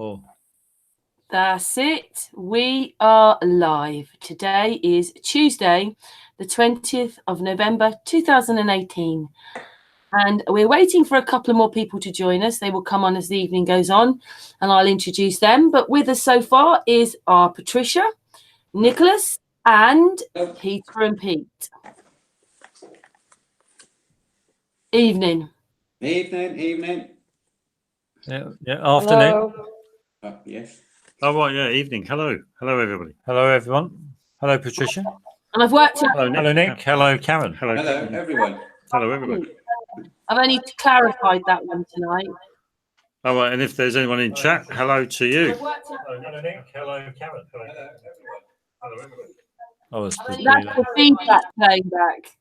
Oh, that's it. We are live. Today is Tuesday, the 20th of November, 2018. And we're waiting for a couple of more people to join us. They will come on as the evening goes on, and I'll introduce them. But with us so far is our Patricia, Nicolas, and Peter and Pete. Evening. Evening. yeah, afternoon. Yes. Oh, right, yeah, evening. Hello, everybody. Hello, everyone. Hello, Patricia. And I've worked out. Hello, Nick. Hello, Karen. Hello, everyone. Hello, everybody. I've only clarified that one tonight. All right, and if there's anyone in chat, hello to you. Hello, Nick. Hello, Karen. Hello, everyone. Hello, everybody. Oh, that's the feedback playing back.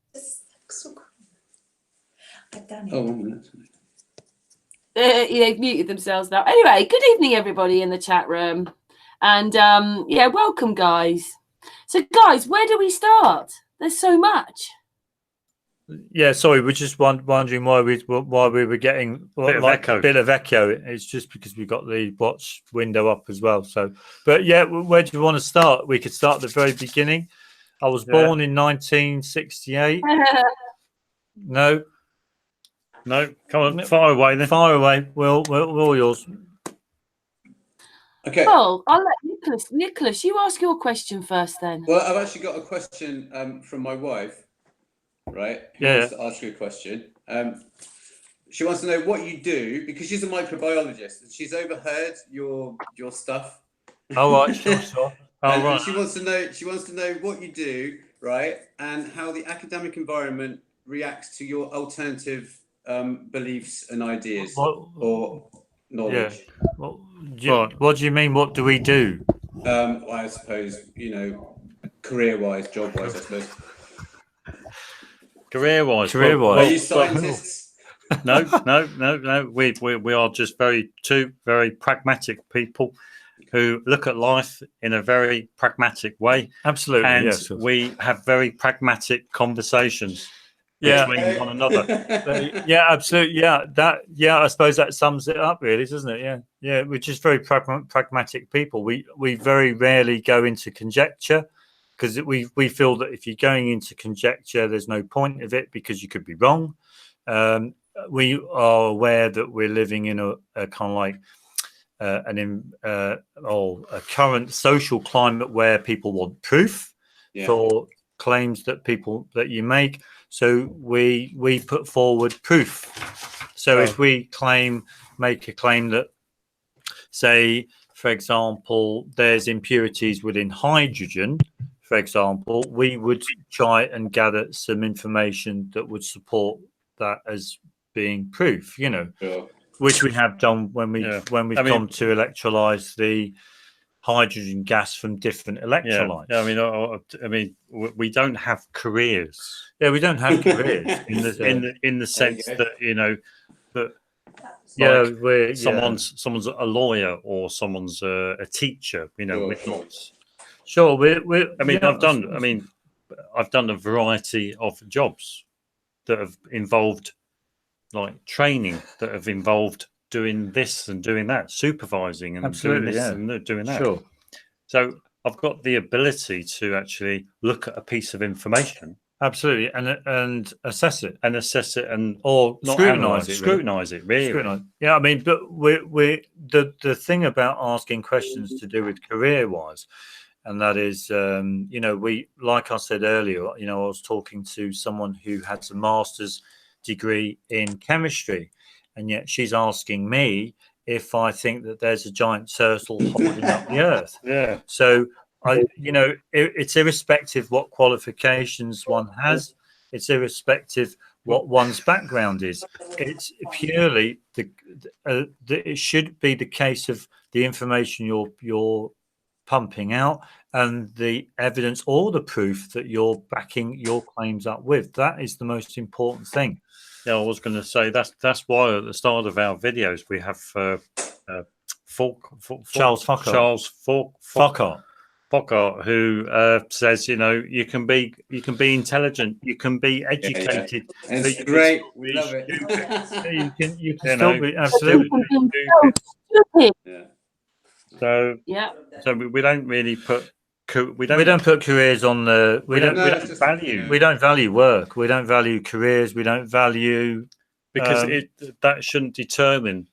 I've done it. They've muted themselves now. Anyway, good evening, everybody in the chat room. And welcome, guys. So, guys, where do we start? There's so much. Yeah, sorry, we're just wondering why we were getting a bit of echo. It's just because we got the watch window up as well. So, but yeah, where do you want to start? We could start at the very beginning. I was born in 1968. No, come on, fire away then. Fire away. We're all yours. Okay. Well, I'll let Nicolas, you ask your question first then. Well, I've actually got a question from my wife, right? Who wants to ask you a question. She wants to know what you do, because she's a microbiologist and she's overheard your stuff. Oh, right, sure. And right. She wants to know what you do, right? And how the academic environment reacts to your alternative beliefs and ideas or knowledge. Yeah. What do you mean? What do we do? I suppose, career-wise, job-wise, I suppose. Career-wise. Are you scientists? No. We are just two very pragmatic people who look at life in a very pragmatic way. Absolutely, and yes. We have very pragmatic conversations. Between one another. Yeah, absolutely. Yeah, I suppose that sums it up, really, doesn't it? Yeah. We're just very pragmatic people. We very rarely go into conjecture, because we feel that if you're going into conjecture, there's no point of it, because you could be wrong. We are aware that we're living in a kind of like a current social climate where people want proof for claims that you make. So we put forward proof. So if we make a claim that, say, for example, there's impurities within hydrogen, for example, we would try and gather some information that would support that as being proof, which we have done when we've come to electrolyze the hydrogen gas from different electrolytes. I mean, we don't have careers. Yeah, we don't have careers in the sense that someone's a lawyer or someone's a teacher. We're not. Sure, I've done a variety of jobs that have involved like training, that have involved doing this and doing that, supervising and doing this and doing that. Sure. So I've got the ability to actually look at a piece of information. Absolutely, and assess it, or not scrutinize it. Really. Yeah, I mean, but we the thing about asking questions to do with career-wise, and that is, we, like I said earlier, I was talking to someone who has a master's degree in chemistry, and yet she's asking me if I think that there's a giant turtle holding up the earth. Yeah. So it's irrespective what qualifications one has. It's irrespective what one's background is. It's purely it should be the case of the information you're pumping out and the evidence or the proof that you're backing your claims up with. That is the most important thing. Yeah, I was going to say that's why at the start of our videos we have Charles Fokker, who says, you can be intelligent, you can be educated. Yeah. And it's great. We love it. You can still be absolutely stupid. Yeah. So yeah. So we don't really put we don't put careers on the we don't value work. We don't value careers. We don't value because that shouldn't determine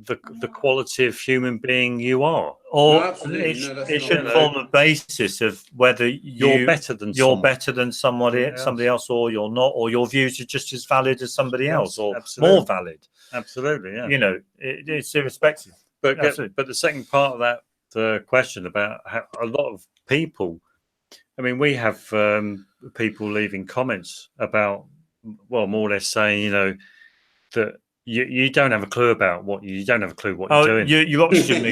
the quality of human being you are, or it shouldn't form the basis of whether you're better than somebody else, or you're not, or your views are just as valid as somebody else, or more valid. Absolutely, yeah. You know, it's irrespective. But the second part of that question about how a lot of people, I mean, we have people leaving comments about, well, more or less saying, you know, that you don't have a clue about what you don't have a clue what you're doing. Your oxygen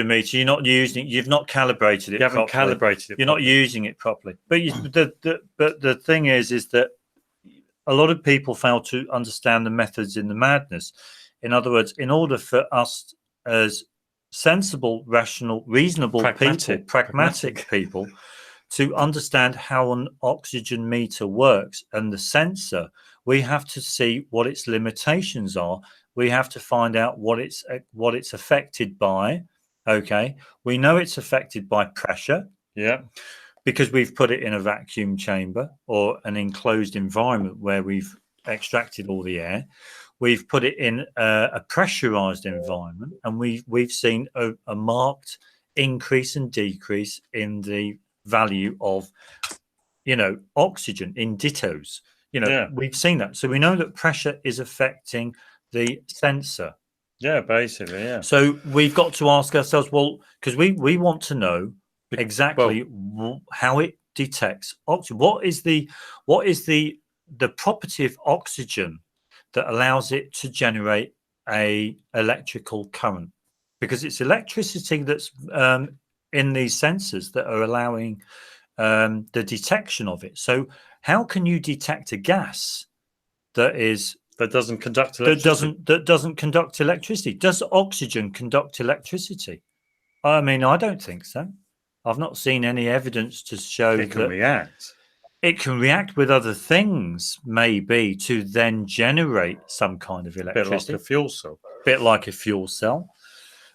meter, you're not using it. You've not calibrated it. You haven't calibrated it. You're not using it properly. But the thing is that a lot of people fail to understand the methods in the madness. In other words, in order for us as sensible, rational, reasonable pragmatic people to understand how an oxygen meter works and the sensor, we have to see what its limitations are. We have to find out what it's affected by. Okay, we know it's affected by pressure. Yeah, because we've put it in a vacuum chamber or an enclosed environment where we've extracted all the air. We've put it in a pressurized environment, and we've seen a marked increase and decrease in the value of, you know, oxygen in dittos. You know, we've seen that. So we know that pressure is affecting the sensor. Yeah, basically, yeah. So we've got to ask ourselves, well, because we want to know exactly how it detects oxygen. What is the property of oxygen that allows it to generate a electrical current? Because it's electricity that's in these sensors that are allowing the detection of it. So how can you detect a gas that doesn't conduct electricity? That doesn't conduct electricity? Does oxygen conduct electricity? I mean, I don't think so. I've not seen any evidence to show it can react. It can react with other things, maybe, to then generate some kind of electricity. Bit like a fuel cell. Bit like a fuel cell.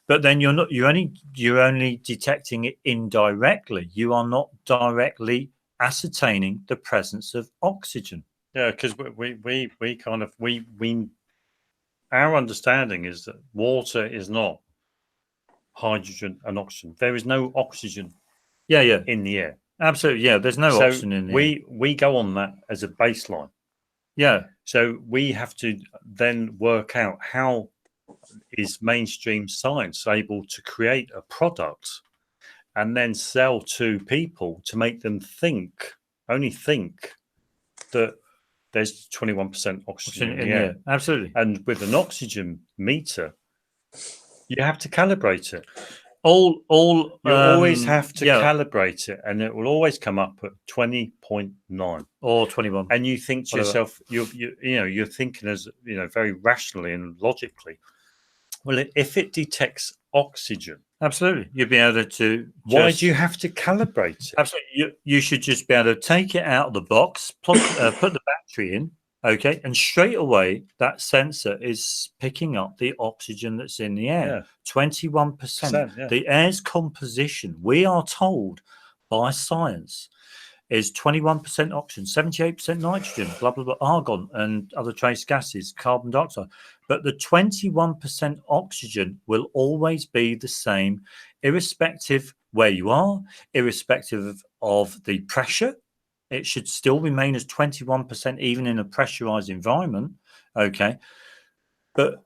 But then you're only detecting it indirectly. You are not directly ascertaining the presence of oxygen. Yeah, because our understanding is that water is not hydrogen and oxygen. There is no oxygen in the air. Absolutely, yeah. There's no oxygen in the air. We go on that as a baseline. Yeah. So we have to then work out how is mainstream science able to create a product and then sell to people to make them only think that there's 21% oxygen in the air. Absolutely. And with an oxygen meter, you have to calibrate it. You always have to calibrate it, and it will always come up at 20.9 or 21. And you think to yourself, you're thinking as very rationally and logically. Well, if it detects oxygen, absolutely, you'd be able to. Why do you have to calibrate it? Absolutely, you should just be able to take it out of the box, put the battery in. Okay, and straight away that sensor is picking up the oxygen that's in the air. 21%. The air's composition, we are told by science, is 21% oxygen, 78% nitrogen, blah blah blah, argon and other trace gases, carbon dioxide. But the 21% oxygen will always be the same, irrespective where you are, irrespective of the pressure. It should still remain as 21%, even in a pressurized environment. Okay. But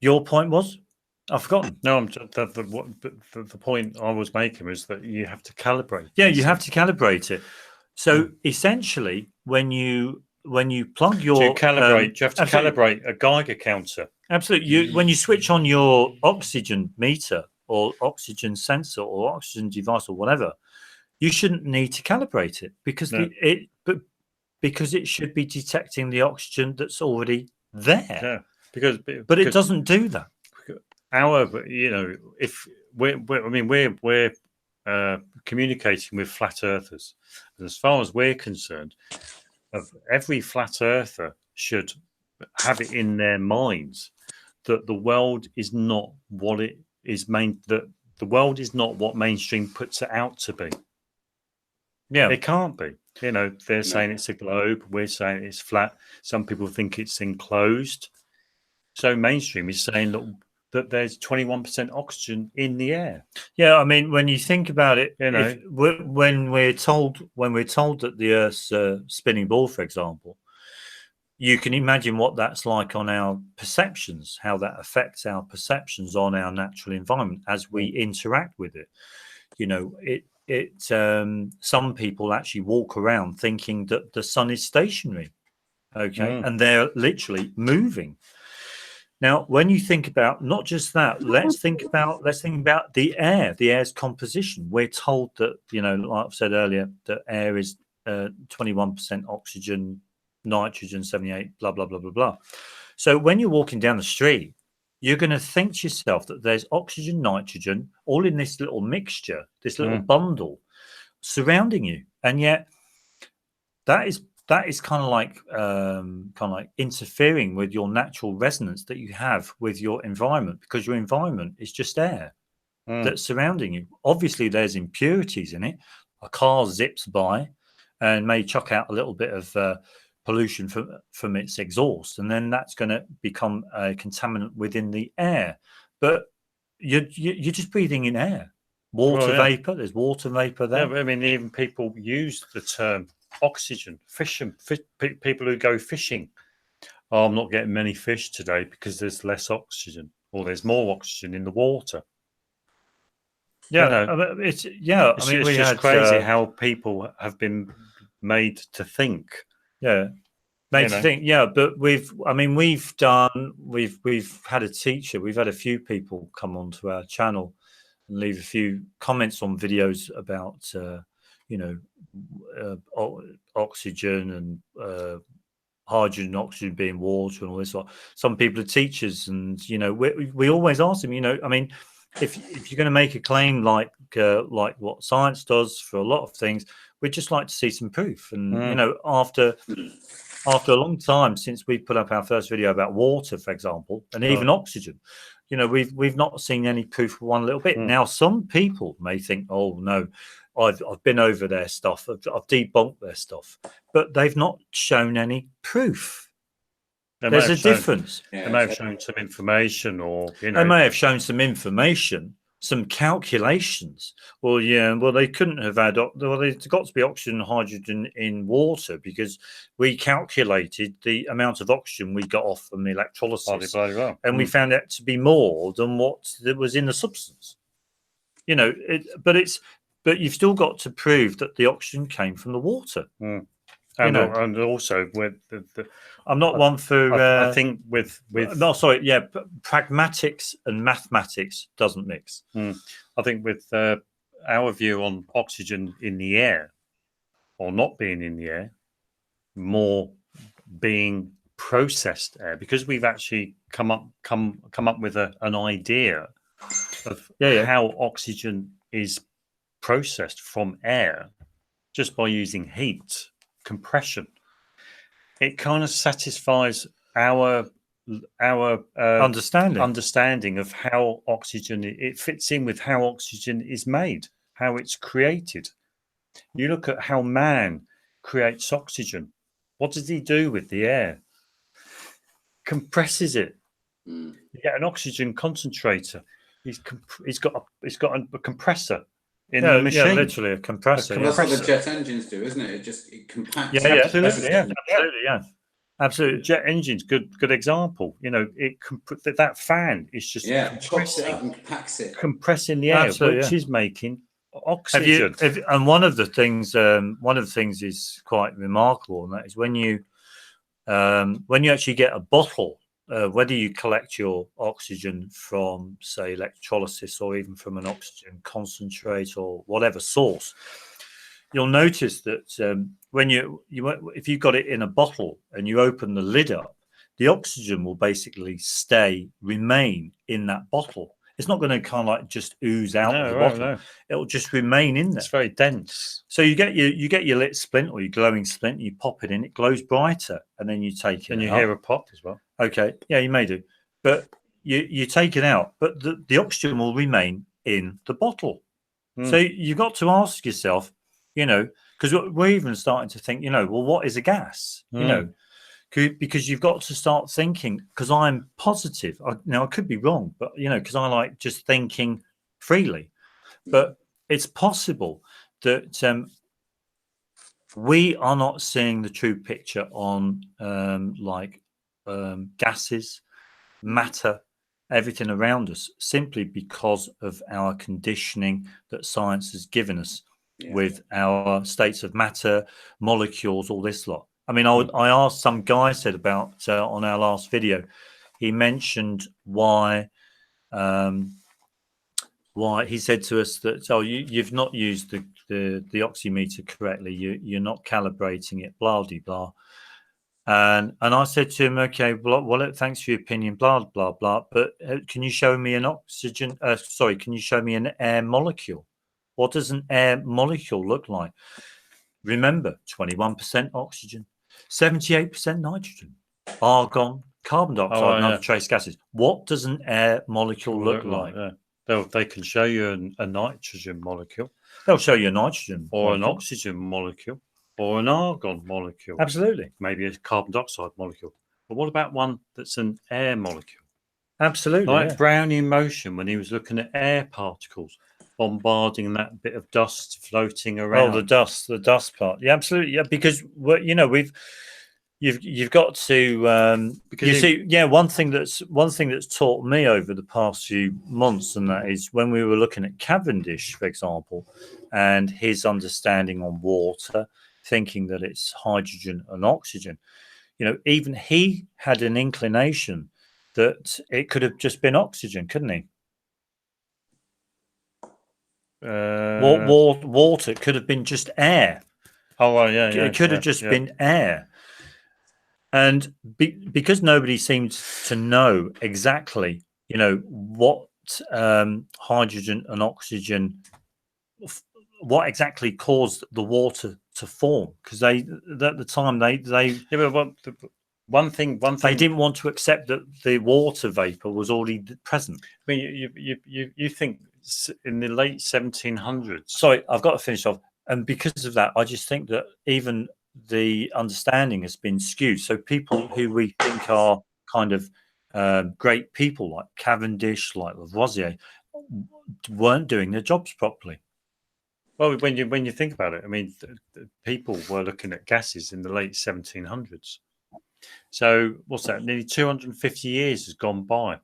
your point was? I've forgotten. No, the point I was making was that you have to calibrate. Yeah, you have to calibrate it. So essentially, when you plug your... Do you have to calibrate a Geiger counter? Absolutely. When you switch on your oxygen meter or oxygen sensor or oxygen device or whatever, you shouldn't need to calibrate it because because it should be detecting the oxygen that's already there. Yeah, but it doesn't do that. However, if we're communicating with flat earthers, and as far as we're concerned, every flat earther should have it in their minds that the world is not what it that the world is not what mainstream puts it out to be. Yeah, it can't be. You know, they're saying it's a globe. We're saying it's flat. Some people think it's enclosed. So mainstream is saying that there's 21% oxygen in the air. Yeah, I mean, when you think about it, you know, when we're told that the Earth's a spinning ball, for example, you can imagine what that's like on our perceptions, how that affects our perceptions on our natural environment as we interact with it. You know, some people actually walk around thinking that the sun is stationary, okay, and they're literally moving. Now, when you think about not just that, let's think about the air, the air's composition. We're told that, you know, like I've said earlier, that air is 21% oxygen, nitrogen 78, blah blah blah blah blah. So when you're walking down the street, you're going to think to yourself that there's oxygen, nitrogen, all in this little mixture, this little bundle surrounding you, and yet that is kind of like interfering with your natural resonance that you have with your environment, because your environment is just air that's surrounding you. Obviously, there's impurities in it. A car zips by and may chuck out a little bit of pollution from its exhaust, and then that's going to become a contaminant within the air. But you're just breathing in air, water vapor. There's water vapor there. Yeah, I mean, even people use the term oxygen. People who go fishing. Oh, I'm not getting many fish today because there's less oxygen, or there's more oxygen in the water. Yeah, you know, it's just crazy how people have been made to think. Yeah, made to think. Yeah, but we've had a teacher. We've had a few people come onto our channel and leave a few comments on videos about oxygen and hydrogen and oxygen being water and all this. Some people are teachers, and you know, we always ask them. You know, I mean, if you're going to make a claim like what science does for a lot of things, we'd just like to see some proof. And you know, after a long time since we put up our first video about water, for example, and even oxygen, you know, we've not seen any proof for one little bit. Now, some people may think, oh no, I've been over their stuff, I've debunked their stuff, but they've not shown any proof. There's a difference. They may have shown some information, or you know, they may have shown some information, some calculations. Well, they couldn't have had. Well, there's got to be oxygen and hydrogen in water because we calculated the amount of oxygen we got off from the electrolysis, and we found it to be more than what was in the substance. You know, but you've still got to prove that the oxygen came from the water. And also with I'm not one for. I think with pragmatics and mathematics doesn't mix. I think with our view on oxygen in the air, or not being in the air, more being processed air, because we've actually come up with an idea of how oxygen is processed from air just by using heat. Compression. It kind of satisfies our understanding of how oxygen, it fits in with how oxygen is made, how it's created. You look at how man creates oxygen. What does he do with the air? Compresses it. You get an oxygen concentrator. He's got a compressor in the machine. Yeah, literally a compressor. That's what the jet engines do, isn't it? It compacts. Absolutely. Jet engines, good example. You know, that fan is just compressing the air, which is making oxygen. And one of the things is quite remarkable, and that is when you actually get a bottle. Whether you collect your oxygen from, say, electrolysis or even from an oxygen concentrate or whatever source, you'll notice that if you got it in a bottle and you open the lid up, the oxygen will basically remain in that bottle. It's not going to kind of like just ooze out of the bottle. No. It'll just remain in there. It's very dense. So you get your lit splint or your glowing splint, you pop it in, it glows brighter, and then you take it. And you hear a pop as well. Okay, yeah, you may do, but you take it out, but the oxygen will remain in the bottle. So you've got to ask yourself, because we're even starting to think, well, what is a gas? Because you've got to start thinking, because I'm positive. Now, I could be wrong, but, because I like just thinking freely. But it's possible that we are not seeing the true picture on gases, matter, everything around us, simply because of our conditioning that science has given us with our states of matter, molecules, all this lot. I mean, I asked some guy said about on our last video, he mentioned why he said to us that, you've not used the oximeter correctly, you're not calibrating it, blah blah blah. And I said to him, okay, well, thanks for your opinion, blah blah blah, but can you show me an oxygen? Can you show me an air molecule? What does an air molecule look like? Remember, 21% oxygen, 78% nitrogen, argon, carbon dioxide, and other trace gases. What does an air molecule look like? They can show you a nitrogen molecule. They'll show you a nitrogen or an oxygen molecule or an argon molecule. Absolutely. Maybe a carbon dioxide molecule. But what about one that's an air molecule? Absolutely. Like Brownian motion when he was looking at air particles bombarding that bit of dust floating around. Oh, the dust part. Yeah, absolutely. Yeah, because you've got to one thing that's taught me over the past few months, and that is when we were looking at Cavendish, for example, and his understanding on water, thinking that it's hydrogen and oxygen. Even he had an inclination that it could have just been oxygen, couldn't he? Water could have been just air. It could have just been air. And because nobody seems to know exactly, what hydrogen and oxygen, what exactly caused the water to form, because at the time one thing they didn't want to accept that the water vapor was already present. I mean, you think in the late 1700s. Sorry, I've got to finish off. And because of that, I just think that even the understanding has been skewed. So people who we think are kind of great people, like Cavendish, like Lavoisier, weren't doing their jobs properly. Well, when you think about it, I mean, people were looking at gases in the late 1700s. So what's that? Nearly 250 years has gone by.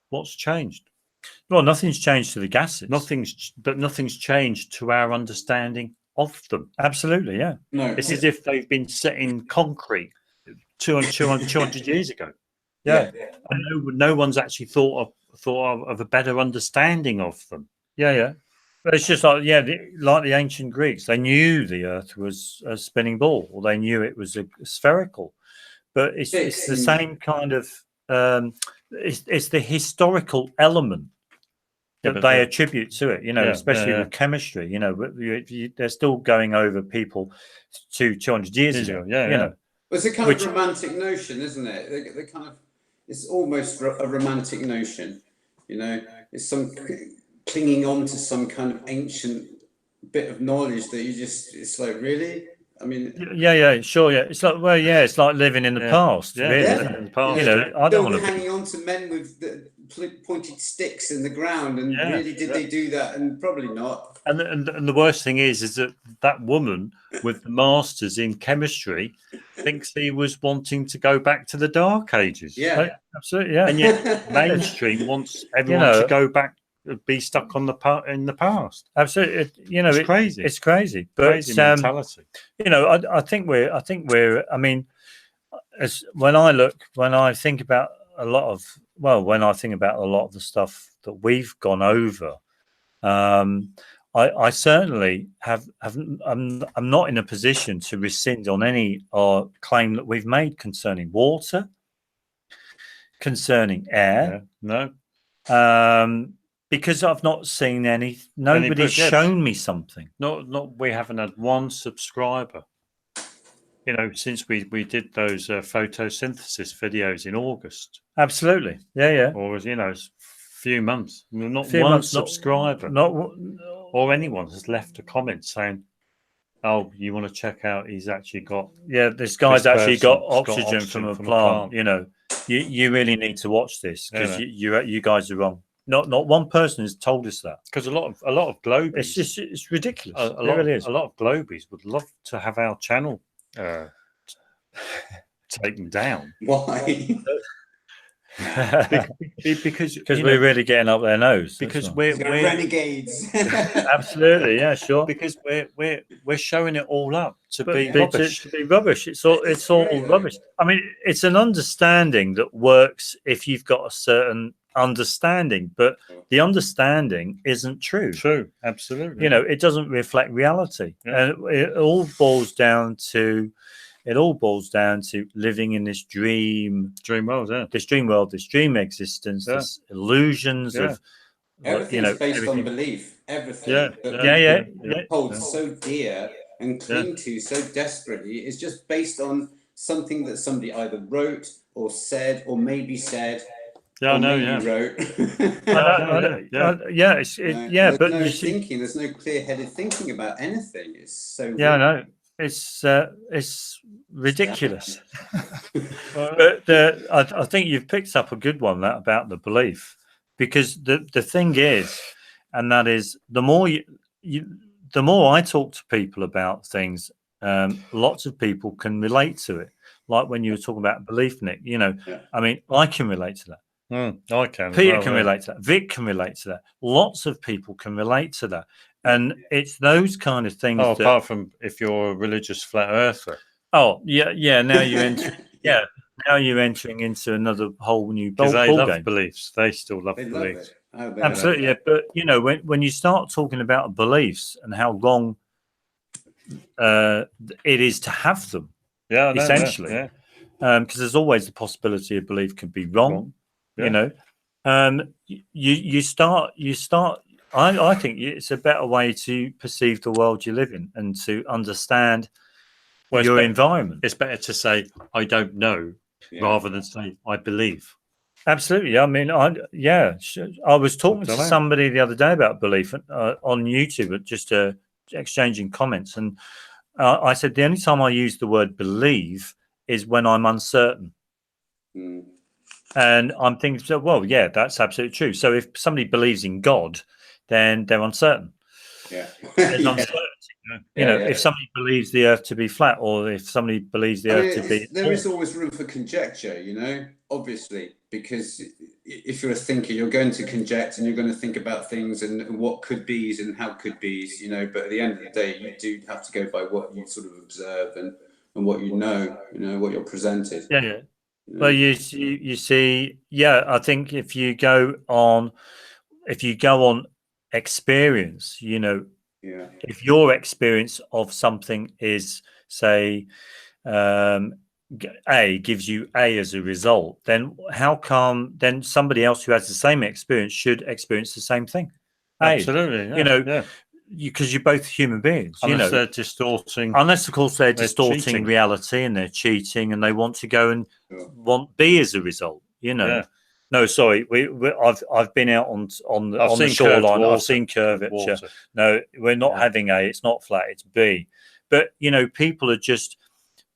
What's changed? Well, nothing's changed to the gases. Nothing's changed to our understanding of them. Absolutely, yeah. No, it's as if they've been set in concrete 200 years ago. Yeah. And no one's actually thought of a better understanding of them. Yeah. But it's just like like the ancient Greeks, they knew the Earth was a spinning ball, or they knew it was a spherical. But it's the same kind of it's the historical element that they attribute to it, especially with chemistry. They're still going over people 200 years ago. Well, it's a kind of romantic notion, isn't it? They kind of, it's almost a romantic notion. It's some clinging on to some kind of ancient bit of knowledge that it's like, really. I mean, sure, it's like, it's like living in the past. Really. In the past. I don't want to hanging on to men with the pointed sticks in the ground, and really, did they do that? And probably not. And the worst thing is that woman with the masters in chemistry thinks he was wanting to go back to the Dark Ages. Yeah, absolutely. Yeah, and yet mainstream wants everyone to go back, be stuck in the past. Absolutely, it's crazy. It's crazy, but crazy mentality. I think we're. I mean, when I think about a lot of the stuff that we've gone over, I certainly I'm not in a position to rescind on any claim that we've made concerning water, concerning air. No. Because I've not seen nobody's shown me something. Not we haven't had one subscriber you know, since we did those photosynthesis videos in August. Absolutely. Yeah. Or, you know, few months. Not few one months, subscriber or anyone has left a comment saying, "Oh, you want to check out? He's actually got this guy's actually got oxygen from a plant. You know, you really need to watch this because you guys are wrong. Not one person has told us that, because a lot of globies. It's ridiculous. A lot of globies would love to have our channel taken down. Why? because we're really getting up their nose. Because we're renegades. Absolutely, yeah, sure. Because we're showing it all up to be rubbish. It's all rubbish. I mean, it's an understanding that works if you've got a certain understanding, but the understanding isn't true. True, absolutely. You know, it doesn't reflect reality, and it all boils down to living in this dream world, this dream world, this dream existence, this illusions of everything's based on belief. Everything that hold so dear and cling to so desperately is just based on something that somebody either wrote or said or maybe said. Yeah, I know. Wrote. But no thinking. There's no clear-headed thinking about anything. It's so. Yeah, I know. It's ridiculous. But I think you've picked up a good one about the belief, because the thing is, and that is, the more I talk to people about things, lots of people can relate to it. Like when you were talking about belief, Nick, you know, I mean, I can relate to that. I can. Peter can relate to that. Vic can relate to that. Lots of people can relate to that. And it's those kind of things. Apart from if you're a religious flat earther. Oh, yeah. Now you're entering. Now you're entering into another whole new ball game. They love game. Beliefs. They still love beliefs. Absolutely, yeah. But you know, when you start talking about beliefs and how wrong it is to have them, essentially, because there's always the possibility a belief can be wrong. You know, you start. I think it's a better way to perceive the world you live in and to understand your environment. It's better to say I don't know rather than say I believe. Absolutely. I mean, I was talking to somebody the other day about belief on YouTube, just exchanging comments, and I said the only time I use the word believe is when I'm uncertain. And I'm thinking, so, well, yeah, that's absolutely true. So if somebody believes in God, then they're uncertain. Yeah. There's uncertainty. You know, if somebody believes the earth to be flat, or if somebody believes the earth to be... There is always room for conjecture, you know, obviously, because if you're a thinker, you're going to conject and you're going to think about things and what could be's and how could be's, you know, but at the end of the day, you do have to go by what you sort of observe and what you know, what you're presented. Yeah. Well, you see, I think if you go on experience, you know, if your experience of something is, say, A gives you A as a result, then how come then somebody else who has the same experience should experience the same thing? Absolutely, you know, because you're both human beings. Unless they're distorting. Unless, of course, they're distorting reality and they're cheating and they want to go and want B as a result. You know. Yeah. No, sorry. I've been out on the shoreline. I've seen curvature. No, we're not having A. It's not flat. It's B. But you know, people are just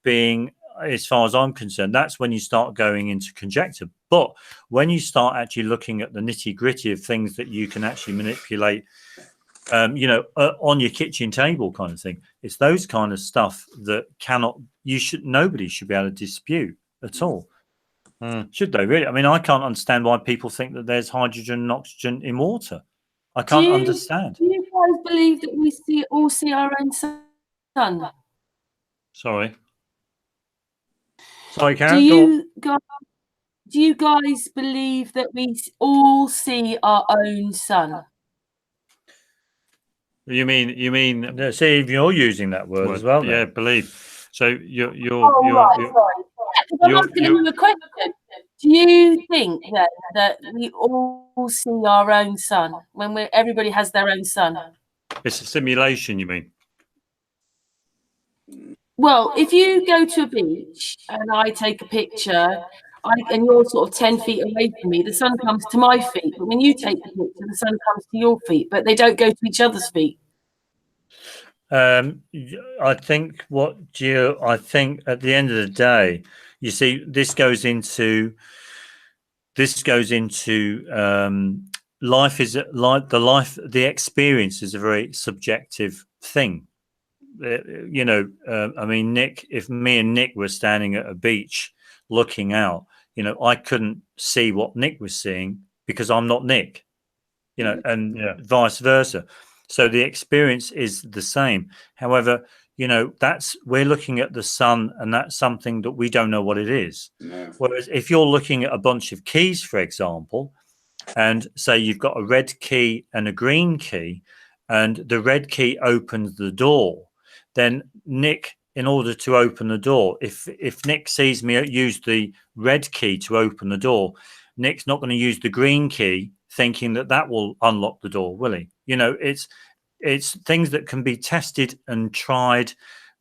being, as far as I'm concerned, that's when you start going into conjecture. But when you start actually looking at the nitty gritty of things that you can actually manipulate, you know, on your kitchen table kind of thing, it's those kind of stuff that nobody should be able to dispute at all. Should they really? I mean, I can't understand why people think that there's hydrogen and oxygen in water. I can't understand. Do you guys believe that we all see our own sun? Sorry, Karen. Do you guys believe that we all see our own sun? You mean? See, you're using that word as well. Yeah, believe. So you're I'm asking you a question. Do you think that we all see our own sun when everybody has their own sun? It's a simulation, you mean? Well, if you go to a beach and I take a picture, and you're sort of 10 feet away from me, the sun comes to my feet. But when you take the picture, the sun comes to your feet, but they don't go to each other's feet. I think I think at the end of the day, you see, this goes into life is like the experience is a very subjective thing. You know, I mean, if me and Nick were standing at a beach looking out, you know, I couldn't see what Nick was seeing because I'm not Nick, you know, and vice versa. So the experience is the same. However, you know, we're looking at the sun, and that's something that we don't know what it is. No. Whereas if you're looking at a bunch of keys, for example, and say you've got a red key and a green key, and the red key opens the door, then Nick, in order to open the door, if Nick sees me use the red key to open the door, Nick's not going to use the green key thinking that will unlock the door, will he? You know, it's things that can be tested and tried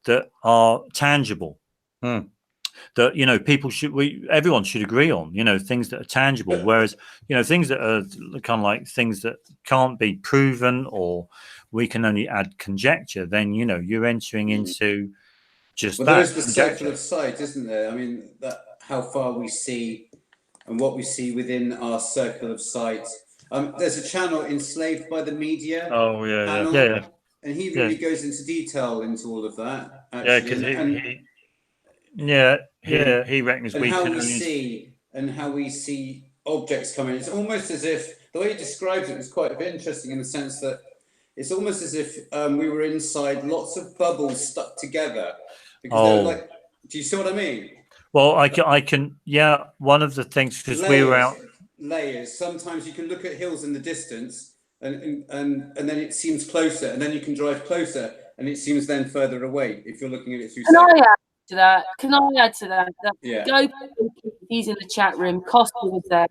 that are tangible. That, you know, everyone should agree on, you know, things that are tangible, whereas, you know, things that are kind of like things that can't be proven or we can only add conjecture, then, you know, you're entering into just there is the circle of sight, isn't there? I mean, that how far we see and what we see within our circle of sight. There's a channel, Enslaved by the Media. Oh, yeah. And he really goes into detail into all of that. Actually. Yeah, because he reckons and we how can we only see and how we see objects coming. It's almost as if the way he describes it was quite a bit interesting in the sense that it's almost as if we were inside lots of bubbles stuck together. Because they're like, do you see what I mean? Well, I can. Yeah, one of the things, because we were out layers. Sometimes you can look at hills in the distance, and then it seems closer, and then you can drive closer, and it seems then further away if you're looking at it through. Can I add to that? Yeah. Go. He's in the chat room. Costa was there.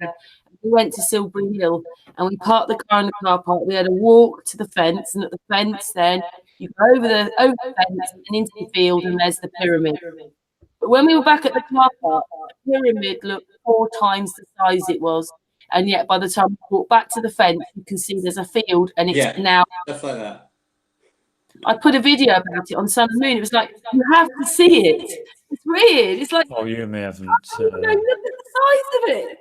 We went to Silbury Hill and we parked the car in the car park. We had a walk to the fence, and at the fence, then you go over the fence and into the field, and there's the pyramid. But when we were back at the car park, the pyramid looked 4 times the size it was, and yet by the time we walk back to the fence, you can see there's a field, and it's now stuff like that. I put a video about it on Sun and Moon. It was like, you have to see it. It's weird. It's like, you and me haven't. look at the size of it.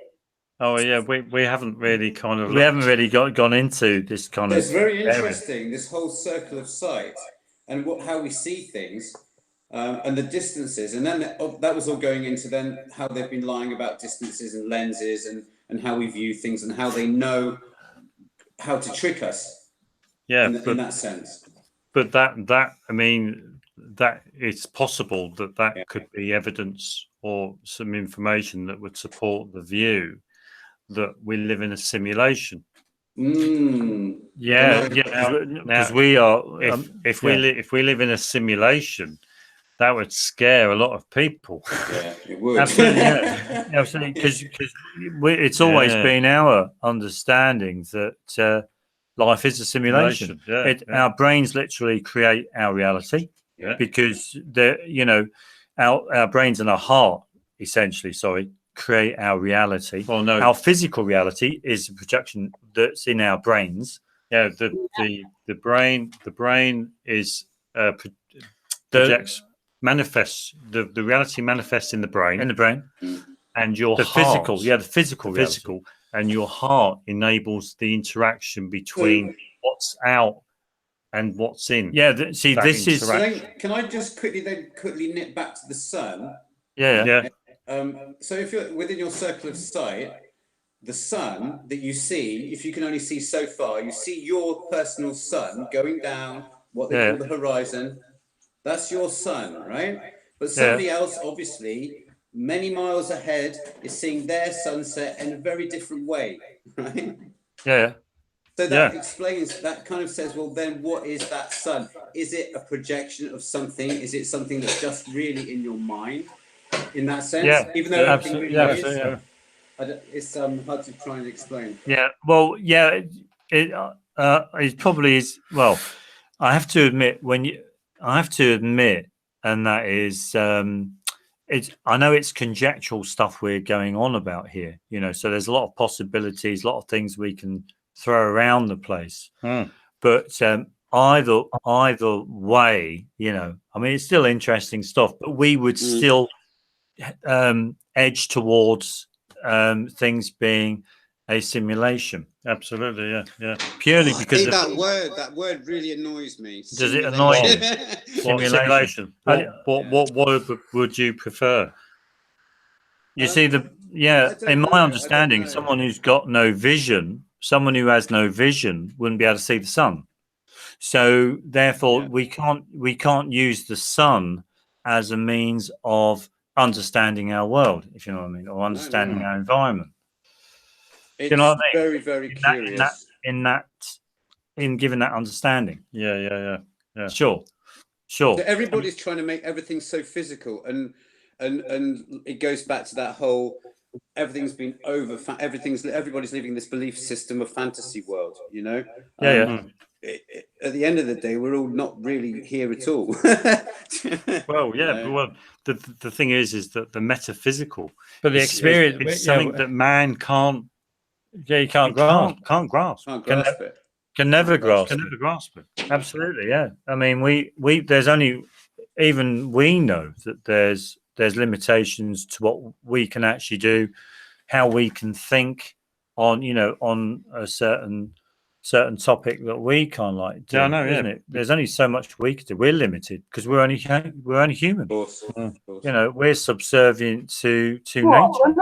Oh yeah, we haven't really gone into this kind of. It's very interesting, this whole circle of sight and how we see things, and the distances, and then that was all going into then how they've been lying about distances and lenses and how we view things and how they know how to trick us. Yeah, in that sense. But that I mean, that it's possible that could be evidence or some information that would support the view that we live in a simulation. Yeah, because we are. If we live in a simulation, that would scare a lot of people. Yeah, it would. Absolutely, absolutely. Because it's always been our understanding that life is a simulation. Our brains literally create our reality because our brains and our heart essentially, create our reality. Well, no, our physical reality is a projection that's in our brains. Yeah, the brain is manifests the reality manifests in the brain. And your heart, the physical, and your heart enables the interaction between what's out and what's in. Yeah, this is. So can I just quickly nip back to the sun? Yeah. So if you're within your circle of sight, the sun that you see, if you can only see so far, you see your personal sun going down what they call the horizon. That's your sun, right? But somebody else, obviously, many miles ahead, is seeing their sunset in a very different way, right? Yeah. So that explains, that kind of says, well, then what is that sun? Is it a projection of something? Is it something that's just really in your mind in that sense? Yeah, even though everything really absolutely. It's hard to try and explain. Yeah, well, it probably is. Well, I have to admit and that is I know it's conjectural stuff we're going on about here, you know, so there's a lot of possibilities, a lot of things we can throw around the place. But either way, you know, I mean, it's still interesting stuff, but we would still edge towards things being a simulation. Absolutely, yeah. Purely because that word really annoys me. Does it annoy you? Simulation. What would you prefer? You see, in my understanding, someone who's got no vision, someone who has no vision wouldn't be able to see the sun. So therefore, we can't use the sun as a means of understanding our world, if you know what I mean, or understanding our environment. It's you know what I mean? very, very curious. In giving that understanding. Yeah. Sure. So everybody's trying to make everything so physical, and it goes back to that whole everybody's living this belief system of fantasy world, you know. At the end of the day, we're all not really here at all. Well, the thing is that the metaphysical, but the experience, it's something that man can't. Yeah, you can't grasp. Can't grasp. Can never grasp it. Absolutely, yeah. I mean, we there's only, even we know that there's limitations to what we can actually do, how we can think on, you know, on a certain topic that we can't like do, isn't it? There's only so much we can do. We're limited because we're only human. Of course. You know, we're subservient to nature.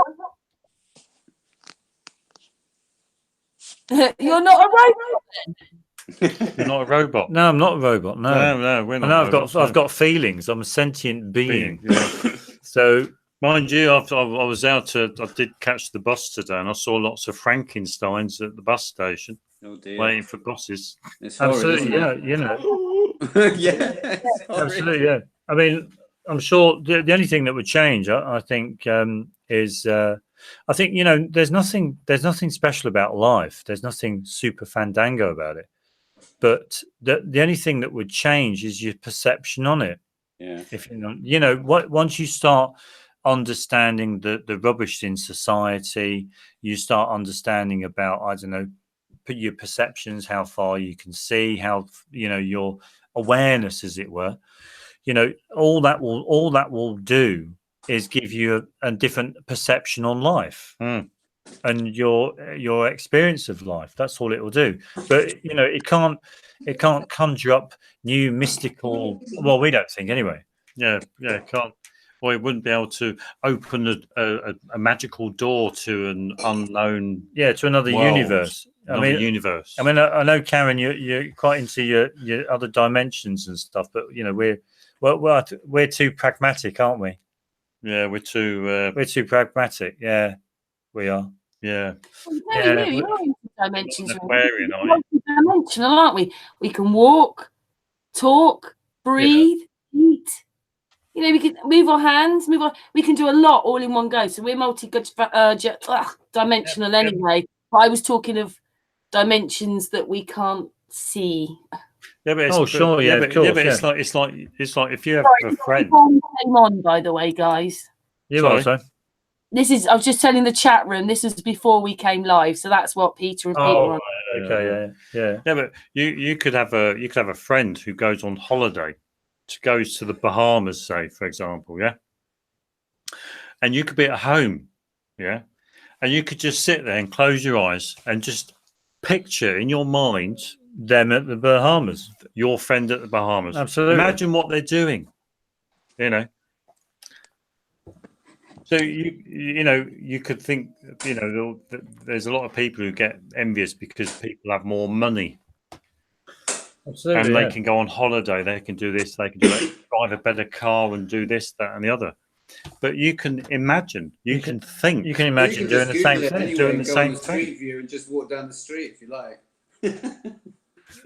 You're not a robot. You're not a robot. No, I'm not a robot. No, we're not. I've got feelings. I'm a sentient being. Yeah. So, mind you, I was out. I did catch the bus today, and I saw lots of Frankensteins at the bus station, waiting for buses. It's horrid, absolutely, isn't yeah. it? You know, Yeah, absolutely, yeah. I mean, I'm sure the only thing that would change, I think, is. I think, you know, there's nothing special about life. There's nothing super fandango about it. But the only thing that would change is your perception on it. Yeah. If you know, once you start understanding the rubbish in society, you start understanding about, I don't know, your perceptions, how far you can see, how, you know, your awareness, as it were. You know, all that will do is give you a different perception on life and your experience of life. That's all it will do. But, you know, it can't conjure up new mystical. Well, we don't think anyway. Yeah, it can't. Or it wouldn't be able to open a magical door to an unknown. Yeah, to another universe. Universe. I mean, I know, Karen, you're quite into your other dimensions and stuff, but you know, we're too pragmatic, aren't we? Yeah, we're too pragmatic. Yeah, we are. Yeah. You're into dimensions. Aquarian, aren't you? Dimensional, aren't we? We can walk, talk, breathe, eat. You know, we can move our hands, we can do a lot all in one go. So we're dimensional anyway. But I was talking of dimensions that we can't see. Yeah, but of course. Yeah, but it's like if you have a friend. Came on, by the way, guys. You also. I was just telling the chat room. This is before we came live, so that's what Peter and Peter. Oh, okay, yeah. Yeah, but you could have a friend who goes on holiday, goes to the Bahamas, say, for example, yeah. And you could be at home, yeah, and you could just sit there and close your eyes and just picture in your mind them at the Bahamas, your friend at the Bahamas. Absolutely. Imagine what they're doing, you know. So you could think, you know, there's a lot of people who get envious because people have more money. Absolutely, and they can go on holiday, they can do this, they can do that, drive a better car and do this, that, and the other. But you can imagine, you can think, you can imagine doing the same thing, doing the same thing. Street view and just walk down the street if you like.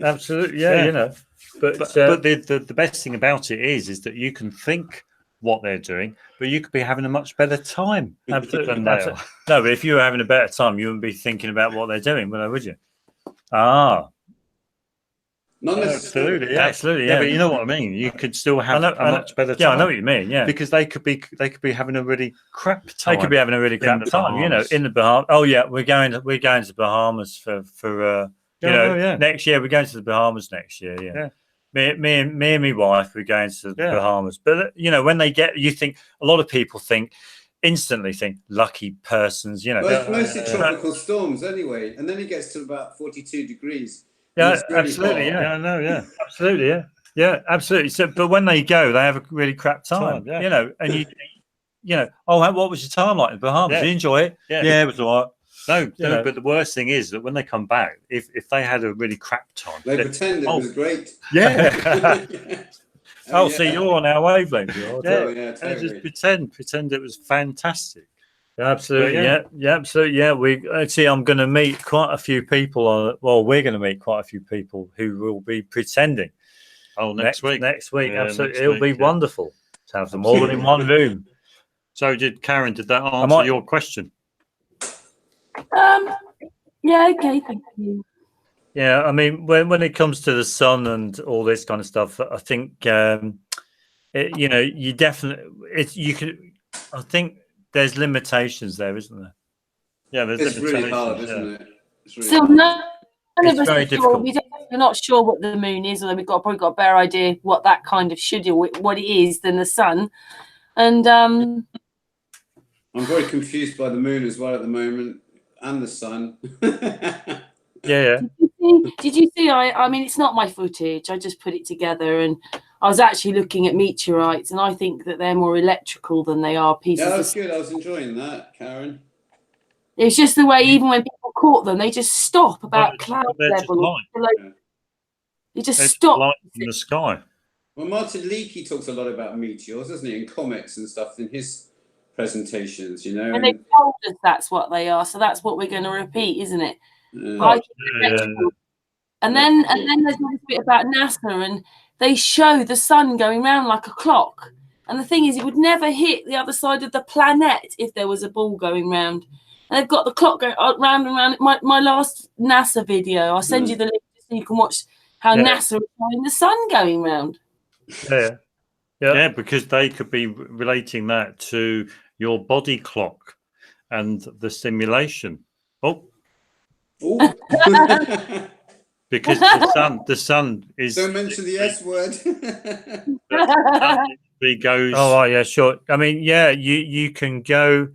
Absolutely, yeah, you know. But the best thing about it is that you can think what they're doing, but you could be having a much better time. Absolutely. No, but if you were having a better time, you wouldn't be thinking about what they're doing, would you? Ah. Not necessarily. Absolutely, absolutely. Yeah, but you know what I mean. You could still have a much better time. Yeah, I know what you mean. Yeah, because they could be having a really crap time. They could be having a really crap time. You know, in the Bahamas. Oh yeah, we're going to the Bahamas for next year. We're going to the Bahamas next year. Yeah. Me and my wife, we're going to the Bahamas. But you know, when they get, you think a lot of people instantly think lucky persons. You know, well, it's mostly tropical storms anyway, and then it gets to about 42 degrees. Yeah, really absolutely. hot. Yeah, I know. Yeah, absolutely. Yeah, yeah, absolutely. So, but when they go, they have a really crap time. You know, and you know, oh, what was your time like in the Bahamas? Did you enjoy it? Yeah, it was all right. No, but the worst thing is that when they come back, if they had a really crap time, they pretend it was great. Yeah. So you're on our wavelength. Totally. Just pretend it was fantastic. Absolutely, absolutely. Yeah, we actually, I'm going to meet quite a few people. We're going to meet quite a few people who will be pretending. Oh, next week. Next week, absolutely. It'll be wonderful to have them all in one room. So, did that answer your question? Yeah. Okay. Thank you. Yeah, I mean, when it comes to the sun and all this kind of stuff, I think you know, you definitely I think there's limitations there, isn't there? Yeah, there's it's limitations. Really hard, isn't it? It's really so hard. none of us very are difficult. sure. We're not sure what the moon is, although we've probably got a better idea what that kind of should do, what it is than the sun. And I'm very confused by the moon as well at the moment, and the sun. Yeah. Did you see? I mean, it's not my footage. I just put it together, and I was actually looking at meteorites, and I think that they're more electrical than they are pieces. Yeah, that's good. I was enjoying that, Karen. It's just the way, even when people caught them, they just stop about cloud level. They just stop light in the sky. Well, Martin Leakey talks a lot about meteors, doesn't he, and comets and stuff in his presentations. You know, and they told us that's what they are, so that's what we're going to repeat, isn't it? And then there's a little bit about NASA, and they show the sun going round like a clock. And the thing is, it would never hit the other side of the planet if there was a ball going round. And they've got the clock going round and round. My last NASA video, I'll send you the link so you can watch how NASA is showing the sun going round. Yeah, because they could be relating that to your body clock and the simulation. Because the sun is. Don't mention the S word. It goes. Oh yeah, sure. I mean, yeah, you can go.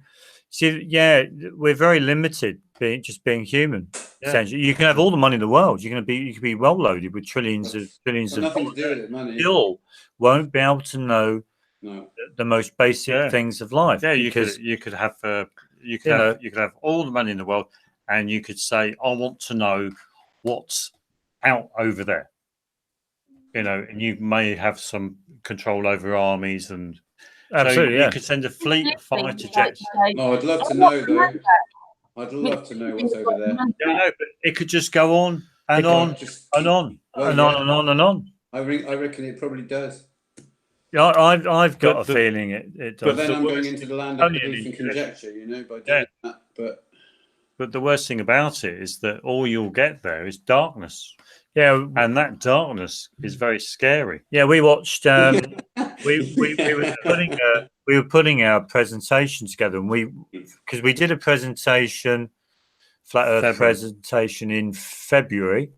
See, yeah, we're very limited being human. Essentially, you can have all the money in the world. You can be well loaded with trillions of nothing to do with it, money. Still won't be able to know the most basic things of life. Yeah, you could have all the money in the world, and you could say, I want to know what's out over there. You know, and you may have some control over armies and. Absolutely, you could send a fleet of fighter jets. Oh, I'd love to know, though. I'd love to know what's over there. Yeah, no, but it could just go on and on and on and on and on and on. I reckon it probably does. Yeah, I've got a feeling it does. But then I'm going into the land of belief and conjecture, you know, by doing that. But the worst thing about it is that all you'll get there is darkness. Yeah, and that darkness is very scary. Yeah, we watched. We were putting our presentation together, and because we did a presentation, flat Earth presentation in February,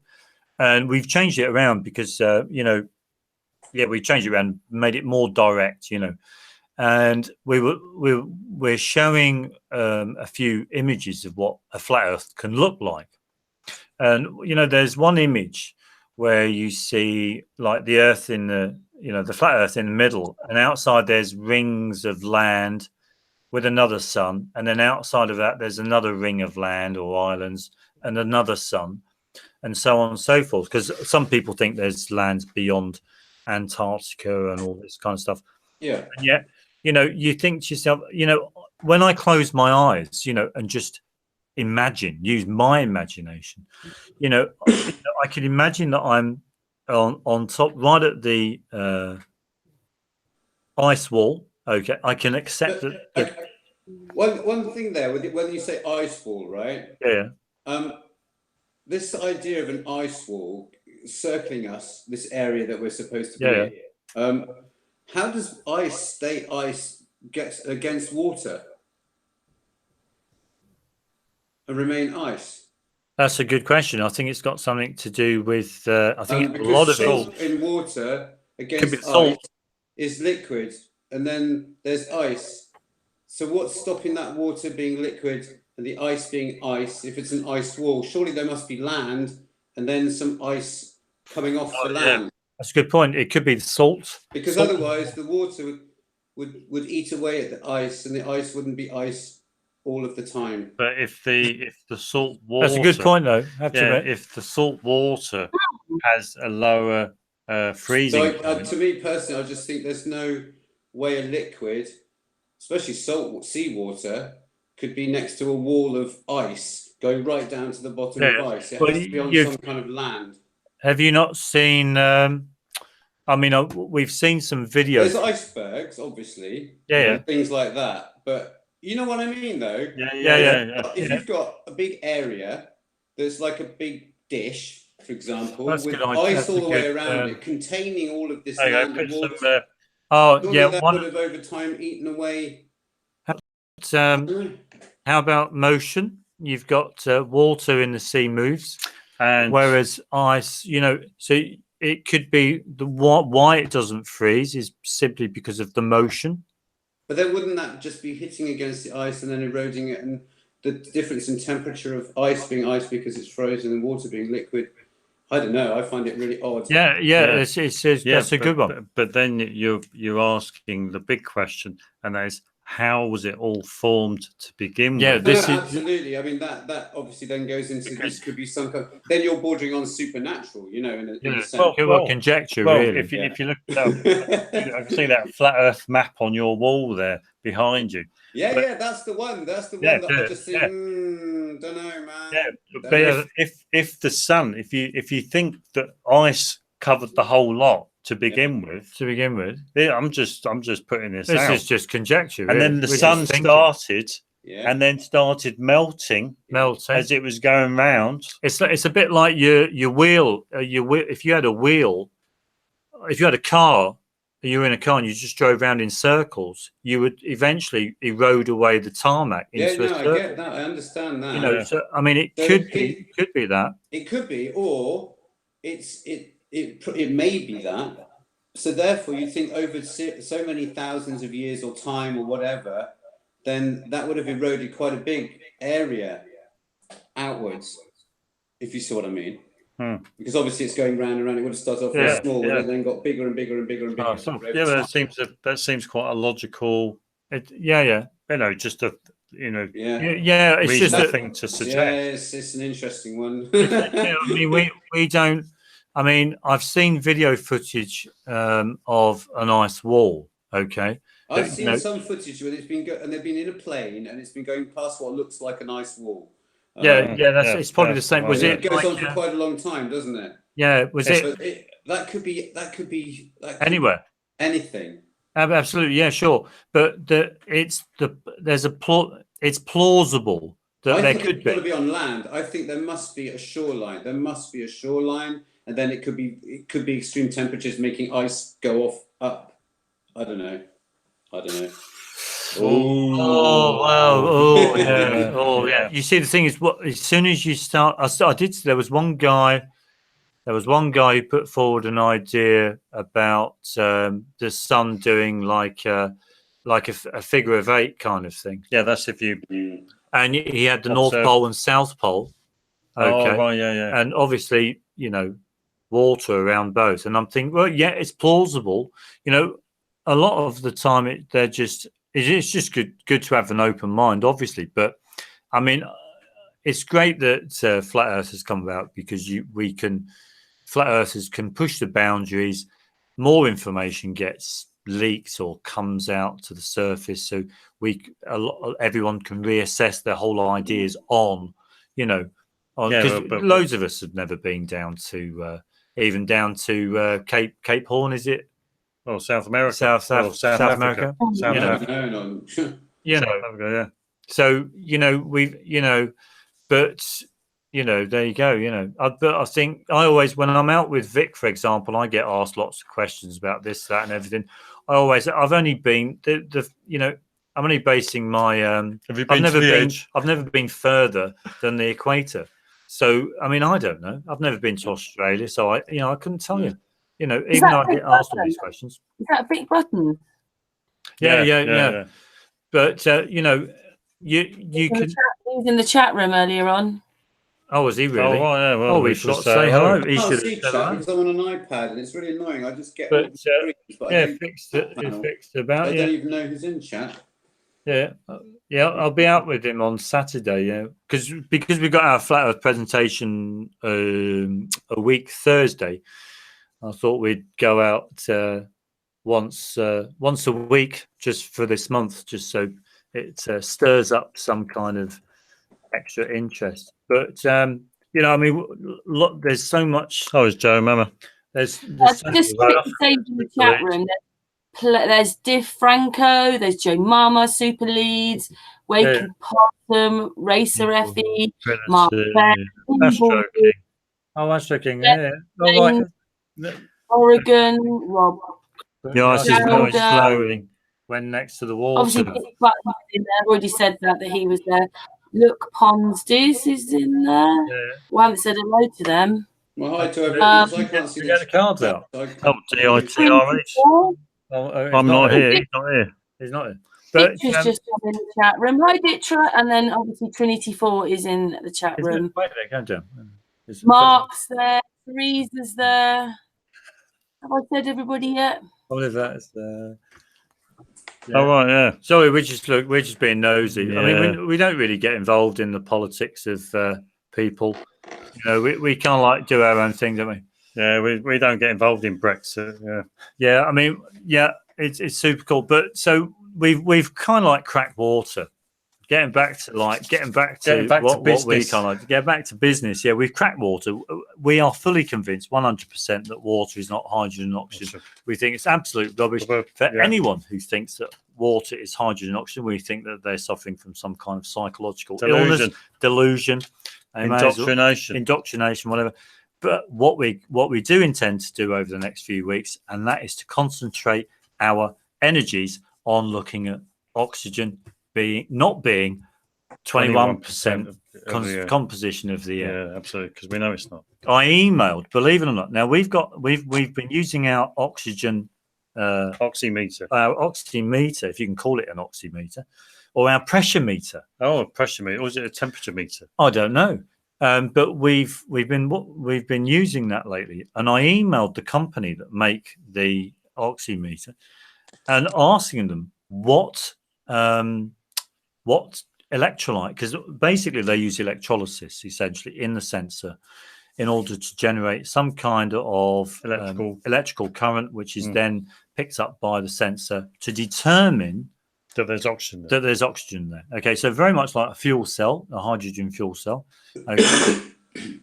and we've changed it around because we changed it around, made it more direct, and we're showing a few images of what a flat Earth can look like. And there's one image where you see like the Earth in the flat Earth in the middle, and outside there's rings of land with another sun, and then outside of that there's another ring of land or islands and another sun, and so on and so forth. Because some people think there's lands beyond Antarctica and all this kind of stuff. Yeah. And yet, you think to yourself, when I close my eyes, and just use my imagination, I can imagine that I'm on top, right at the ice wall. Okay, I can accept that. One thing there, when you say ice wall, right? Yeah. This idea of an ice wall, circling us, this area that we're supposed to be in. How does ice stay ice against water and remain ice? That's a good question. I think it's got something to do with. I think a because lot of salt in water against salt. ice is liquid, and then there's ice. So what's stopping that water being liquid and the ice being ice? If it's an ice wall, surely there must be land and then some ice coming off the land. That's a good point. It could be the salt. Because otherwise the water would eat away at the ice, and the ice wouldn't be ice all of the time. But if the salt water, that's a good point, though. If the salt water has a lower freezing point. To me personally, I just think there's no way a liquid, especially seawater, could be next to a wall of ice going right down to the bottom of ice. It has to be on some kind of land. Have you not seen? I mean, we've seen some videos. There's icebergs, obviously. And things like that, but you know what I mean, though. If you've got a big area that's like a big dish, for example, with ice all the way around it, containing all of this land and water. That would have over time eaten away. How about motion? You've got water in the sea moves, and whereas ice, so it could be why it doesn't freeze is simply because of the motion. But then wouldn't that just be hitting against the ice and then eroding it, and the difference in temperature of ice being ice because it's frozen and water being liquid? I don't know. I find it really odd. That's a good one. But then you're asking the big question, and that is, how was it all formed to begin with? Absolutely. I mean, that obviously then goes into this could be some kind. Then you're bordering on supernatural, in a sense. Well, conjecture. Really. If you look at that, I can see that flat Earth map on your wall there behind you. That's the one. That's the one that I just think. Don't know, man. But if the sun, if you think that ice covered the whole lot to begin with, I'm just putting this out. This is just conjecture, and then the sun started, and then started melting as it was going round. It's a bit like your wheel. If you had a car, you were in a car and you just drove around in circles, you would eventually erode away the tarmac into a circle. I get that. I understand that. So I mean, it could be that. It could be, or it may be that. So therefore, you think over so many thousands of years or time or whatever, then that would have eroded quite a big area outwards, if you see what I mean. Because obviously it's going round and round. It would have started off very small and then got bigger and bigger and bigger and bigger. But that seems quite a logical. Just a it's just a thing to suggest. It's an interesting one. I mean, we don't. I mean, I've seen video footage of an ice wall. Okay, I've seen some footage when it's been and they've been in a plane and it's been going past what looks like an ice wall. It's probably the same. Was it? It goes on for quite a long time, doesn't it? Yeah. Was it? That could be anywhere. Anything. Absolutely, yeah, sure. But it's plausible that there could be. It's got to be on land. I think there must be a shoreline. And then it could be extreme temperatures making ice go up. I don't know. Oh wow! Oh yeah! Oh yeah! You see, the thing is, as soon as you start, there was one guy who put forward an idea about the sun doing like a figure of eight kind of thing. Yeah, that's if you. And he had the North Pole and South Pole. Okay. Oh, right, yeah. And obviously, water around both. And I'm thinking, well, yeah, it's plausible. A lot of the time it's just good to have an open mind, obviously. But I mean, it's great that Flat Earth has come about because Flat Earthers can push the boundaries. More information gets leaks or comes out to the surface, so everyone can reassess their whole ideas on, because loads of us have never been down to Cape Horn, is it? Oh, South America, South America. South Africa, yeah. So but there you go. But I think I always, when I'm out with Vic, for example, I get asked lots of questions about this, that, and everything. I've only been I'm only basing my. Have you been to the edge? I've never been further than the equator. So I mean, I don't know. I've never been to Australia, so I couldn't tell you. Even though I get asked all these questions. Is that a big button? Yeah. But you can. He was in the chat room earlier on. Oh, was he really? Oh, yeah. Well, we forgot to say hello. He should have said because I'm on an iPad and it's really annoying. I just get. But fixed about. I don't even know who's in chat. Yeah. I'll be out with him on Saturday. Yeah, because we got our flat Earth presentation a week Thursday. I thought we'd go out once a week just for this month, just so it stirs up some kind of extra interest. But I mean, look, there's so much. Oh, it's Joe Mama. There's so much in the chat room. There's Diff Franco, there's Joe Mama, Super Leads, Waking Possum, Racer Effie, Mark Astro King. Oh, Astro King, yeah. All right. Oregon, Rob. The ice is going slowly. When next to the wall. Obviously, I've already said that he was there. Look, Ponsdiz is in there. Yeah. We haven't said hello to them. Well, hi to everyone. I can't see the cards out. Oh, DITRH. I'm not here. He's not here. He's not here. But Ditra's just in the chat room. Hi, Ditra. And then obviously Trinity 4 is in the chat room. Wait there, go down. Mark's there. Teresa's there. Have I said everybody yet? What is that? Yeah. Oh right, yeah. Sorry, we're just being nosy. Yeah. I mean, we don't really get involved in the politics of people. We kind of like do our own thing, don't we? Yeah, we don't get involved in Brexit. Yeah. I mean, it's super cool. But so we've kind of like cracked water. Getting back to what we kind of get back to business. Yeah, we've cracked water. We are fully convinced 100% that water is not hydrogen and oxygen. We think it's absolute rubbish. For anyone who thinks that water is hydrogen and oxygen, we think that they're suffering from some kind of psychological illness, delusion, indoctrination, whatever. But what we do intend to do over the next few weeks, and that is to concentrate our energies on looking at oxygen not being 21% composition of the air. Yeah, absolutely, because we know it's not. I emailed, believe it or not. Now we've been using our oxygen oximeter. Our oximeter, if you can call it an oximeter, or our pressure meter. Oh, a pressure meter, or is it a temperature meter? I don't know. But we've been using that lately, and I emailed the company that make the oximeter and asking them what electrolyte, because basically they use electrolysis essentially in the sensor in order to generate some kind of electrical current, which is then picked up by the sensor to determine that there's oxygen there. Okay, so very much like a fuel cell, a hydrogen fuel cell. Okay.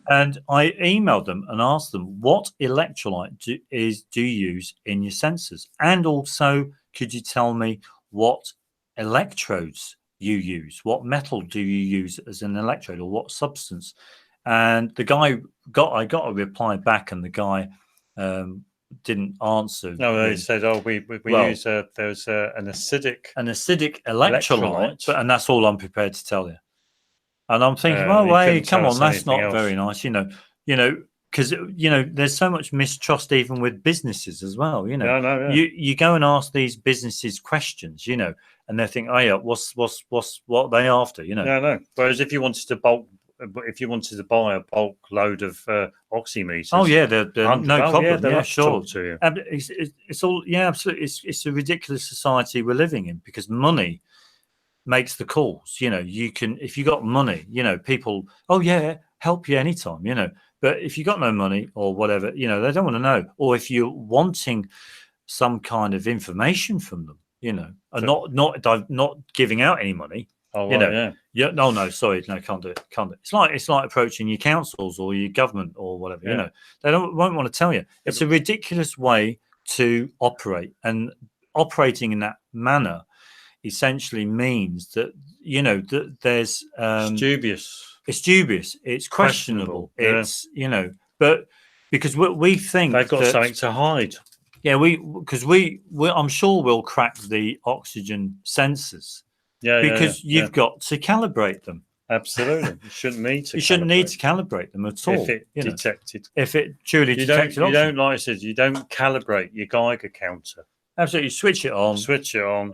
And I emailed them and asked them what electrolyte do you use in your sensors, and also could you tell me what electrodes you use, what metal do you use as an electrode, or what substance? And I got a reply back, and the guy didn't answer. No, they said, we use there's an acidic electrolyte, and that's all I'm prepared to tell you. And I'm thinking, come on, that's not very nice, because there's so much mistrust even with businesses as well. You go and ask these businesses questions, and they think, what's what are they after, No. Whereas if you wanted to buy a bulk load of oximeters, they're no problem. Yeah, sure. To you. It's all absolutely. It's a ridiculous society we're living in, because money makes the calls. You can, if you got money, people, help you anytime, but if you got no money or whatever, they don't want to know. Or if you're wanting some kind of information from them, and not giving out any money. No, sorry, no, can't do it. It's like approaching your councils or your government or whatever. They won't want to tell you. It's a ridiculous way to operate, and operating in that manner essentially means that that there's it's dubious. It's dubious. It's questionable. Yeah. It's but because we think they've got something to hide. Yeah, because I'm sure we'll crack the oxygen sensors. Yeah, because you've got to calibrate them. Absolutely, you shouldn't need to. You shouldn't need to calibrate them at all. If it detected, if it truly detected, you don't like I said, you don't calibrate your Geiger counter. Absolutely, switch it on,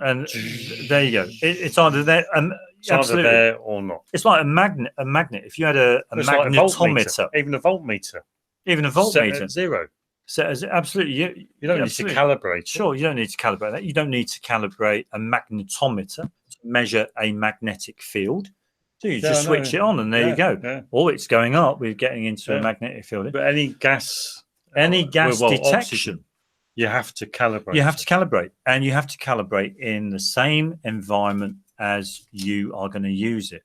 and there you go. It's either there, it's either there or not. It's like a magnet. A magnet. If you had a magnetometer, like even a voltmeter, set at zero. So absolutely, you don't need to calibrate. Sure, you don't need to calibrate that. You don't need to calibrate a magnetometer to measure a magnetic field. So you just switch it on, and there you go. Yeah. Or it's going up. We're getting into a magnetic field. But any gas detection, oxygen, you have to calibrate. You have to calibrate, and you have to calibrate in the same environment as you are going to use it.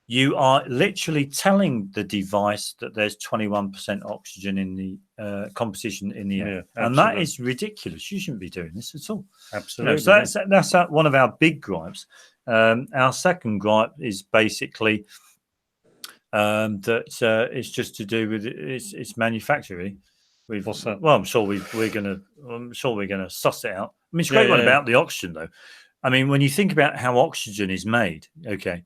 You are literally telling the device that there's 21% oxygen in the composition in the air, and that is ridiculous. You shouldn't be doing this at all. Absolutely. So that's one of our big gripes. Our second gripe is basically that it's just to do with it's manufacturing. What's that? Well, I'm sure we're gonna suss it out. I mean, it's a great one about the oxygen, though. I mean, when you think about how oxygen is made, okay.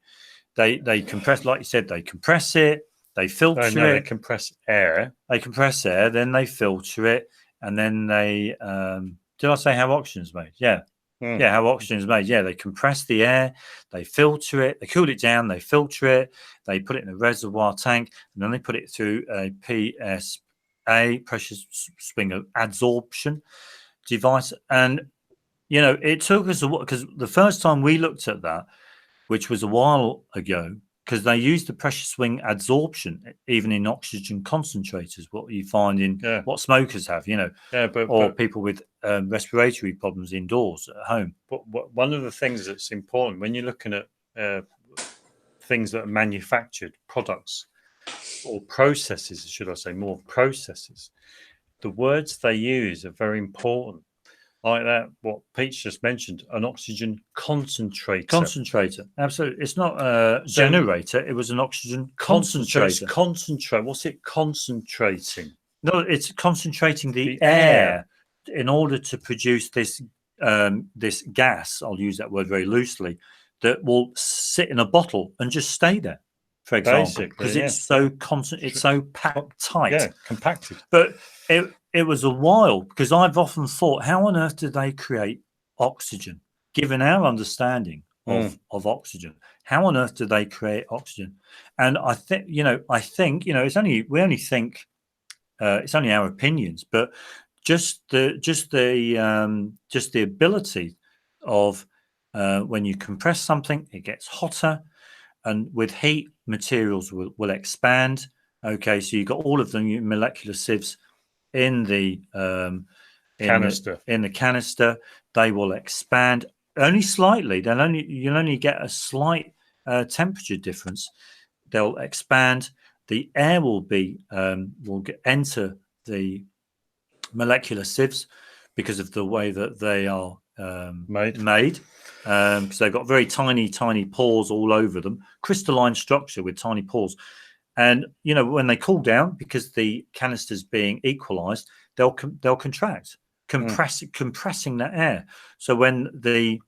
They compress, like you said, they compress it, they filter it. They compress air. They compress air, then they filter it, and then they did I say how oxygen is made? Yeah. Yeah, how oxygen is made. Yeah, they compress the air, they filter it, they cool it down, they filter it, they put it in a reservoir tank, and then they put it through a PSA, pressure swing adsorption device. And it took us a while, because the first time we looked at that, which was a while ago, because they use the pressure swing adsorption even in oxygen concentrators, what you find in what smokers have, or people with respiratory problems indoors at home. But one of the things that's important when you're looking at things that are manufactured, products or processes, should I say, more processes, the words they use are very important. Like that, what Pete's just mentioned, an oxygen concentrator. Concentrator, absolutely. It's not a generator. It was an oxygen concentrator. Concentrate. What's it concentrating? No, it's concentrating the air in order to produce this this gas. I'll use that word very loosely. That will sit in a bottle and just stay there, for example, because it's so it's so packed tight. Yeah, compacted. But it was a while, because I've often thought, how on earth did they create oxygen? Given our understanding of oxygen, how on earth did they create oxygen? And I think, it's only our opinions, but just the ability of when you compress something, it gets hotter, and with heat, materials will expand. Okay, so you've got all of them molecular sieves in the canister. In the canister, they will expand only slightly. You'll only get a slight temperature difference. They'll expand. The air will enter the molecular sieves because of the way that they are made. Because they've got very tiny pores all over them, crystalline structure with tiny pores. And when they cool down, because the canister's being equalized, they'll contract, compressing that air. So when the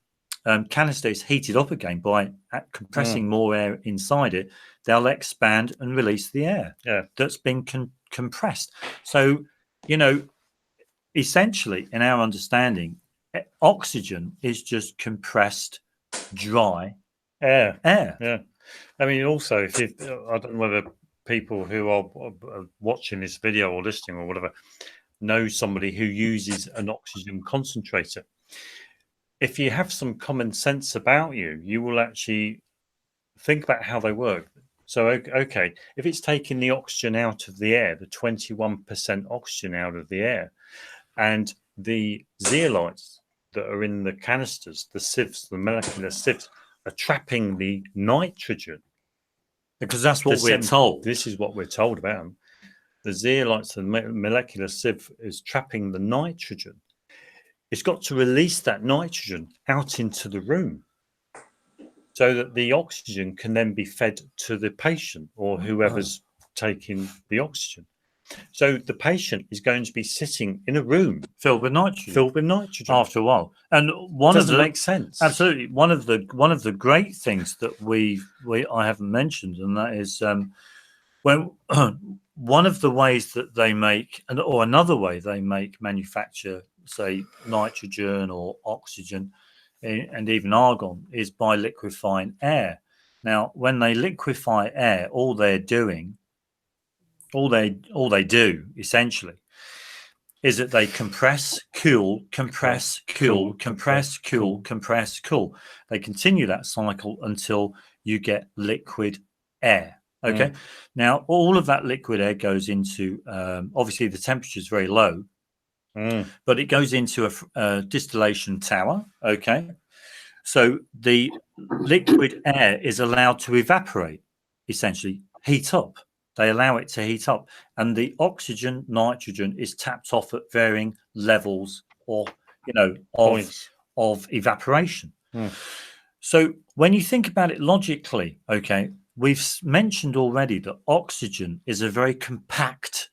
canister is heated up again by compressing more air inside it, they'll expand and release the air that's been compressed. So essentially, in our understanding, oxygen is just compressed, dry air. Yeah. I mean, also, I don't know whether people who are watching this video or listening or whatever know somebody who uses an oxygen concentrator. If you have some common sense about you will actually think about how they work. So, okay, if it's taking the oxygen out of the air, the 21% oxygen out of the air, and the zeolites that are in the canisters, the sieves, the molecular sieves, are trapping the nitrogen, because that's what we're told. This is what we're told about them. The zeolites and molecular sieve is trapping the nitrogen. It's got to release that nitrogen out into the room. so that the oxygen can then be fed to the patient or whoever's taking the oxygen. So the patient is going to be sitting in a room filled with nitrogen. After a while, and doesn't make sense. Absolutely, one of the great things that I haven't mentioned, and that is when one of the ways that they make, or another way they manufacture, say, nitrogen or oxygen, and even argon, is by liquefying air. Now, when they liquefy air, all they do essentially is that they compress, cool, compress, cool, compress, cool, compress, cool. They continue that cycle until you get liquid air. Okay. Now, all of that liquid air goes into, obviously the temperature is very low, but it goes into a distillation tower. Okay. So the liquid air is allowed to evaporate, essentially heat up. They allow it to heat up, and the oxygen, nitrogen is tapped off at varying levels of evaporation. So when you think about it logically, okay, we've mentioned already that oxygen is a very compact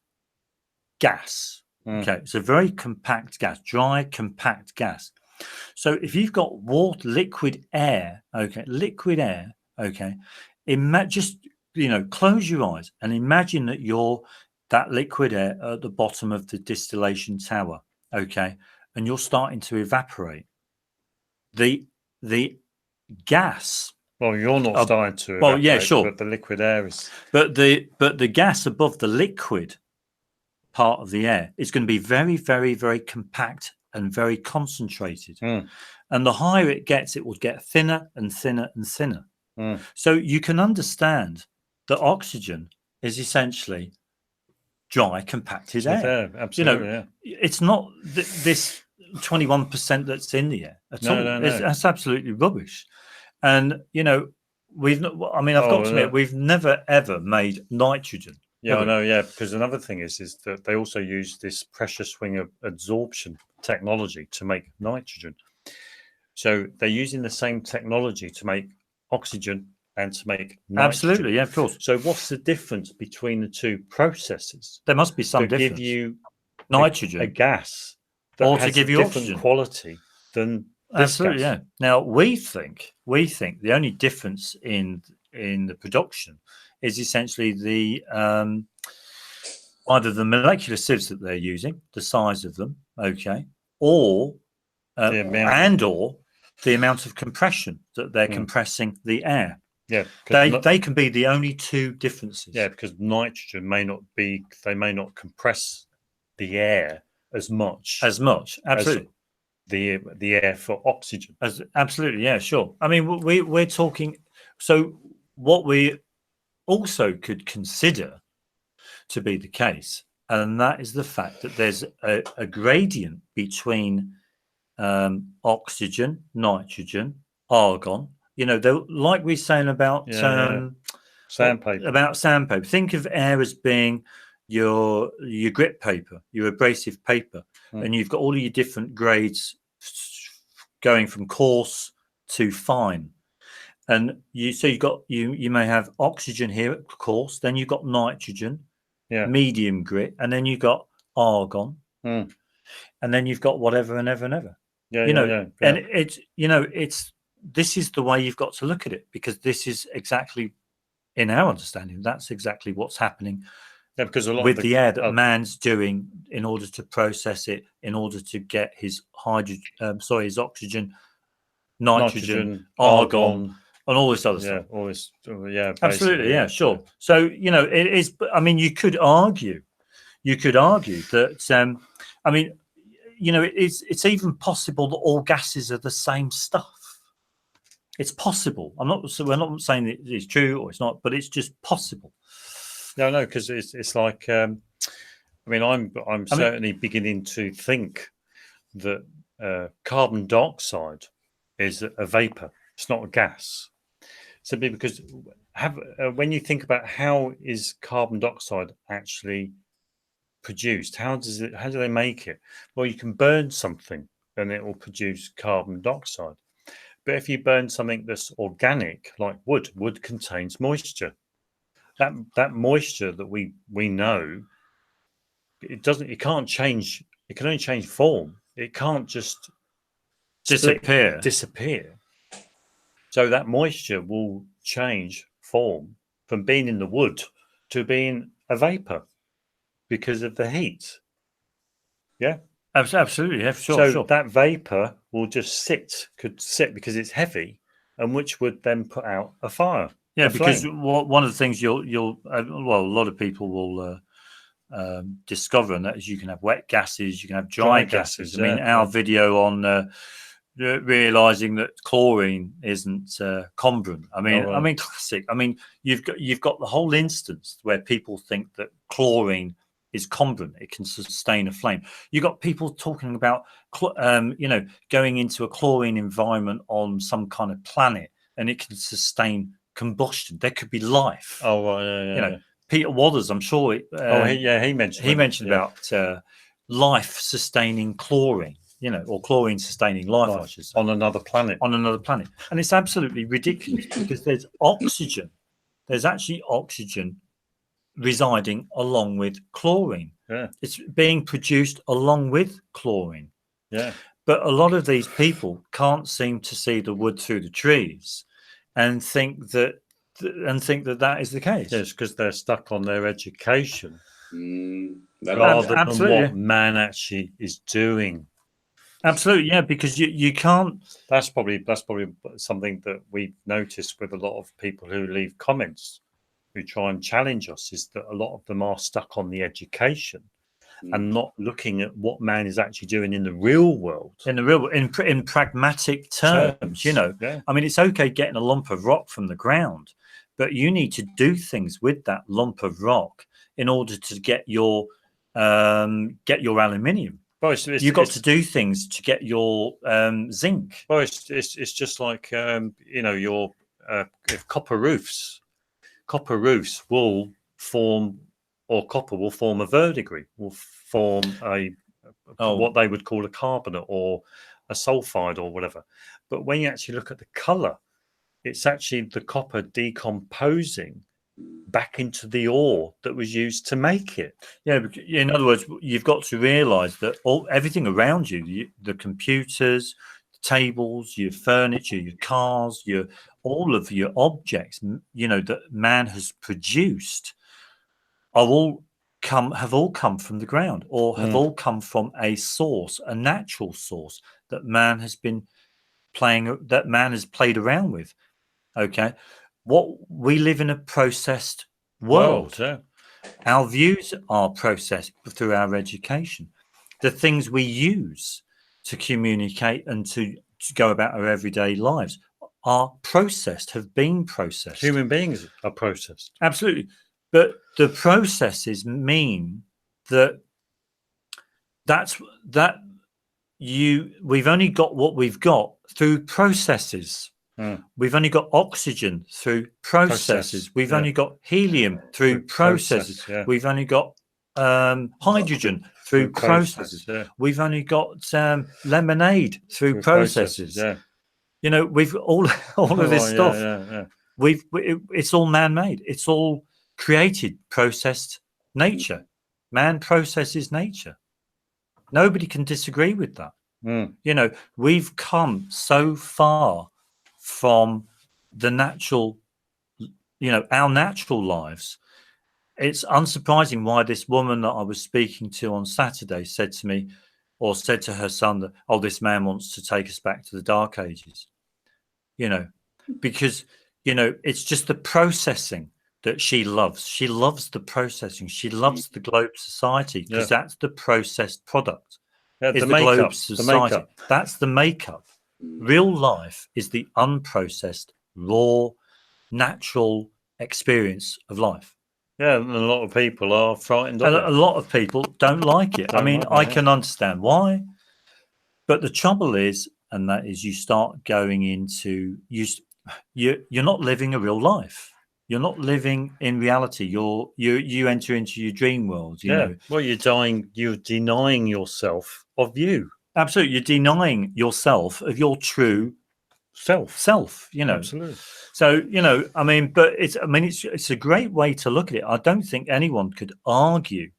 gas. Okay, it's a very compact gas, dry, compact gas. So if you've got liquid air, okay, just close your eyes and imagine that you're that liquid air at the bottom of the distillation tower, okay, and you're starting to evaporate. The gas. Well, you're not starting to evaporate. Well, yeah, sure. But the liquid air is. But the gas above the liquid part of the air is going to be very, very, very compact and very concentrated. And the higher it gets, it will get thinner and thinner and thinner. So you can understand that oxygen is essentially dry, compacted air. Absolutely, it's not this 21% that's in the air at all. No. That's absolutely rubbish. And I've got to admit, we've never ever made nitrogen. Yeah, I know. Yeah, because another thing is that they also use this pressure swing absorption technology to make nitrogen. So they're using the same technology to make oxygen and to make nitrogen. Absolutely, yeah, of course. So what's the difference between the two processes? There must be some difference. Give you nitrogen, a gas, or to give you different oxygen quality than absolutely gas. Yeah. Now we think the only difference in the production is essentially the either the molecular sieves that they're using, the size of them, okay, or the amount of compression that they're compressing the air. Yeah, they can be the only two differences. Yeah, because nitrogen may not compress the air as much. Absolutely. As the air for oxygen. Absolutely, yeah, sure. I mean, we're talking. So what we also could consider to be the case, and that is the fact that there's a gradient between oxygen, nitrogen, argon. Like we're saying about sandpaper. About sandpaper. Think of air as being your grit paper, your abrasive paper, and you've got all of your different grades going from coarse to fine. And you may have oxygen here at coarse, then you've got nitrogen, medium grit, and then you've got argon, and then you've got whatever and ever and ever. And it's this is the way you've got to look at it, because this is exactly, in our understanding, that's exactly what's happening. Yeah, because the air that man's doing in order to process it, in order to get his his oxygen, nitrogen, argon, and all this other stuff. All this, absolutely, yeah, sure. So it is. I mean, you could argue that. I mean, it's even possible that all gases are the same stuff. It's possible. We're not saying that it's true or it's not, but it's just possible. No, because it's like. I'm certainly beginning to think that carbon dioxide is a vapor. It's not a gas. Simply because when you think about how is carbon dioxide actually produced, how do they make it? Well, you can burn something and it will produce carbon dioxide. But if you burn something that's organic, like wood contains moisture. That moisture that we know, it can't change. It can only change form. It can't just disappear. So that moisture will change form from being in the wood to being a vapor because of the heat. Yeah, absolutely. Yeah, sure. That vapor will just could sit because it's heavy, and which would then put out a fire. Yeah, because one of the things a lot of people will discover, and that is you can have wet gases, you can have dry gases. I mean, our video on realizing that chlorine isn't combrant. I mean, classic. I mean, you've got the whole instance where people think that chlorine is combrant; it can sustain a flame. You've got people talking about, going into a chlorine environment on some kind of planet, and it can sustain combustion. There could be life. Oh, yeah. Peter Wathers, I'm sure. He mentioned about life sustaining chlorine. Or chlorine sustaining life, I should say, on another planet. And it's absolutely ridiculous because there's oxygen. There's actually oxygen residing along with chlorine. Yeah. It's being produced along with chlorine. Yeah. But a lot of these people can't seem to see the wood through the trees and think that is the case. Yes, because they're stuck on their education Rather than what man actually is doing. Absolutely, yeah, because you can't. That's probably something that we've noticed with a lot of people who leave comments, who try and challenge us, is that a lot of them are stuck on the education and not looking at what man is actually doing in the real world. In pragmatic terms, Yeah. I mean, it's okay getting a lump of rock from the ground, but you need to do things with that lump of rock in order to get your aluminium. Well, you've got to do things to get your zinc. Well, it's just like your if copper roofs will form, or copper will form a verdigris, will form what they would call a carbonate or a sulfide or whatever. But when you actually look at the color, it's actually the copper decomposing back into the ore that was used to make it. Yeah, in other words, you've got to realize that everything around you, the computers, the tables, your furniture, your cars, all of your objects, that man has produced, have all come from the ground, or have all come from a source, a natural source that man has played around with. Okay. We live in a processed world. Yeah. Our views are processed through our education. The things we use to communicate and to go about our everyday lives are processed, have been processed. Human beings are processed. Absolutely. But the processes mean we've only got what we've got through processes. We've only got oxygen through processes. We've only got helium through processes. We've only got hydrogen through processes. We've only got lemonade through processes. We've all of this stuff. It's all man-made. It's all created, processed nature. Man processes nature. Nobody can disagree with that. We've come so far from the natural, our natural lives. It's unsurprising why this woman that I was speaking to on Saturday said to me, or said to her son, that, this man wants to take us back to the Dark Ages. Because, it's just the processing that she loves. She loves the processing. She loves the globe society because that's the processed product. The globe society. That's the makeup. Real life is the unprocessed, raw, natural experience of life. Yeah, and a lot of people are frightened of it. A lot of people don't like it. I can understand why. But the trouble is, and that is, you start going into, you're not living a real life. You're not living in reality. You enter into your dream world. You know. Well, you're denying yourself of you. Absolutely. You're denying yourself of your true self, you know. Absolutely. So, you know, I mean, but it's a great way to look at it. I don't think anyone could argue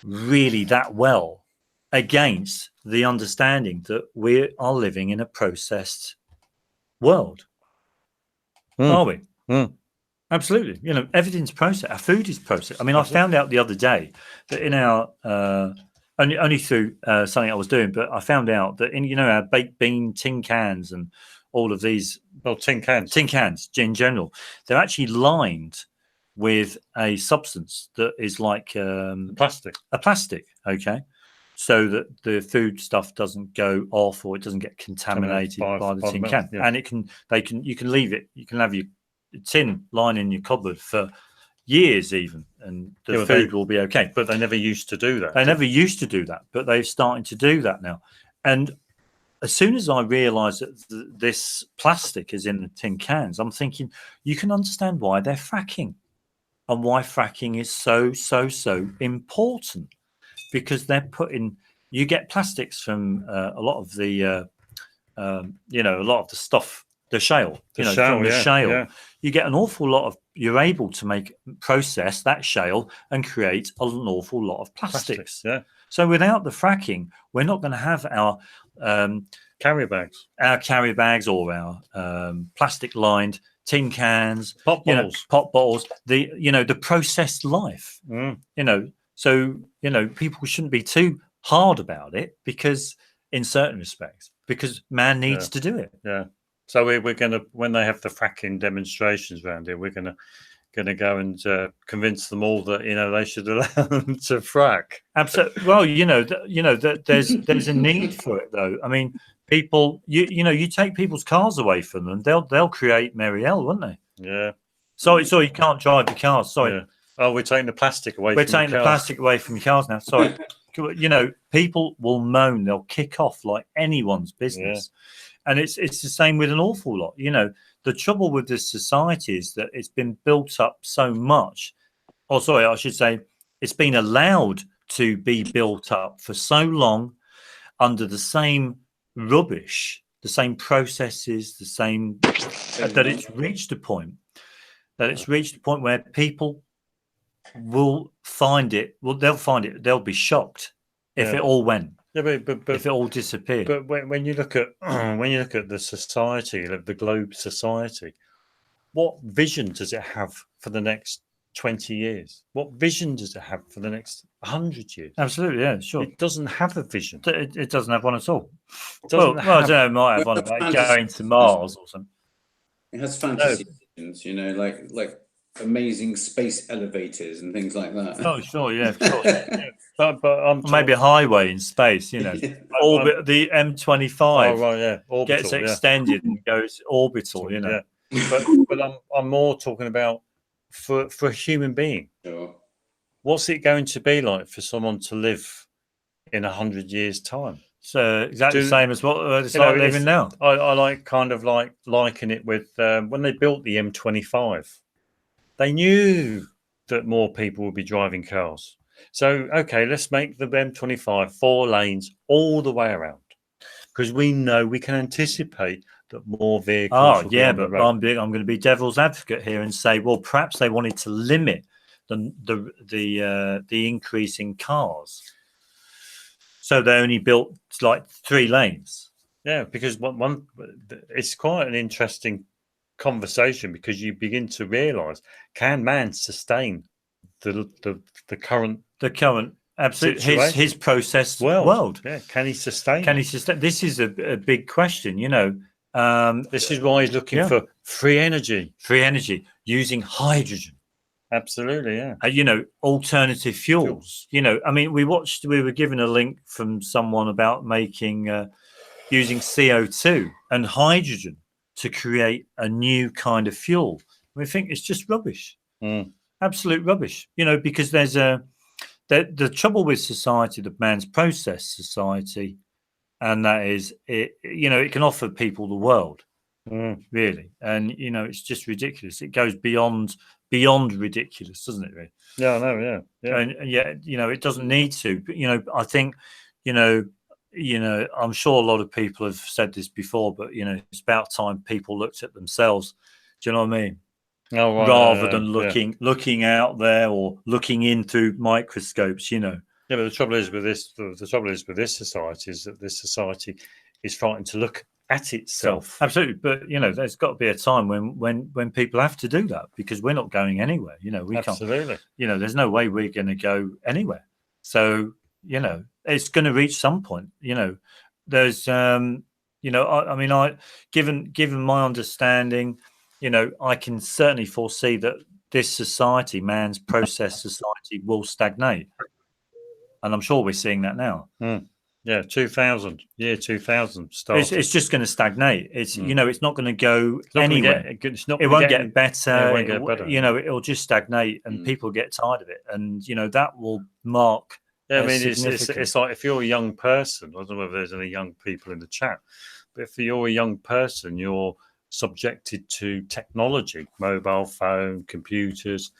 really that well against the understanding that we are living in a processed world. Are we? Absolutely. You know, everything's processed. Our food is processed. I mean, I found out the other day that in our only through something I was doing, but I found out that in, you know, our baked bean tin cans and all of these, well, tin cans in general, they're actually lined with a substance that is like a plastic. Okay. So that the food stuff doesn't go off or it doesn't get contaminated by the tin can. Yeah. And you can leave it. You can have your tin lying in your cupboard for years even, and the food will be okay. But they never used to do that. They never used to do that, but they're starting to do that now. And as soon as I realised that this plastic is in the tin cans, I'm thinking you can understand why they're fracking and why fracking is so important. Because they're putting, you get plastics from a lot of the, you know, a lot of the stuff, the shale, from the shale. Yeah. You get an awful lot of, you're able to process that shale and create an awful lot of plastics. Yeah. So without the fracking, we're not going to have our carrier bags or our plastic lined tin cans, pop bottles, the processed life, you know. So, you know, people shouldn't be too hard about it because in certain respects, because man needs to do it. Yeah. So we're going to, when they have the fracking demonstrations around here, we're going to go and convince them all that, you know, they should allow them to frack. Absolutely. Well, there's a need for it, though. I mean, people, you take people's cars away from them, they'll create Mary L, won't they? Yeah. Sorry, you can't drive your cars. Sorry. Yeah. Oh, we're taking the plastic away. We're taking the plastic away from your cars now. Sorry. You know, people will moan. They'll kick off like anyone's business. Yeah. And it's the same with an awful lot. You know, the trouble with this society is that it's been built up so much. Oh, sorry, I should say it's been allowed to be built up for so long under the same rubbish, the same processes, the same, that it's reached a point where people will find it. Well, they'll find it. They'll be shocked if it all went. Yeah, but if it all disappeared. But when you look at the society, the globe society, what vision does it have for the next 20 years? What vision does it have for the next 100 years? Absolutely, yeah, sure. It doesn't have a vision. It doesn't have one at all. Well, I don't know. It might have one about going to Mars or something. It has fantasy visions, you know, like amazing space elevators and things like that. Oh, sure, yeah, of course. But maybe a highway in space, you know. Orbit, the M25 orbital, gets extended and goes orbital, you know. Yeah. But I'm more talking about for a human being. Sure. What's it going to be like for someone to live in 100 years' time? So exactly the same as what it's like living now. I liken it with when they built the M25. They knew that more people would be driving cars. So, okay, let's make the M25 4 lanes all the way around because we know we can anticipate that more vehicles will be on the road. I'm going to be devil's advocate here and say, well, perhaps they wanted to limit the increase in cars. So they only built like 3 lanes. Yeah, because it's quite an interesting conversation because you begin to realize, can man sustain the current absolutely his processed world? Yeah, can he sustain? This is a big question, you know. This is why he's looking for free energy using hydrogen. Absolutely, yeah. You know, alternative fuels. You know, I mean, we were given a link from someone about making using CO2 and hydrogen to create a new kind of fuel. We think it's just rubbish, absolute rubbish. You know, because there's the trouble with society, the man's process society, and that is it. You know, it can offer people the world, really, and you know, it's just ridiculous. It goes beyond ridiculous, doesn't it? Really? Yeah, I know. Yeah. And yet, you know, it doesn't need to. But you know, I think, you know, you know, I'm sure a lot of people have said this before, but you know, it's about time people looked at themselves. Do you know what I mean? Oh, right, rather than looking out there or looking in through microscopes, you know. Yeah, but the trouble is with this. The trouble is with this society is that this society is frightened to look at itself. Absolutely, but you know, there's got to be a time when people have to do that, because we're not going anywhere. You know, we can't. You know, there's no way we're going to go anywhere. So you know, it's going to reach some point. You know, there's you know, I mean, given my understanding, you know, I can certainly foresee that this society, man's process society, will stagnate, and I'm sure we're seeing that now. Yeah, 2000, year 2000 started. It's just going to stagnate. It's you know, it's not going to go anywhere. It won't get better. It won't get better. You know, it'll just stagnate, and people get tired of it, and you know, that will mark. Yeah, I mean, it's like if you're a young person. I don't know if there's any young people in the chat, but if you're a young person, you're subjected to technology, mobile phone, computers.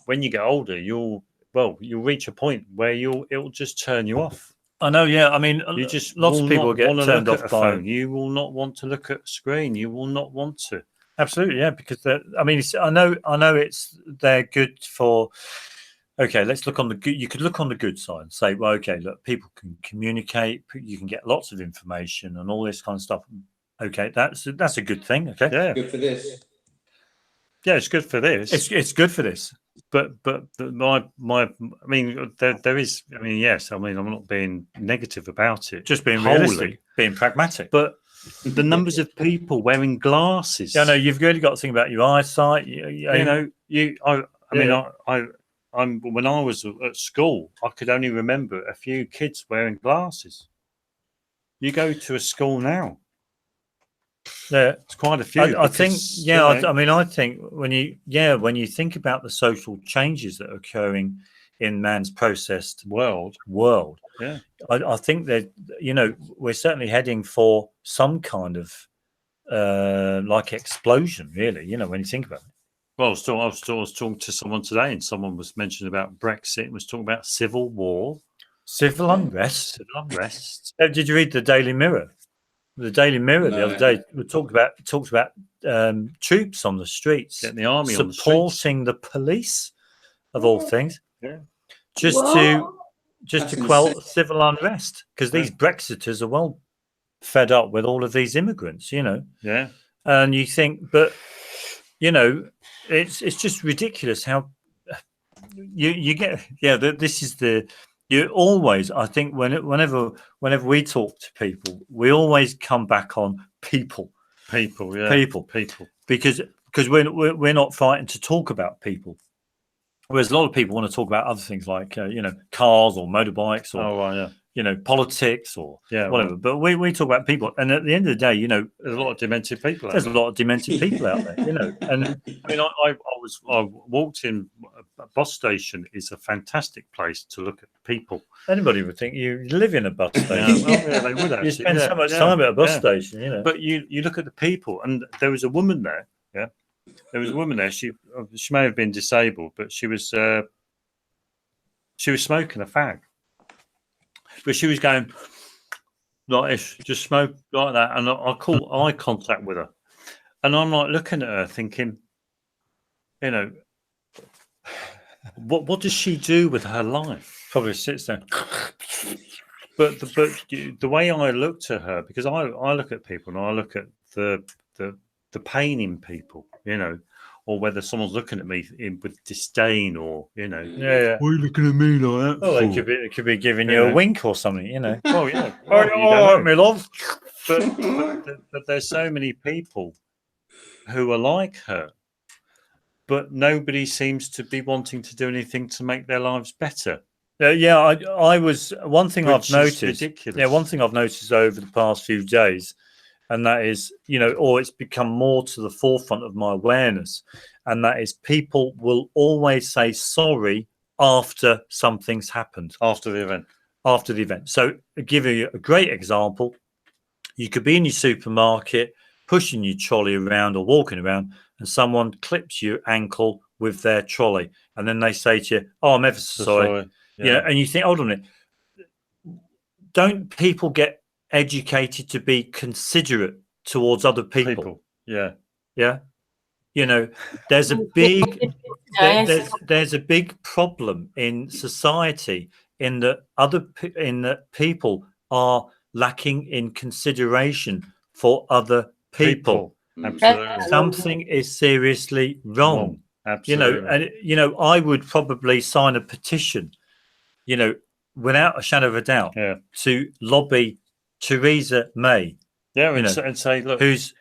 When you get older, you'll reach a point where it'll just turn you off. I know, yeah. I mean, you just lots of people get turned off by phone. You will not want to look at a screen. You will not want to. Absolutely, yeah. Because I mean, I know they're good for. Okay, let's look on the good. You could look on the good side and say, well, okay, look, people can communicate. You can get lots of information and all this kind of stuff. Okay, that's a good thing. Okay, yeah, good for this. Yeah, it's good for this. It's good for this. But my I mean, there is. I mean, yes. I mean, I'm not being negative about it. Just being realistic, being pragmatic. But the numbers of people wearing glasses. Yeah, no, you've really got to think about your eyesight. When I was at school, I could only remember a few kids wearing glasses. You go to a school now. Yeah, it's quite a few. I think, yeah. I mean, I think when you think about the social changes that are occurring in man's processed world, yeah, I think that, you know, we're certainly heading for some kind of like explosion, really. You know, when you think about it. Well, I was talking to someone today, and someone was mentioning about Brexit and was talking about civil war, civil unrest. Did you read the Daily Mirror? The Daily Mirror the other day talked about troops on the streets, getting the army supporting the police, of all things, just to quell civil unrest, because these Brexiters are well fed up with all of these immigrants, you know. Yeah, and you think, but you know, it's just ridiculous how you get. Yeah, this is the. You always, I think, whenever we talk to people, we always come back on people, because we're not frightened to talk about people. Whereas a lot of people want to talk about other things like you know, cars or motorbikes or you know, politics or whatever. But we talk about people, and at the end of the day, you know, there's a lot of demented people. There's a lot of demented people out there, you know. And I mean, I walked in. A bus station is a fantastic place to look at people. Anybody would think you live in a bus station. They would actually. You spend so much time at a bus station, you know. But you look at the people, and there was a woman there. Yeah, there was a woman there. She may have been disabled, but she was smoking a fag. But she was going like this, just smoke like that, and I caught eye contact with her, and I'm like looking at her, thinking, you know, what does she do with her life? Probably sits there. But the way I looked at her, because I look at people and I look at the pain in people, you know, or whether someone's looking at me with disdain, or you know, yeah. Why are you looking at me like that? Oh, they could be giving you a wink or something, you know. Oh yeah, oh, my love. But there's so many people who are like her, but nobody seems to be wanting to do anything to make their lives better. I was one thing I've noticed. Ridiculous. Yeah, one thing I've noticed over the past few days. And that is, you know, or it's become more to the forefront of my awareness. And that is, people will always say sorry after something's happened. After the event. So I'll give you a great example. You could be in your supermarket, pushing your trolley around or walking around, and someone clips your ankle with their trolley. And then they say to you, oh, I'm ever so sorry. Yeah. And you think, hold on a minute. don't people get educated to be considerate towards other people? Yeah. You know, there's a big there's a big problem in society in that people are lacking in consideration for other people. Absolutely. Something is seriously wrong. Absolutely. I would probably sign a petition, without a shadow of a doubt, to lobby Theresa May. And say, look, who's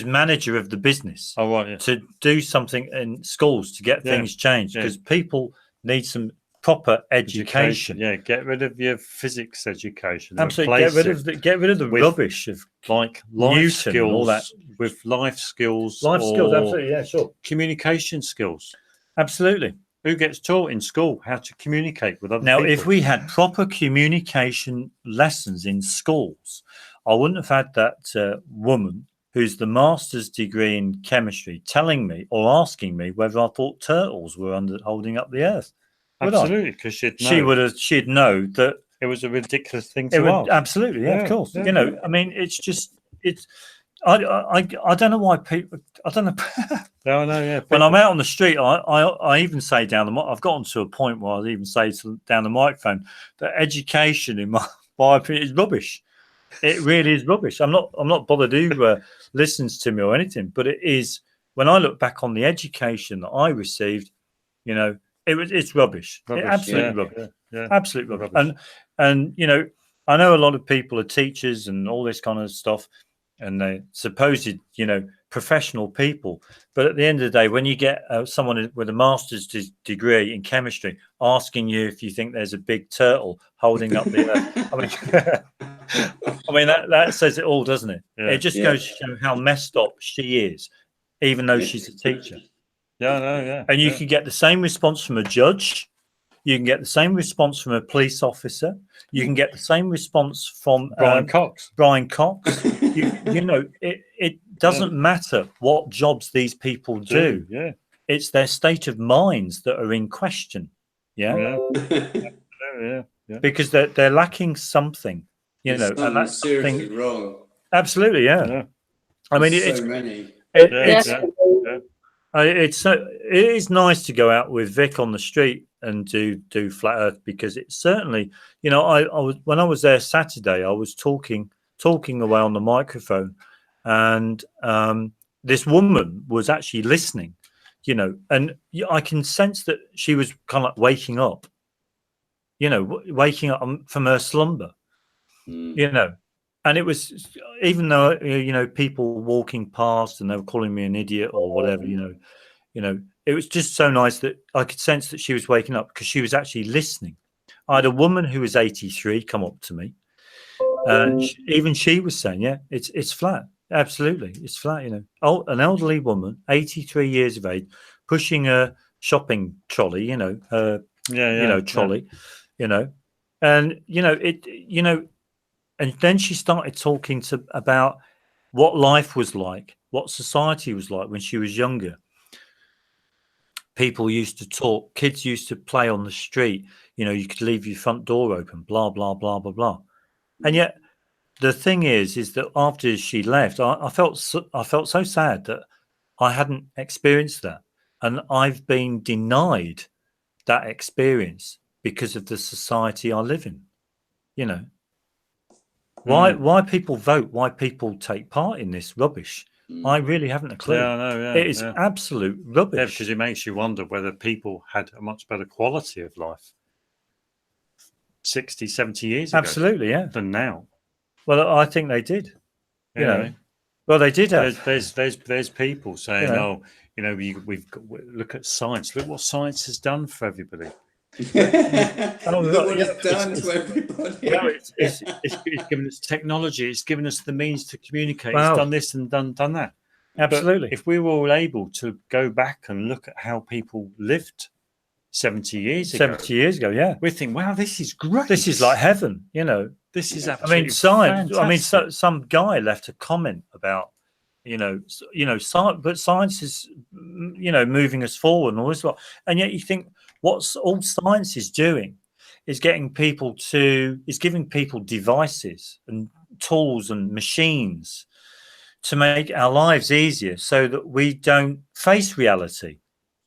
manager of the business, to do something in schools to get things changed, because people need some proper education. Get rid of your physics education. Absolutely, get rid of the rubbish of like life Newton skills, and all that. with life skills. Absolutely, Communication skills. Absolutely. Who gets taught in school how to communicate with other people? Now, if we had proper communication lessons in schools, I wouldn't have had that woman who's the master's degree in chemistry telling me or asking me whether I thought turtles were holding up the earth. Absolutely, because she'd know that it was a ridiculous thing to ask. Absolutely, of course. I mean, I don't know why people. I don't know. When I'm out on the street, I even say I've gotten to a point where I even say down the microphone that education, in my opinion, is rubbish. It really is rubbish. I'm not bothered who listens to me or anything, but it is. When I look back on the education that I received, it's rubbish. Absolutely rubbish. Absolutely rubbish. And I know a lot of people are teachers and all this kind of stuff, and they supposed professional people, but at the end of the day, when you get someone with a master's degree in chemistry asking you if you think there's a big turtle holding up the earth, I mean that says it all, doesn't it? It just goes to show how messed up she is, even though she's a teacher. And you can get the same response from a judge. You can get the same response from a police officer. You can get the same response from Brian Cox. It doesn't matter what jobs these people do. It's their state of minds that are in question. Because they're lacking something. Something seriously wrong. Absolutely, I mean, it's so many. It is nice to go out with Vic on the street and do Flat Earth, because it's certainly, I was, when I was there Saturday, I was talking away on the microphone, and this woman was actually listening, and I can sense that she was kind of like waking up from her slumber, and it was, even though people walking past and they were calling me an idiot or whatever, it was just so nice that I could sense that she was waking up, because she was actually listening. I had a woman who was 83 come up to me, and even she was saying, it's flat. Absolutely, it's flat. An elderly woman, 83 years of age, pushing a shopping trolley, trolley, and then she started talking about what life was like, what society was like when she was younger. People used to talk, kids used to play on the street, you could leave your front door open, blah, blah, blah, blah, blah. And yet the thing is that after she left, I felt so sad that I hadn't experienced that. And I've been denied that experience because of the society I live in. Why people vote, why people take part in this rubbish, I really haven't a clue. It is absolute rubbish. Because it makes you wonder whether people had a much better quality of life 60, 70 years ago. Absolutely, than now. Well, I think they did. Well, they did. There's people saying, we've got, look at science. Look what science has done for everybody. It's done to everybody. It's given us technology. It's given us the means to communicate. Wow. It's done this and done that. Absolutely. But if we were all able to go back and look at how people lived 70 years ago, we think, wow, this is great. This is like heaven. This is absolutely science. Fantastic. Some guy left a comment about, science, but science is, moving us forward and all this lot. And yet you think, what's all science is doing giving people devices and tools and machines to make our lives easier, so that we don't face reality.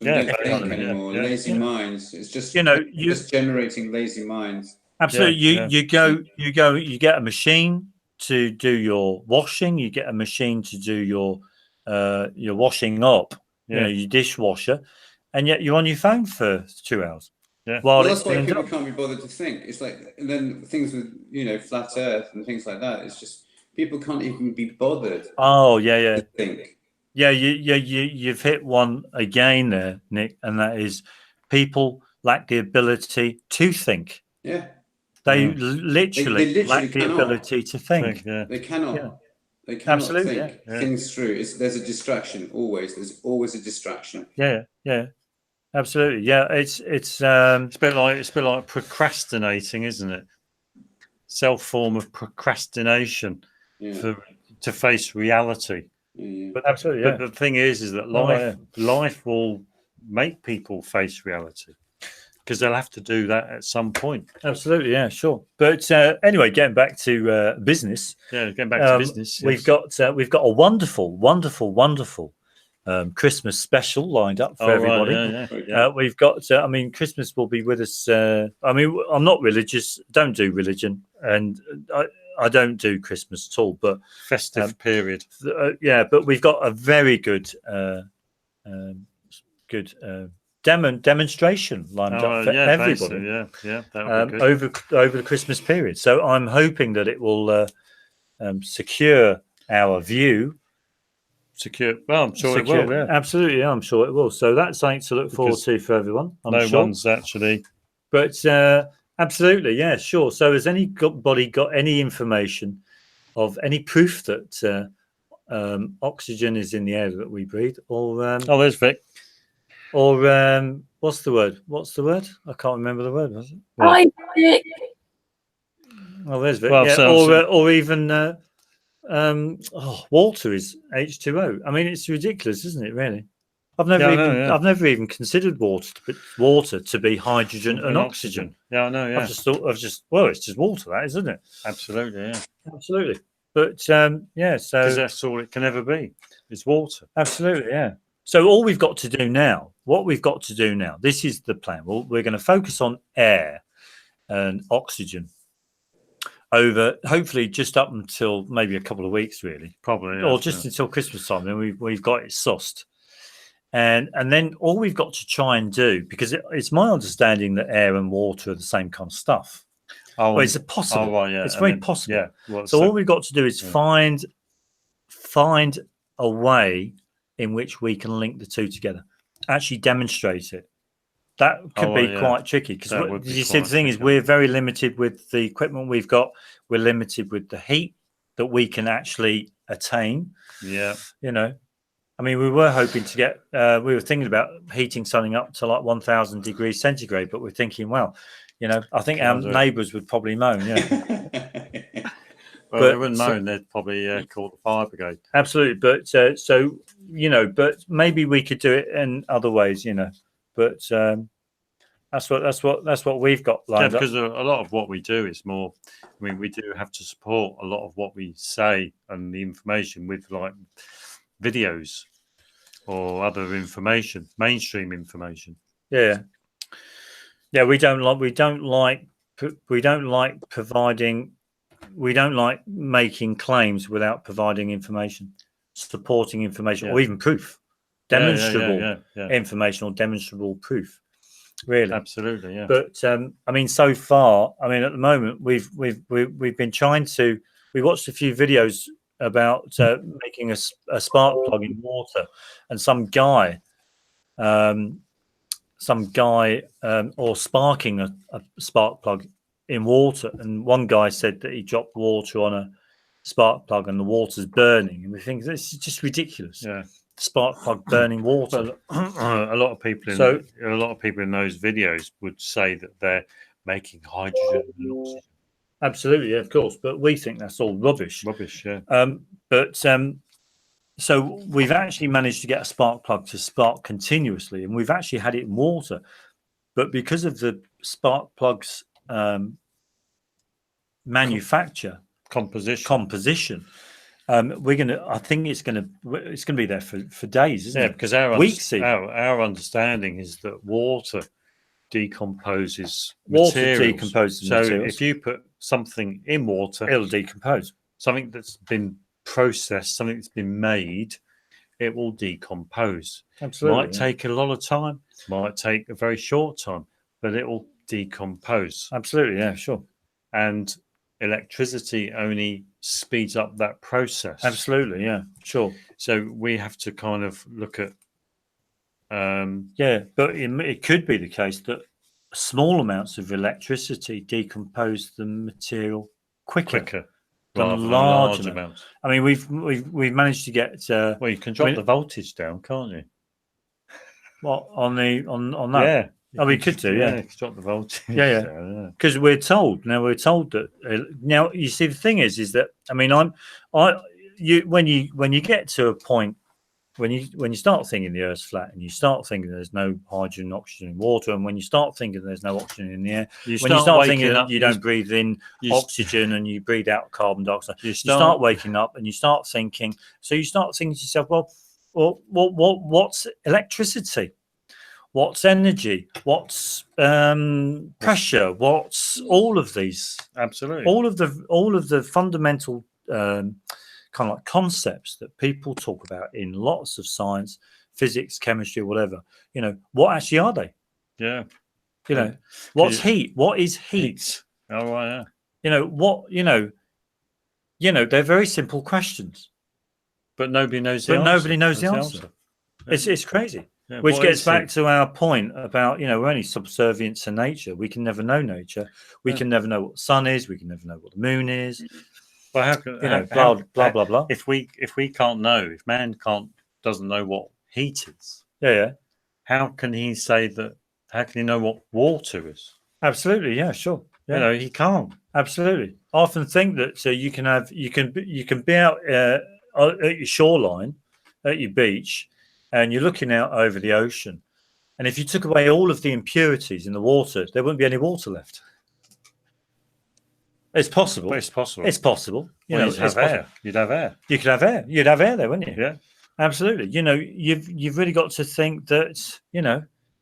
Don't think anymore. Lazy minds. It's just just generating lazy minds. Absolutely. You get a machine to do your washing. You get a machine to do your washing up. Your dishwasher, and yet you're on your phone for 2 hours. Yeah. Well, that's why people can't be bothered to think. It's like, and then things with flat Earth and things like that. It's just people can't even be bothered. Oh yeah. To think. Yeah, you've hit one again there, Nick, and that is people lack the ability to think. Yeah. They literally lack the ability to think. They cannot. Yeah. They cannot think things through. There's a distraction always. There's always a distraction. Yeah. Absolutely. Yeah. It's a bit like procrastinating, isn't it? Form of procrastination to face reality. Yeah. But absolutely, but the thing is that life will make people face reality, because they'll have to do that at some point. Absolutely, yeah, sure. But anyway, getting back to business. Yeah, getting back to business. We've got a wonderful Christmas special lined up for everybody. We've got. Christmas will be with us. I'm not religious. Don't do religion, and I don't do Christmas at all, but festive period. But we've got a very good, demonstration lined up for everybody. That would be good. over the Christmas period. So I'm hoping that it will secure our view. Well, I'm sure it will. Yeah. Absolutely, I'm sure it will. So that's something to look forward to for everyone. One's actually, but. Absolutely, yeah, sure. So has anybody got any information of any proof that oxygen is in the air that we breathe? Or there's Vic. Or what's the word? I can't remember the word, was it? Hi, Vic. Oh, there's Vic. Well, or even water is H2O. I mean, it's ridiculous, isn't it, really? I've never even considered water to be hydrogen and oxygen. Yeah, I know. Yeah, it's just water, that isn't it? Absolutely, yeah, absolutely. But so because that's all it can ever be is water. Absolutely, yeah. So all we've got to do now, this is the plan. We're going to focus on air and oxygen over, hopefully, just up until maybe a couple of weeks, really, probably, or just until Christmas time. Then we've got it sussed. And then all we've got to try and do, because it's my understanding that air and water are the same kind of stuff. Is it possible? It's very possible. Yeah. Well, so all we've got to do is find a way in which we can link the two together. Actually demonstrate it. That could be quite tricky, because you see, the thing is, we're very limited with the equipment we've got. We're limited with the heat that we can actually attain. Yeah. I mean, we were hoping to get, we were thinking about heating something up to like 1,000 degrees centigrade, but we're thinking, well, I think our neighbours would probably moan, Well, they wouldn't moan, they'd probably call the fire brigade. Absolutely. But, but maybe we could do it in other ways, but that's what we've got lined up. Because a lot of what we do is more, we do have to support a lot of what we say and the information with like videos or other information, mainstream information. We don't like making claims without providing information, supporting information, or even proof, demonstrable information or demonstrable proof. Really, absolutely, yeah. But so far, at the moment, we've been trying to. We watched a few videos about making a spark plug in water, and some guy or sparking a spark plug in water, and one guy said that he dropped water on a spark plug and the water's burning, and we think this is just ridiculous. Spark plug burning water. A lot of people in those videos would say that they're making hydrogen and oxygen. Absolutely, of course, but we think that's all rubbish. So we've actually managed to get a spark plug to spark continuously, and we've actually had it in water. But because of the spark plug's manufacture composition. I think it's gonna be there for days, isn't it? Because weeks. Our understanding is that water decomposes materials. So if you put something in water, it'll decompose. Something that's been processed, something that's been made, it will decompose. Absolutely. Might take a lot of time, might take a very short time, but it will decompose. Absolutely, yeah, sure. And electricity only speeds up that process. Absolutely, yeah, sure. So we have to kind of look at but it could be the case that small amounts of electricity decompose the material quicker than large amounts. I mean, we've managed to get. Well, you can drop the voltage down, can't you? What on that? Yeah. Oh, we could do. Yeah, drop the voltage. Yeah. Because we're told that now. You see, the thing is that I mean, when you get to a point. When you start thinking the Earth's flat and you start thinking there's no hydrogen, oxygen in water, and when you start thinking there's no oxygen in the air, when you start thinking that you don't breathe in oxygen and you breathe out carbon dioxide, you start waking up and you start thinking. So you start thinking to yourself, well, what's electricity? What's energy? What's pressure? What's all of these? Absolutely. All of the fundamental kind of like concepts that people talk about in lots of science, physics, chemistry, whatever. What actually are they? Yeah. What's heat? What is heat? Oh, right, yeah. They're very simple questions. But nobody knows the answer. Nobody knows the answer. It's crazy. Yeah, which gets back to our point about, we're only subservient to nature. We can never know nature. We can never know what the sun is. We can never know what the moon is. Well, how can blah blah blah? If we can't know, if man doesn't know what heat is, how can he say that? How can he know what water is? Absolutely, yeah, sure. Yeah. He can't. Absolutely. I often think that you can be out at your shoreline, at your beach, and you're looking out over the ocean, and if you took away all of the impurities in the water, there wouldn't be any water left. It's possible. But it's possible. It's possible. You'd have air. You'd have air. You could have air. You'd have air there, wouldn't you? Yeah. Absolutely. You've really got to think that,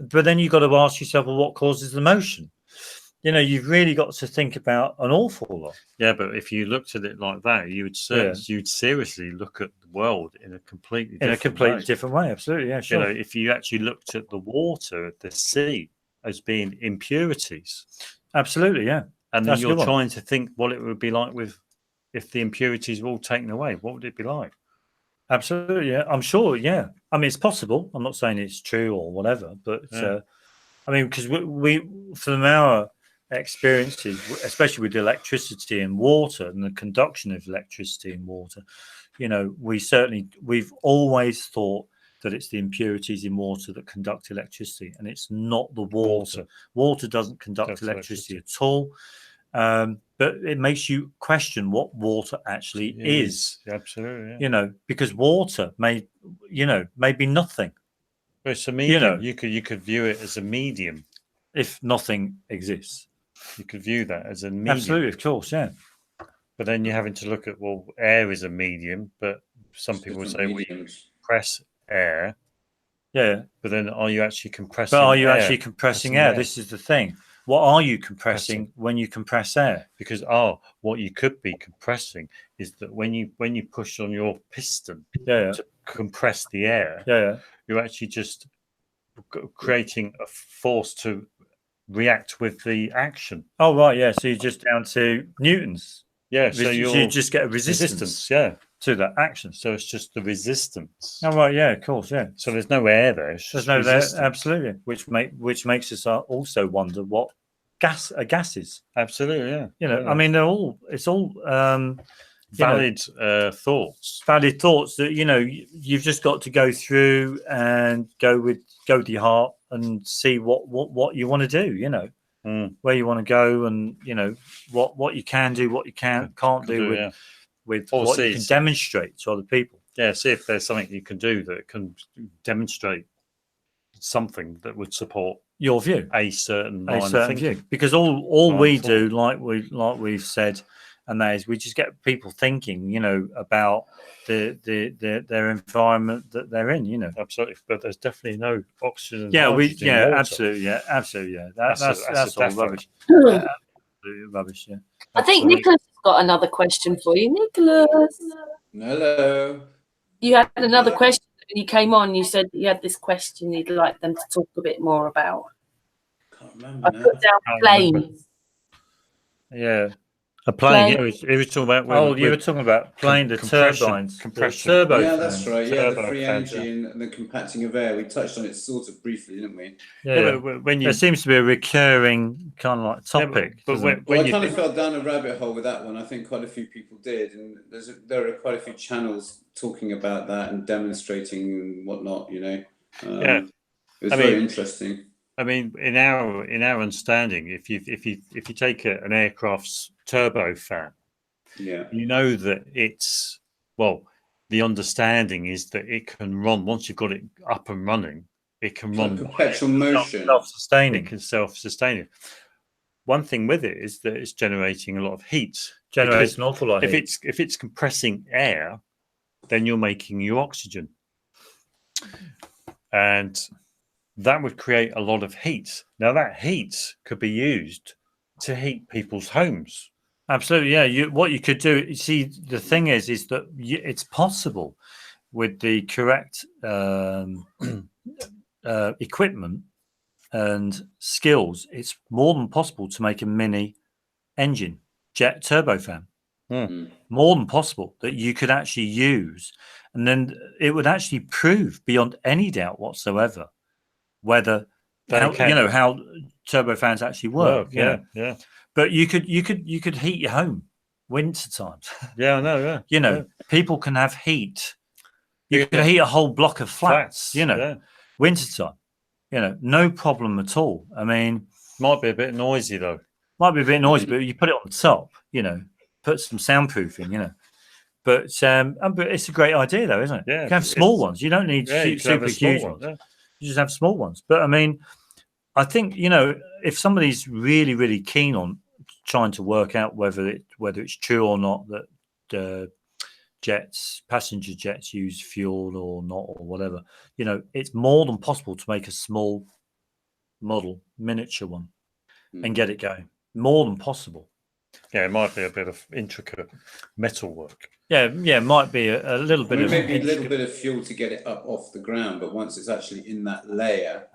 but then you've got to ask yourself, well, what causes the motion? You've really got to think about an awful lot. Yeah, but if you looked at it like that, you'd seriously look at the world in a completely different way. Absolutely, yeah, sure. If you actually looked at the water, the sea, as being impurities. Absolutely, yeah. And then you're trying to think what it would be like if the impurities were all taken away. What would it be like? Absolutely, yeah. I'm sure, yeah. I mean, it's possible. I'm not saying it's true or whatever, but I mean, because we from our experiences, especially with electricity and water and the conduction of electricity and water, we've always thought that it's the impurities in water that conduct electricity, and it's not the water. Water doesn't conduct electricity at all. But it makes you question what water actually is. Absolutely. Yeah. Because water may be nothing. But it's a medium. You could view it as a medium. If nothing exists. You could view that as a medium. Absolutely, of course, yeah. But then you're having to look at, air is a medium, but some people would say we compress air. Yeah. But then are you actually compressing air? This is the thing. What are you compressing when you compress air? Because what you could be compressing is that when you push on your piston to compress the air, you're actually just creating a force to react with the action. Oh right, yeah. So you're just down to newtons. Yeah, so you just get a resistance to that action. So it's just the resistance. Oh right, yeah, of course, yeah. So there's no air there. There's no there, absolutely. Which makes us also wonder what a gas is. Absolutely, yeah. I mean, it's all valid thoughts. Valid thoughts that you've just got to go through and go with your heart and see what you want to do. Where you want to go, and what you can do, what you can't do with what you can demonstrate to other people. Yeah, see if there's something you can do that can demonstrate something that would support your view, a certain view, because all we do, like we've said, and that is we just get people thinking, about their environment that they're in, Absolutely, but there's definitely no oxygen. And absolutely, that's all rubbish. Absolutely rubbish. Yeah. I think Nicolas has got another question for you, Nicolas. Hello. You had another question when you came on. You said you had this question you'd like them to talk a bit more about. Can't remember now. I put down planes. Yeah. A plane. He was talking about. You were talking about plane, the turbines, compression. the turbo. Yeah, that's right. Yeah, the free energy and the compacting of air. We touched on it sort of briefly, didn't we? Yeah. But there seems to be a recurring kind of like topic. But when I kind of fell down a rabbit hole with that one. I think quite a few people did, and there are quite a few channels talking about that and demonstrating and whatnot. It was very interesting. I mean, in our understanding, if you take an aircraft's turbofan, you know that it's the understanding is that it can run once you've got it up and running. It can run perpetual motion, self-sustaining. It can self-sustaining. One thing with it is that it's generating a lot of heat. Generates an awful lot of heat. If it's compressing air, then you're making your oxygen, and that would create a lot of heat. Now, that heat could be used to heat people's homes. Absolutely, yeah. What you could do, you see, the thing is that it's possible with the correct equipment and skills. It's more than possible to make a mini engine jet turbofan. More than possible that you could actually use, and then it would actually prove beyond any doubt whatsoever whether how turbofans actually work. Yeah. But you could heat your home winter times. Yeah, I know. Yeah. People can have heat. You could heat a whole block of flats. Winter time. No problem at all. I mean, might be a bit noisy though. Might be a bit noisy, but you put it on the top. Put some soundproofing. But it's a great idea though, isn't it? Yeah. You can have small ones. You don't need super huge ones. Yeah. You just have small ones. But I mean, I think if somebody's really, really keen on trying to work out whether it's true or not that passenger jets use fuel or not or whatever, it's more than possible to make a small model, miniature one, and get it going. More than possible. Yeah, it might be a bit of intricate metal work. Yeah, it might be a little bit of maybe a little bit of fuel to get it up off the ground, but once it's actually in that layer,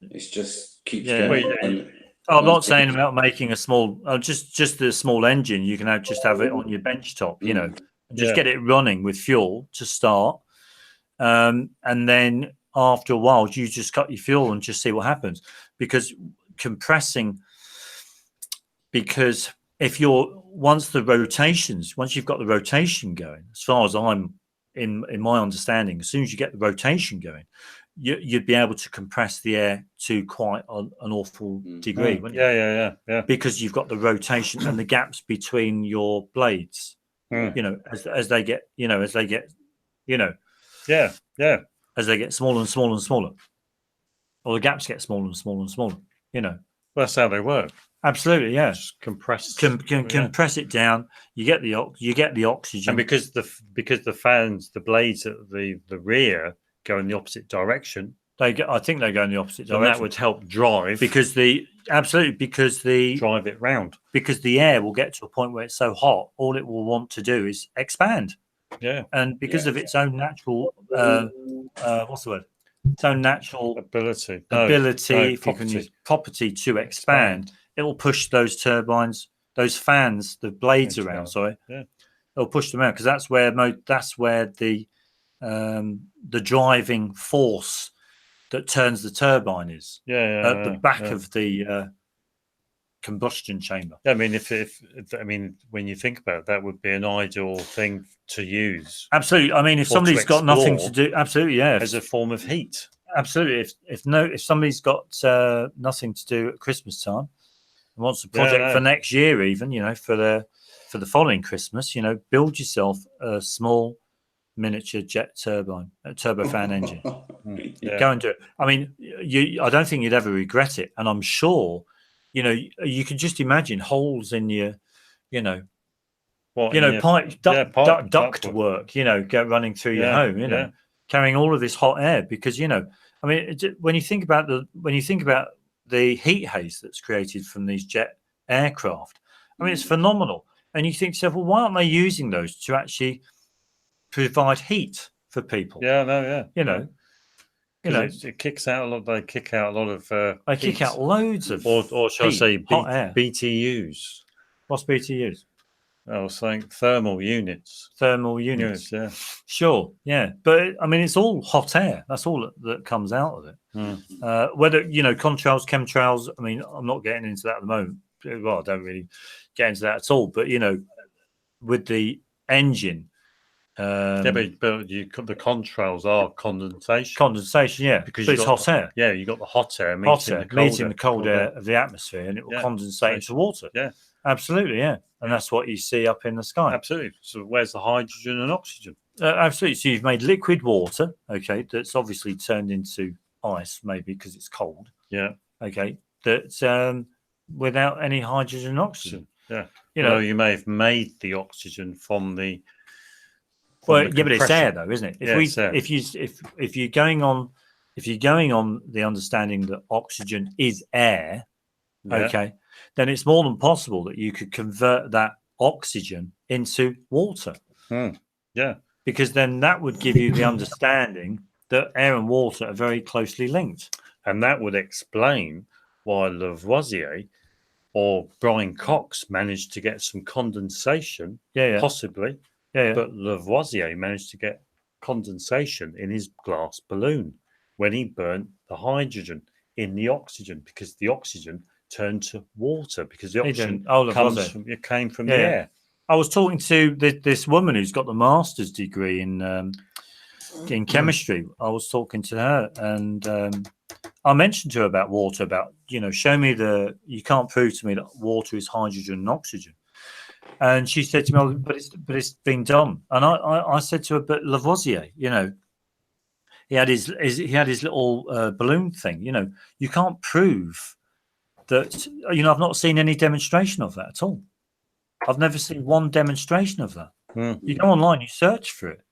it just keeps going. I'm not saying about making a small, just a small engine. You can have it on your bench top, and just get it running with fuel to start, and then after a while, you just cut your fuel and just see what happens. Because once you've got the rotation going, as far as I'm in my understanding, as soon as you get the rotation going, you'd be able to compress the air to quite an awful degree, wouldn't you? Yeah. Because you've got the rotation and the gaps between your blades. As they get as they get smaller and smaller and smaller, or the gaps get smaller and smaller and smaller. Well, that's how they work. Absolutely, yeah. Just compress. Compress it down. You get the oxygen, and because the fans, the blades at the rear go in the opposite direction. I think they go in the opposite direction. And that would help drive because drive it round. Because the air will get to a point where it's so hot, all it will want to do is expand. Yeah, and because of its own natural what's the word? Its own natural ability, if you can use property to expand. It will push those turbines, those fans, the blades around. Sorry, it'll push them out because that's where the driving force that turns the turbine is. At the back of the combustion chamber. I mean, when you think about it, that would be an ideal thing to use. Absolutely. I mean, if somebody's got nothing to do, absolutely, yeah, as a form of heat. Absolutely. If somebody's got nothing to do at Christmas time and wants a project for next year, even for the following Christmas, build yourself a small miniature jet turbofan engine. Yeah. Go and do it. I mean, I don't think you'd ever regret it. And I'm sure, you can just imagine holes in your, duct work, running through your home, carrying all of this hot air because, I mean, when you think about the heat haze that's created from these jet aircraft, I mean, it's phenomenal. And you think to yourself, well, why aren't they using those to actually provide heat for people? Yeah, no, yeah. It kicks out a lot. They kick out a lot of. They kick out loads of, or shall I say, hot air. BTUs. What's BTUs? I was saying thermal units. Thermal units. Yeah. Sure. Yeah, but I mean, it's all hot air. That's all that comes out of it. Whether contrails, chemtrails. I mean, I'm not getting into that at the moment. Well, I don't really get into that at all. But with the engine. But the contrails are condensation. Condensation, yeah, because it's hot air. Yeah, you got the hot air meeting the cold air of the atmosphere, and it will condensate into water. Yeah, absolutely, yeah, and that's what you see up in the sky. Absolutely. So where's the hydrogen and oxygen? Absolutely. So you've made liquid water, okay, that's obviously turned into ice, maybe because it's cold. Yeah. Okay, that's without any hydrogen and oxygen. Yeah. You may have made the oxygen from the. Well, yeah, but it's air, though, isn't it? If you're going on the understanding that oxygen is air, okay, then it's more than possible that you could convert that oxygen into water. Yeah, because then that would give you the understanding that air and water are very closely linked, and that would explain why Lavoisier or Brian Cox managed to get some condensation, possibly. Yeah. But Lavoisier managed to get condensation in his glass balloon when he burnt the hydrogen in the oxygen, because the oxygen turned to water, because the oxygen came from the air. I was talking to this woman who's got the master's degree in chemistry. I was talking to her, and I mentioned to her about water, about, show me you can't prove to me that water is hydrogen and oxygen. And she said to me, "Oh, but it's been done." And I said to her, "But Lavoisier, he had his little balloon thing. You can't prove that. I've not seen any demonstration of that at all. I've never seen one demonstration of that. You go online, you search for it.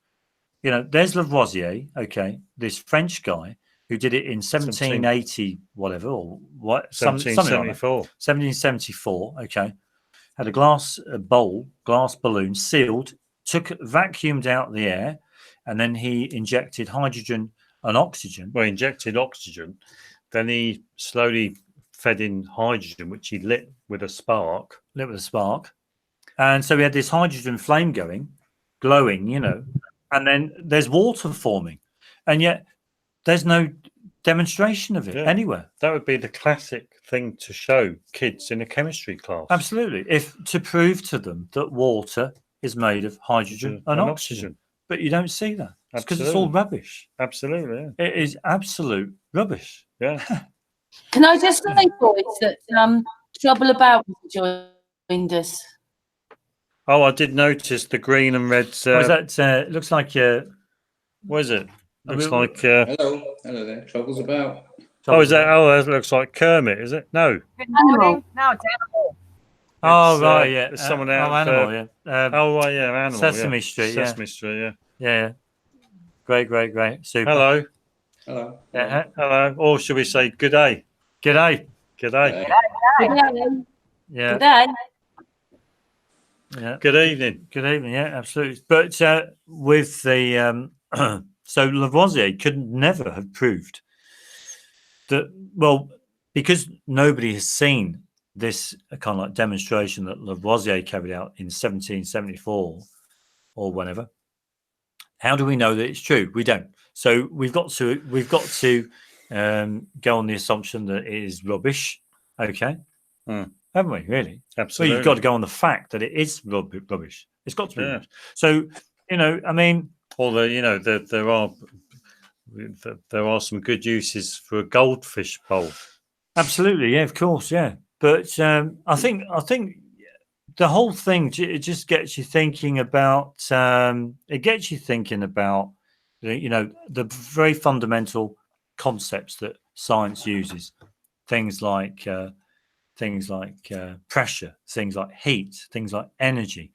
There's Lavoisier, okay, this French guy who did it in 1780, whatever, or what, 1774. 1774, okay." Had a glass balloon, sealed, vacuumed out the air, and then he injected hydrogen and oxygen. Well, he injected oxygen, then he slowly fed in hydrogen, which he lit with a spark. And so we had this hydrogen flame glowing, and then there's water forming. And yet there's no demonstration of it anywhere. That would be the classic thing to show kids in a chemistry class. Absolutely. To prove to them that water is made of hydrogen and oxygen. But you don't see that. It's because it's all rubbish. Absolutely. Yeah. It is absolute rubbish. Yeah. Can I just say, boys, that Trouble About joined us? Oh, I did notice the green and red. It looks like what is it? Looks like. Hello there. Trouble's About. That looks like Kermit, is it? No. Animal. No, it's Animal. Oh, right, yeah. There's someone out. Animal, yeah. Animal. Sesame Street, yeah. Sesame Street, yeah. Yeah. Great. Super. Hello. Yeah. Hello. Or should we say good day? G'day. G'day. Yeah. Good day. Yeah. Good evening. Good evening, yeah, absolutely. But with the so Lavoisier could never have proved that, well, because nobody has seen this kind of like demonstration that Lavoisier carried out in 1774 or whenever. How do we know that it's true? We don't. So we've got to go on the assumption that it is rubbish. Okay, haven't we? Really? Absolutely. Well, you've got to go on the fact that it is rubbish. It's got to be rubbish. So I mean, although there are some good uses for a goldfish bowl. Absolutely, yeah, of course, yeah. But I think the whole thing, it just gets you thinking about. It gets you thinking about, the very fundamental concepts that science uses, things like pressure, things like heat, things like energy.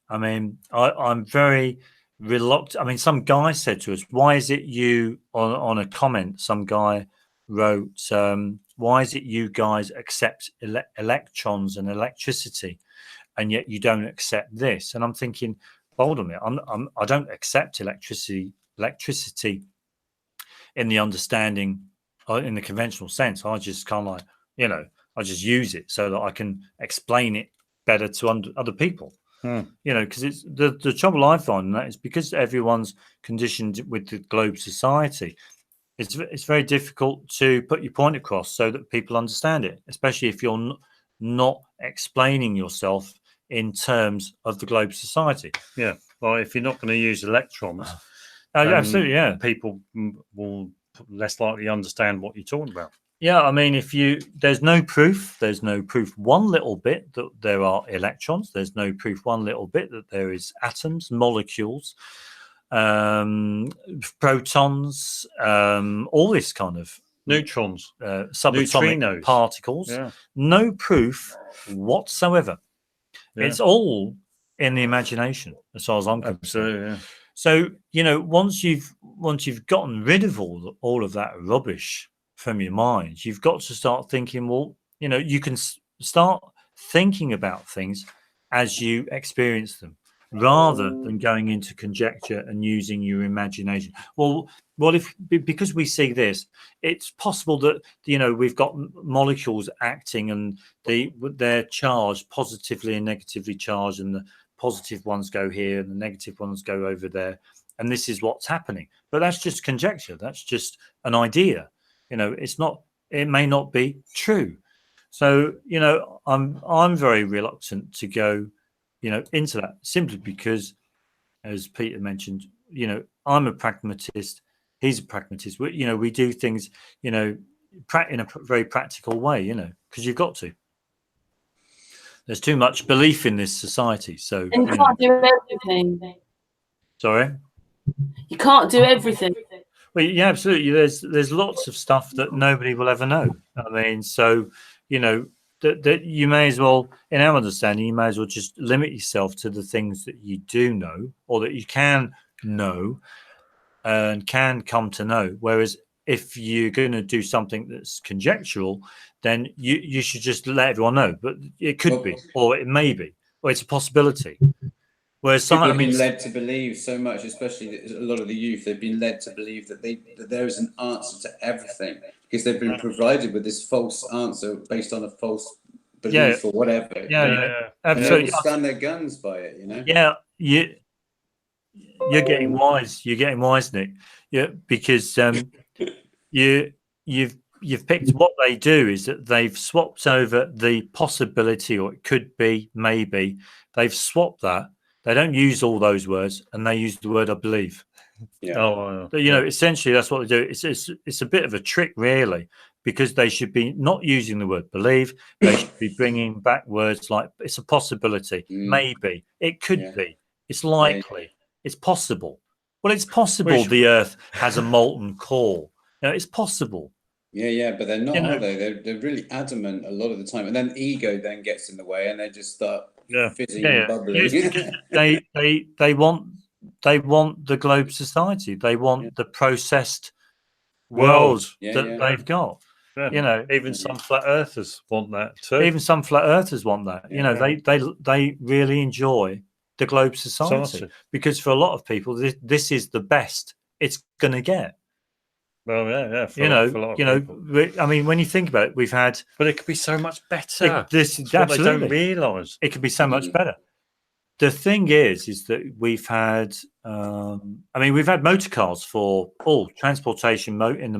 I mean, I'm very reluctant. I mean, some guy said to us, "Why is it you?" On a comment, some guy wrote, "Why is it you guys accept electrons and electricity, and yet you don't accept this?" And I'm thinking, hold on a minute, I don't accept electricity in the understanding, in the conventional sense. I just kind of like, I just use it so that I can explain it better to other people. Because it's the trouble I find in that is because everyone's conditioned with the globe society. It's very difficult to put your point across so that people understand it, especially if you're not explaining yourself in terms of the globe society. Yeah, well, if you're not going to use electrons, absolutely, yeah, people will less likely understand what you're talking about. Yeah, I mean, there's no proof one little bit that there are electrons. There's no proof one little bit that there is atoms, molecules, protons, all this kind of neutrons, subatomic neutrinos, particles. Yeah. No proof whatsoever. Yeah. It's all in the imagination, as far as I'm concerned. Absolutely. Yeah. So once you've gotten rid of all of that rubbish from your mind, you've got to start thinking, well, you can start thinking about things as you experience them, rather than going into conjecture and using your imagination. Well, because we see this, it's possible that we've got molecules acting and they're charged, positively and negatively charged, and the positive ones go here and the negative ones go over there, and this is what's happening. But that's just conjecture. That's just an idea. It may not be true. So, I'm very reluctant to go, into that, simply because, as Peter mentioned, I'm a pragmatist. He's a pragmatist. We do things, in a very practical way, because you've got to. There's too much belief in this society. So and you can't do everything. Sorry? You can't do everything. Well, yeah, absolutely. There's lots of stuff that nobody will ever know. I mean, so that you may as well, in our understanding, you may as well just limit yourself to the things that you do know, or that you can know and can come to know. Whereas if you're going to do something that's conjectural, then you should just let everyone know. But it could be, or it may be, or it's a possibility. Whereas people have been led to believe so much, especially a lot of the youth, they've been led to believe that there is an answer to everything, because they've been provided with this false answer based on a false belief or whatever. Yeah, absolutely. They stand their guns by it, Yeah, you're getting wise. You're getting wise, Nick. Yeah, because you've picked, what they do is that they've swapped over the possibility, or it could be, maybe. They've swapped that. They don't use all those words, and they use the word "I believe." Yeah. Essentially, that's what they do. It's a bit of a trick, really, because they should be not using the word "believe." They should be bringing back words like "it's a possibility," "maybe," "it could be," "it's likely," "it's possible." Well, it's possible the Earth has a molten core. It's possible. Yeah, but they're not, are they? They're really adamant a lot of the time, and then ego then gets in the way, and they just start fizzing and bubbling. they want the globe society. They want the processed world that they've got. Yeah. Even some flat earthers want that too. Even some flat earthers want that. They really enjoy the globe society, because for a lot of people, this is the best it's going to get. Well, yeah. For a lot of people. I mean, when you think about it, we've had, but it could be so much better. Absolutely, they don't realise. It could be so much better. The thing is that we've had, we've had motor cars for all transportation in the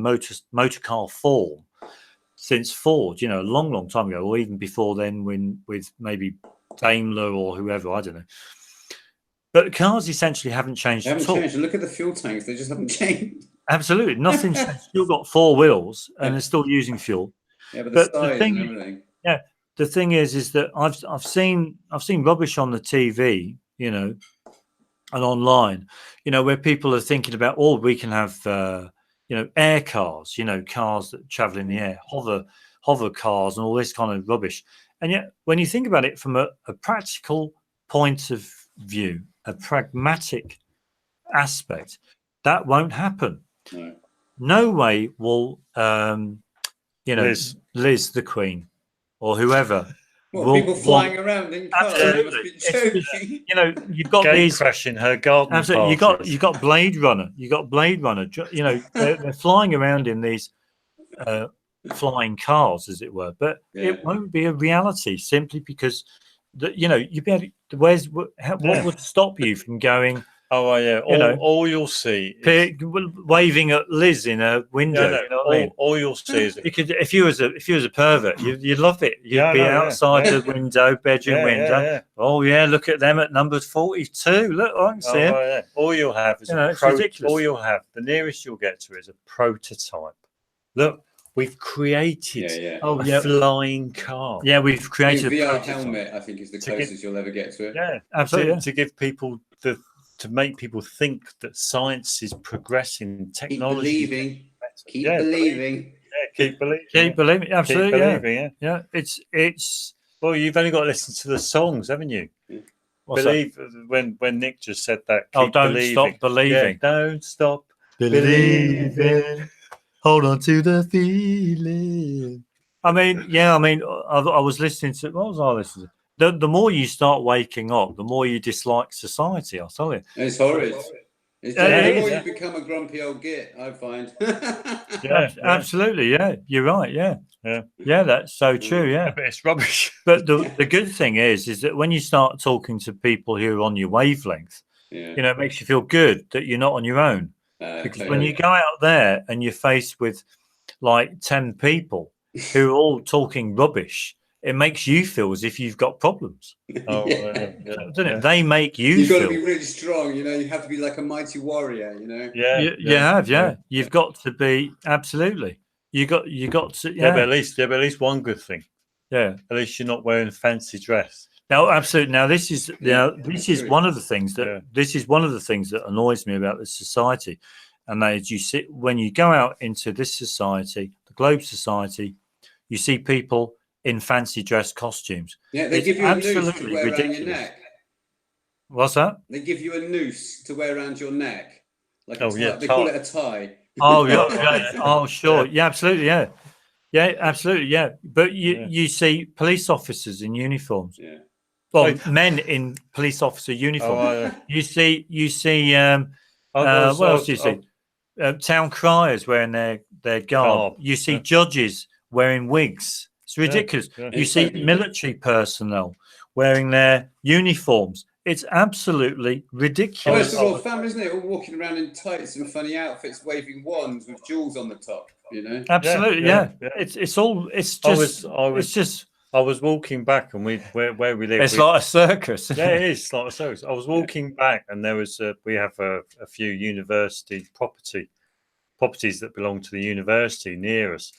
motor car form since Ford. A long time ago, or even before then, with maybe Daimler or whoever, I don't know. But cars essentially haven't changed. They haven't changed. Look at the fuel tanks; they just haven't changed. Absolutely, nothing's changed. Still got four wheels, and they're still using fuel. Yeah, but the size and everything. Yeah, the thing is that I've seen rubbish on the TV, you know, and online, you know, where people are thinking about, oh, we can have, you know, air cars, you know, cars that travel in the air, hover cars, and all this kind of rubbish. And yet, when you think about it from a practical point of view, a pragmatic aspect, that won't happen. No way will, you know, Liz the Queen or whoever. Well, people flying around in cars. Absolutely. Joking. You know, you've got these crashing her garden. Absolutely, you got Blade Runner. You got Blade Runner. You know, they're flying around in these flying cars, as it were. But it won't be a reality simply because, you know, you be able to, what would stop you from going? Oh, yeah. All you'll see is waving at Liz in a window. No, you know what I mean? All you'll see is because if you was a pervert, you'd love it. You'd be outside the window, bedroom window. Yeah. Oh yeah, look at them at number 42. Look, I can see it. All you'll have is it's ridiculous. All you'll have, the nearest you'll get to is a prototype. Look, we've created a flying car. Yeah, we've created a VR helmet. I think is the closest you'll ever get to it. Yeah, absolutely. To give people to make people think that science is progressing, technology. Keep believing. Keep believing. Keep believing. Absolutely. Keep believing, yeah. It's. Well, you've only got to listen to the songs, haven't you? Believe that? When Nick just said that. Don't stop believing. Don't stop believing. Hold on to the feeling. I mean, I was listening to. What was I listening to? The more you start waking up, the more you dislike society. I'll tell you. It's horrid. The more you become a grumpy old git, I find. Absolutely. Yeah, you're right. Yeah, that's so true. Yeah, but it's rubbish. But the good thing is that when you start talking to people who are on your wavelength, you know, it makes you feel good that you're not on your own. Because when you go out there and you're faced with like 10 people who are all talking rubbish, it makes you feel as if you've got problems. Doesn't it? They make you've got to be really strong, you know. You have to be like a mighty warrior, you know. You've got to be absolutely. You got to. But at least one good thing. Yeah, at least you're not wearing a fancy dress. No, absolutely. Now this is one of the things that annoys me about this society, and that is when you go out into this society, the Globe Society, you see people in fancy dress costumes. Yeah, they give you a noose to wear around your neck. What's that? They give you a noose to wear around your neck. Like they call it a tie. Oh yeah. Oh sure. Yeah, absolutely. Yeah. Yeah, absolutely. Yeah. But you see police officers in uniforms. Yeah. Well, men in police officer uniform. You see. What else do you see? Town criers wearing their garb. You see judges wearing wigs. It's ridiculous. You see military personnel wearing their uniforms. It's absolutely ridiculous. First of all, fun, isn't it? All walking around in tights and funny outfits, waving wands with jewels on the top. You know. Absolutely, yeah. It's just. I was walking back, and where we live. It's like a circus. Yeah, it is like a circus. I was walking back, and there was we have a few university properties that belong to the university near us,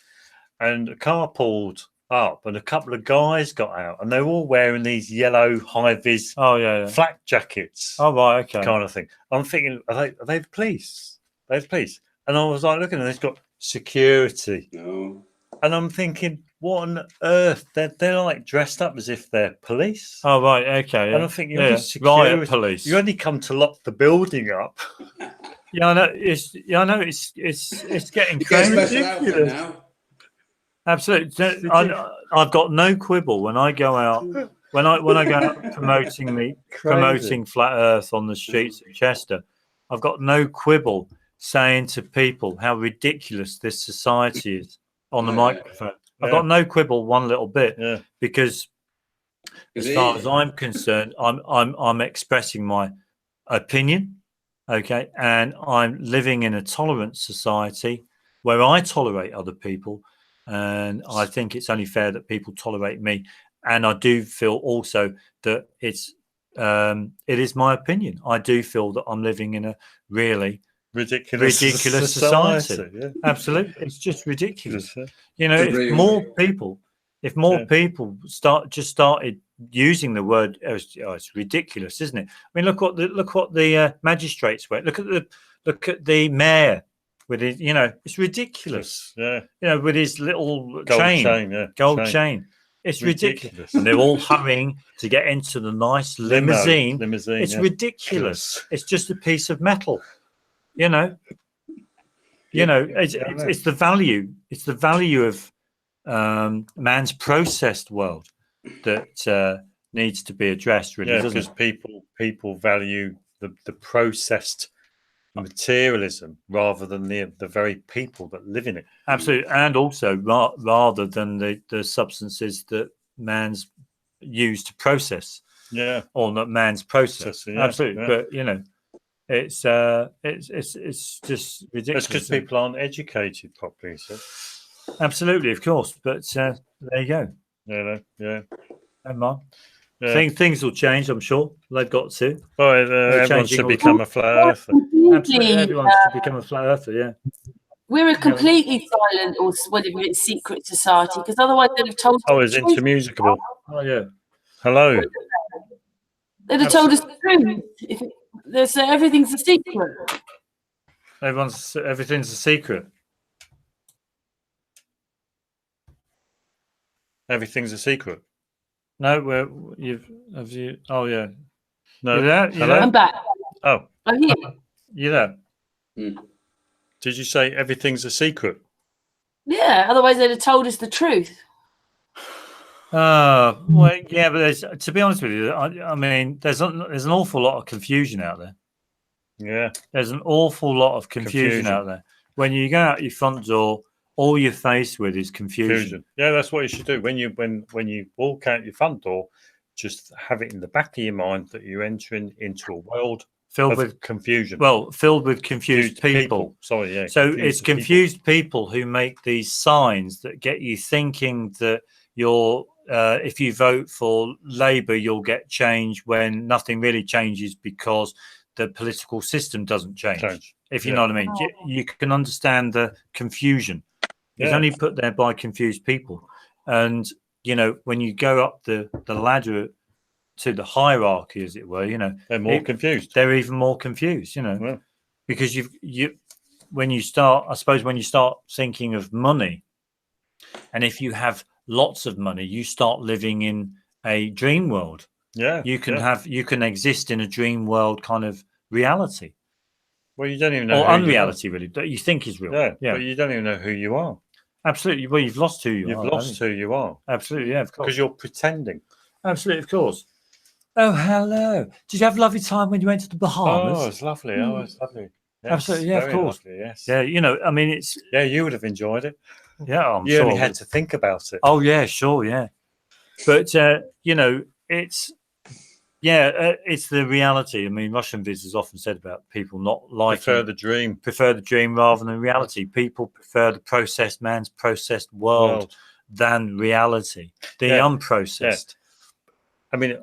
and a car pulled up, and a couple of guys got out, and they were all wearing these yellow high-vis flak jackets. Oh right, okay, kind of thing. I'm thinking, are they the police? They're the police, and I was like looking, and they've got security. No. And I'm thinking, what on earth? They're like dressed up as if they're police. Oh right, okay. And I'm thinking, riot police. You only come to lock the building up. I know. It's getting ridiculous. Now. Absolutely. I've got no quibble when I go out. When I go out promoting Flat Earth on the streets of Chester, I've got no quibble saying to people how ridiculous this society is on the microphone. I've got no quibble one little bit because, as far as I'm concerned, I'm expressing my opinion, okay, and I'm living in a tolerant society where I tolerate other people, and I think it's only fair that people tolerate me. And I do feel also that it is my opinion. I do feel that I'm living in a really ridiculous society. Absolutely, it's just ridiculous. You know, if more people If more people started using the word, it's ridiculous, isn't it? I mean, look what the magistrates were. Look at the mayor with his, it's ridiculous. Yeah, with his little gold chain. It's ridiculous. And they're all hurrying to get into the nice limousine. It's ridiculous. It's just a piece of metal. It's the value. It's the value of man's processed world that needs to be addressed, really, because people value the processed materialism rather than the very people that live in it. Absolutely. And also rather than the substances that man's used to process, or not man's process. Absolutely. But it's just ridiculous. It's because people aren't educated properly. So. Absolutely, of course, but there you go. Yeah. Never mind. Things will change, I'm sure. They've got to. Well, everyone should become a flat earther. Absolutely, everyone should become a flat earther. Yeah. We're a completely silent or whatever it's secret society, because otherwise they'd have told. Oh, it's incommunicable. Oh yeah. Hello. They'd have told us the truth. Everything's a secret. Everything's a secret. Everything's a secret. No, have you? Oh yeah. No. You there? Hello? I'm back. Oh. I'm here. You there? Did you say everything's a secret? Yeah. Otherwise, they'd have told us the truth. Well, yeah, but to be honest with you, I mean, there's an awful lot of confusion out there. Yeah. There's an awful lot of confusion out there. When you go out your front door, all you're faced with is confusion. Yeah, that's what you should do. When you walk out your front door, just have it in the back of your mind that you're entering into a world filled with confusion. Well, filled with confused people. Sorry, yeah. So it's confused people who make these signs that get you thinking that if you vote for Labour, you'll get change when nothing really changes because the political system doesn't change. If you know what I mean. You can understand the confusion. It's only put there by confused people. And, when you go up the ladder to the hierarchy, as it were, they're more confused. They're even more confused, because when you start thinking of money, and if you have lots of money, you start living in a dream world. Yeah. You can exist in a dream world kind of reality. Well, you don't even know. Or unreality, really, that you think is real. Yeah. But you don't even know who you are. Absolutely. Well, you've lost who you are. You've lost who you are. Absolutely, yeah, of course. Because you're pretending. Absolutely, of course. Oh, hello. Did you have a lovely time when you went to the Bahamas? Oh, it was lovely. Yes, absolutely, yeah, of course. Lovely, yes. Yeah, I mean, it's... Yeah, you would have enjoyed it. Yeah, I'm you sure. only had to think about it. Oh, yeah, sure, yeah. But, it's... Yeah, it's the reality. I mean, Russian visitors often said about people not liking... Prefer the dream rather than reality. People prefer the man's processed world than reality. The unprocessed. Yeah. I mean,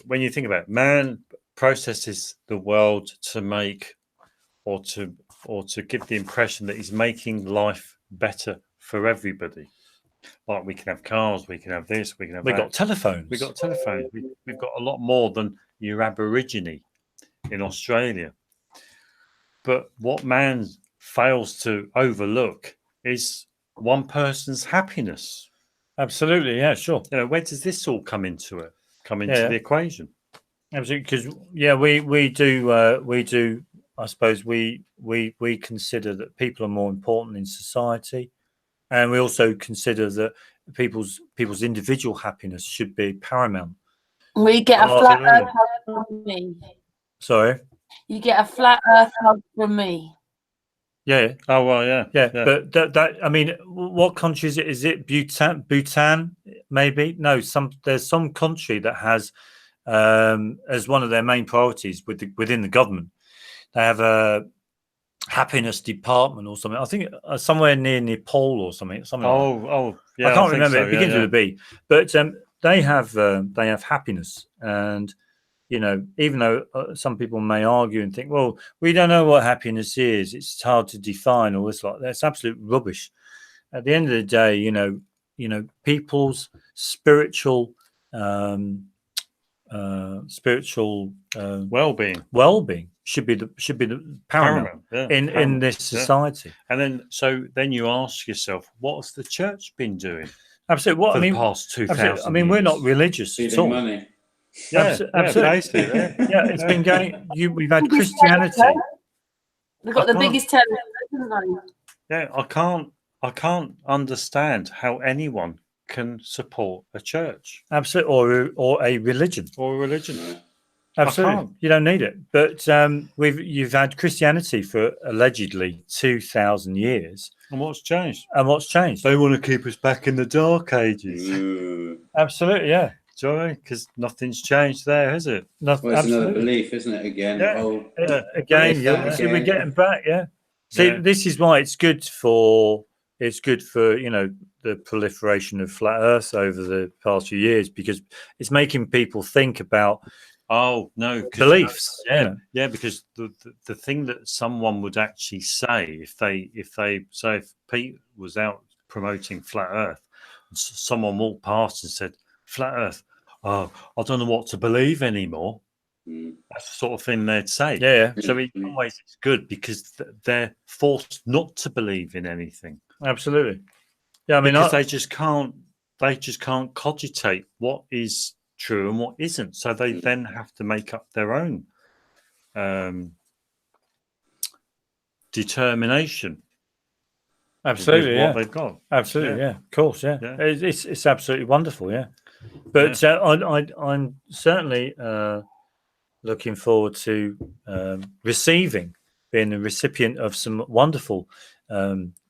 when you think about it, man processes the world to make or to give the impression that he's making life better for everybody. Like we can have cars, we can have this, we can have that. We've got telephones. We've got a lot more than your Aborigine in Australia. But what man fails to overlook is one person's happiness. Absolutely, yeah, sure. Where does this all come into the equation? Absolutely, because we do. I suppose we consider that people are more important in society. And we also consider that people's individual happiness should be paramount. We get a flat earth hug from me. Sorry? You get a flat earth hug from me. Yeah. Oh, well, yeah. But that I mean, what country is it? Is it Bhutan, maybe? No, there's some country that has, as one of their main priorities within the government, they have a happiness department or something. I think somewhere near Nepal or something. Yeah. I can't remember. It begins with a B. But they have happiness, and even though some people may argue and think, well, we don't know what happiness is. It's hard to define. All this that's absolute rubbish. At the end of the day, people's spiritual well-being should be the paramount in this society. And then you ask yourself, what's the church been doing? Absolutely. For the past 2,000 years? we're not religious at all. Money. Absolutely. It's been going. We've had Christianity. They've got the biggest television, haven't they? Yeah, I can't understand how anyone can support a church. Absolutely, or a religion. Absolutely, you don't need it. But you've had Christianity for allegedly 2,000 years. And what's changed? They want to keep us back in the dark ages. Absolutely, yeah. Sorry, because nothing's changed there, has it? Nothing. Well, it's another belief, isn't it? Again, we're getting back. Yeah. See, this is why it's good for the proliferation of flat Earth over the past few years, because it's making people think about beliefs. Because the thing that someone would actually say if Pete was out promoting flat Earth, someone walked past and said, "Flat Earth, oh, I don't know what to believe anymore." That's the sort of thing they'd say. So in some ways it's good because they're forced not to believe in anything. Absolutely. Yeah, because they just can't cogitate what is true and what isn't. So they then have to make up their own determination. Absolutely, what they've got. Absolutely, of course, It's absolutely wonderful, But I'm certainly looking forward to being a recipient of some wonderful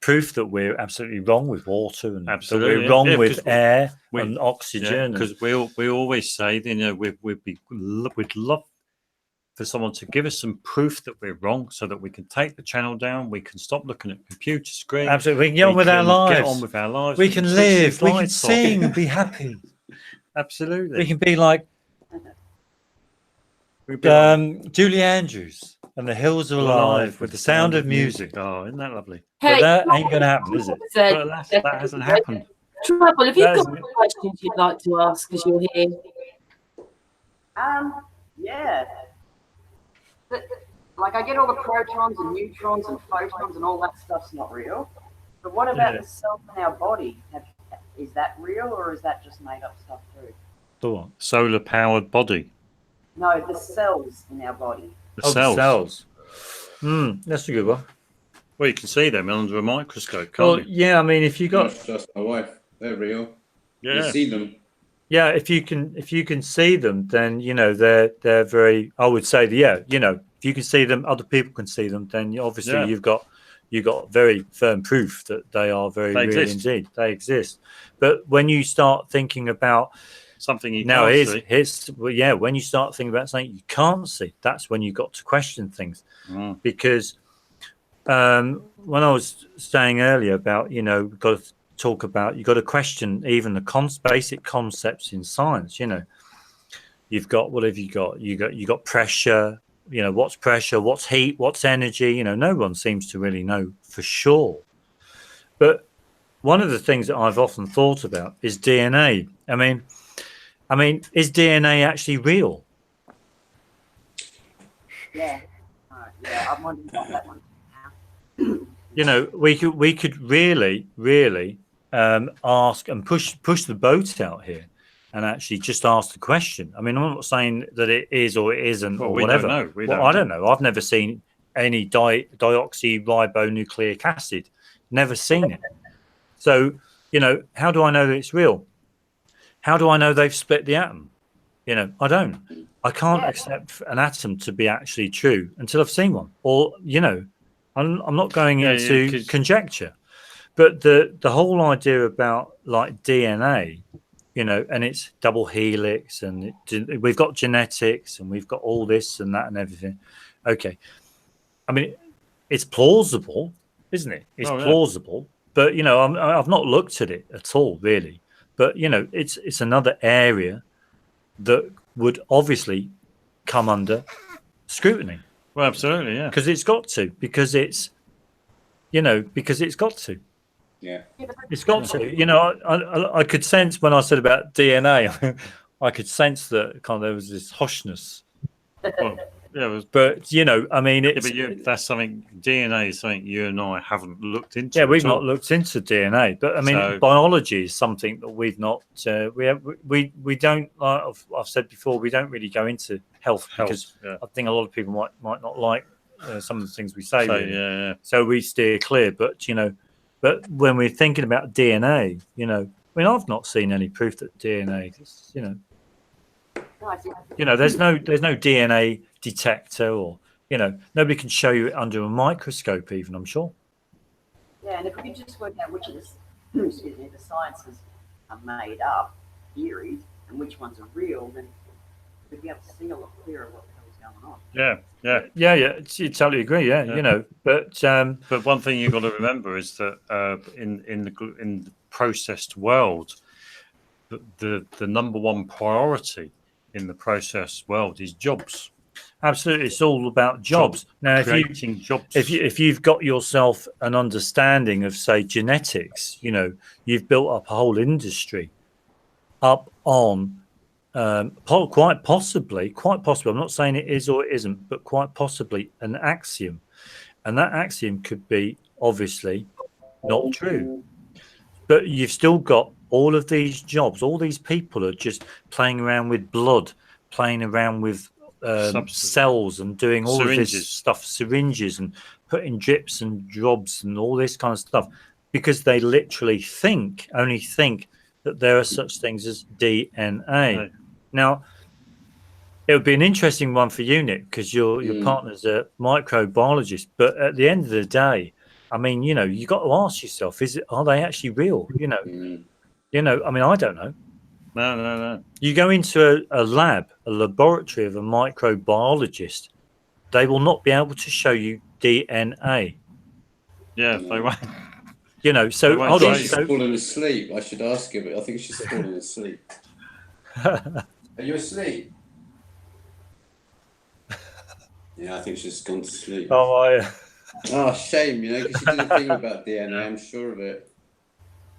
proof that we're absolutely wrong with water and that we're wrong with air and oxygen. Because we always say, we'd love for someone to give us some proof that we're wrong, so that we can take the channel down, we can stop looking at computer screens. Absolutely, we can get on with our lives. We can live, we can sing and be happy. Absolutely, we can be like Julie Andrews and the hills are alive with the sound of music. Oh, isn't that lovely? But that ain't going to happen, is it? That hasn't happened. Trouble, have you got questions you'd like to ask as you're here? Yeah. Like, I get all the protons and neutrons and photons and all that stuff's not real. But what about the cells in our body? Is that real, or is that just made up stuff too? The what? Solar powered body? No, the cells in our body. The cells. That's a good one. Well, you can see them under a microscope, can't you? Yeah, I mean, if you got just my wife, they're real. Yeah. You see them. Yeah, if you can see them, then they're very. I would say if you can see them, other people can see them. Then obviously you've got very firm proof that they are very real indeed. They exist. But when you start thinking about something you can't see, when you start thinking about something you can't see, that's when you got to question things. Because when I was saying earlier about we've got to talk about, you've got to question even the basic concepts in science. You've got, what have you got? You got pressure. What's pressure? What's heat? What's energy? No one seems to really know for sure. But one of the things that I've often thought about is DNA. I mean, is DNA actually real? Yeah, I'm wondering about that one. We could really ask and push the boat out here and actually just ask the question. I mean, I'm not saying that it is or it isn't or whatever. I don't know. I've never seen any deoxyribonucleic acid. Never seen it. So, how do I know that it's real? How do I know they've split the atom? I don't. I can't accept an atom to be actually true until I've seen one. Or, I'm not going into conjecture. But the whole idea about like DNA, and it's double helix, and we've got genetics, and we've got all this and that and everything. Okay, I mean, it's plausible, isn't it? It's plausible, but I've not looked at it at all, really. But it's another area that would obviously come under scrutiny. Well, absolutely, yeah. Because it's got to. Because it's got to. Yeah. It's got to. You know, I could sense when I said about DNA, I could sense that kind of there was this hushness. Well, yeah, but you know, I mean, it's that's something. DNA is something you and I haven't looked into. Yeah, we've not looked into DNA, but I mean, biology is something that we've not. We don't. Like I've said before, we don't really go into health because I think a lot of people might not like some of the things we say. Really. So we steer clear. But you know, when we're thinking about DNA, you know, I mean, I've not seen any proof that DNA. You know, there's no DNA detector, or you know, nobody can show you it under a microscope, even. I'm sure. Yeah, and if we could just work out which of the sciences are made up theories and which ones are real, then we'd be able to see a lot clearer what the hell's going on. Yeah. You totally agree. Yeah, you know, but one thing you've got to remember is that in the processed world, the number one priority in the processed world is jobs. Absolutely, it's all about jobs. Now, if you've got yourself an understanding of, say, genetics, you know, you've built up a whole industry up on quite possibly. I'm not saying it is or it isn't, but quite possibly an axiom, and that axiom could be obviously not true. But you've still got all of these jobs. All these people are just playing around with blood, playing around with cells and doing all of this stuff, syringes, and putting drips and jobs and all this kind of stuff, because they literally only think that there are such things as DNA. Now, it would be an interesting one for you, Nick, because your partner's a microbiologist. But at the end of the day, I mean, you know, you got to ask yourself: are they actually real? You know, I mean, I don't know. No. You go into a laboratory of a microbiologist, they will not be able to show you DNA. Yeah, they won't. You know, so hold on. She's fallen asleep. I should ask him. I think she's fallen asleep. Are you asleep? Yeah, I think she's gone to sleep. Oh, shame, you know, because she did a thing about DNA. I'm sure of it.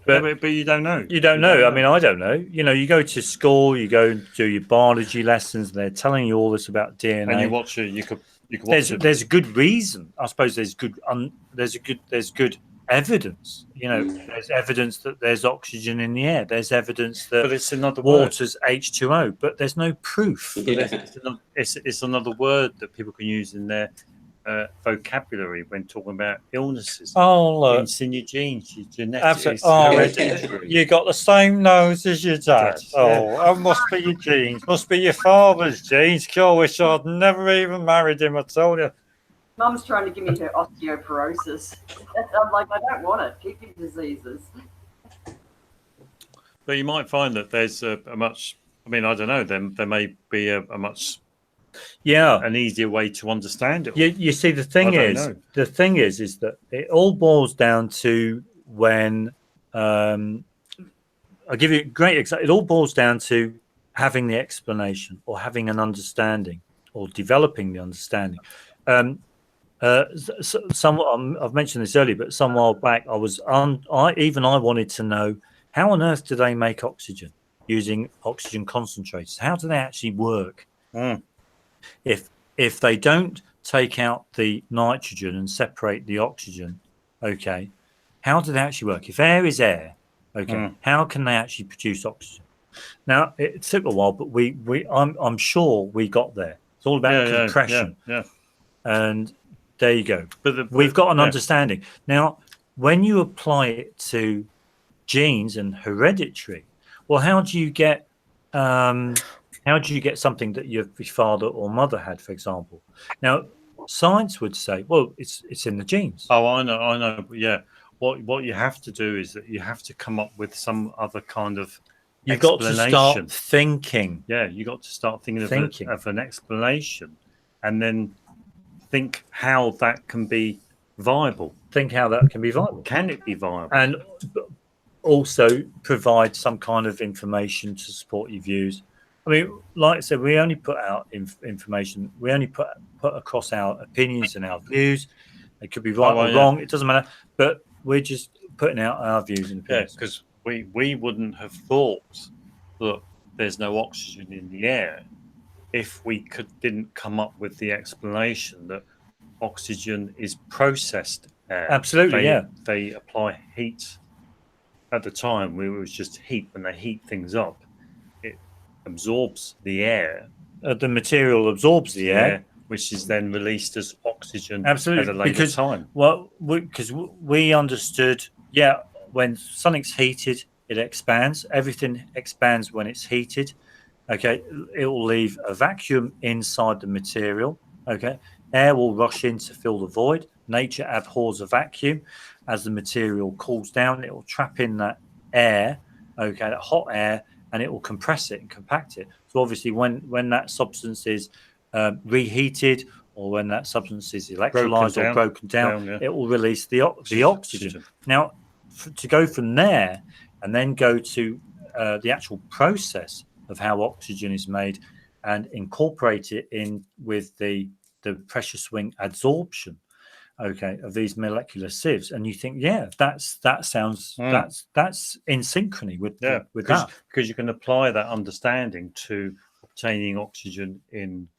But you don't know. You don't know. I mean, I don't know. You know, you go to school, you go and do your biology lessons, and they're telling you all this about DNA. And you watch it. You could watch it. There's a good reason. I suppose there's good evidence. You know, there's evidence that there's oxygen in the air. There's evidence that water's H2O, but there's no proof. Yeah. It's another word that people can use in their vocabulary when talking about illnesses. Oh, look. It's in your genes, your genetics. You got the same nose as your dad. It must be your genes. Must be your father's genes. I wish I'd never even married him, I told you. Mum's trying to give me her osteoporosis. I'm like, I don't want it. Keep your diseases. But you might find that there's a much, I mean, I don't know, there may be a much... an easier way to understand it. You see, the thing is that it all boils down to when I'll give you a great example. It all boils down to having the explanation, or having an understanding, or developing the understanding. Somewhat, I've mentioned this earlier, but some while back I wanted to know, how on earth do they make oxygen using oxygen concentrators? How do they actually work? If they don't take out the nitrogen and separate the oxygen, okay, how do they actually work? If air is air, okay, how can they actually produce oxygen? Now, it took a while, but I'm sure we got there. It's all about compression. And there you go. But we've got an understanding. Now, when you apply it to genes and hereditary, well, how do you get something that your father or mother had, for example? Now, science would say, well, it's in the genes. Oh, I know. Yeah. What you have to do is that you have to come up with some other kind of You've got to start thinking. Yeah, you got to start thinking of an explanation, and then think how that can be viable. Think how that can be viable. Can it be viable? And also provide some kind of information to support your views. I mean, like I said, we only put out information. We only put across our opinions and our views. It could be right or wrong. It doesn't matter. But we're just putting out our views and opinions. because we wouldn't have thought that there's no oxygen in the air if we didn't come up with the explanation that oxygen is processed air. Absolutely, They apply heat. At the time, it was just heat. When they heat things up, it absorbs the air. The material absorbs the air, which is then released as oxygen absolutely at a later time. Well, because we understood, when something's heated, it expands. Everything expands when it's heated. Okay, it will leave a vacuum inside the material. Okay, air will rush in to fill the void. Nature abhors a vacuum. As the material cools down, it will trap in that air, that hot air, and it will compress it and compact it. So obviously, when that substance is reheated, or when that substance is electrolyzed or broken down, it will release the oxygen. Now, to go from there and then go to the actual process of how oxygen is made and incorporate it in with the pressure swing adsorption, of these molecular sieves, and you think, that sounds that's in synchrony with that, because you can apply that understanding to obtaining oxygen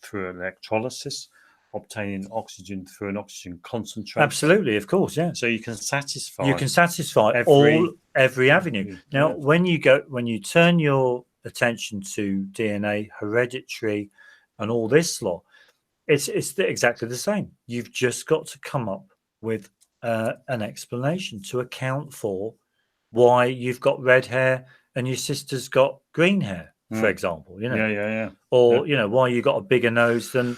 through electrolysis, obtaining oxygen through an oxygen concentrate. Absolutely, of course, So you can satisfy every avenue. Now, when you turn your attention to DNA, hereditary, and all this lot, it's exactly the same. You've just got to come up with an explanation to account for why you've got red hair and your sister's got green hair, for example. Or why you got a bigger nose than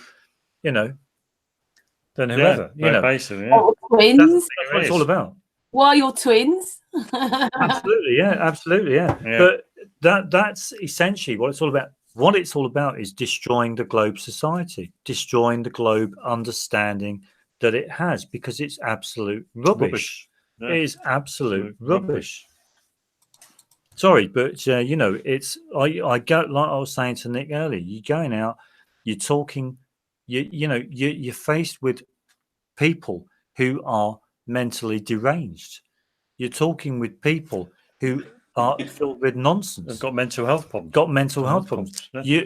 whoever. Basically, twins. That's what it's all about. Why you're twins? Absolutely, yeah. But that's essentially what it's all about. What it's all about is destroying the globe society, destroying the globe understanding that it has, because it's absolute rubbish. It is absolute rubbish. Sorry, but it's I go, like I was saying to Nick earlier. You're going out, you're talking, you're faced with people who are mentally deranged. You're talking with people who are filled with nonsense. They've got mental health problems. Yeah.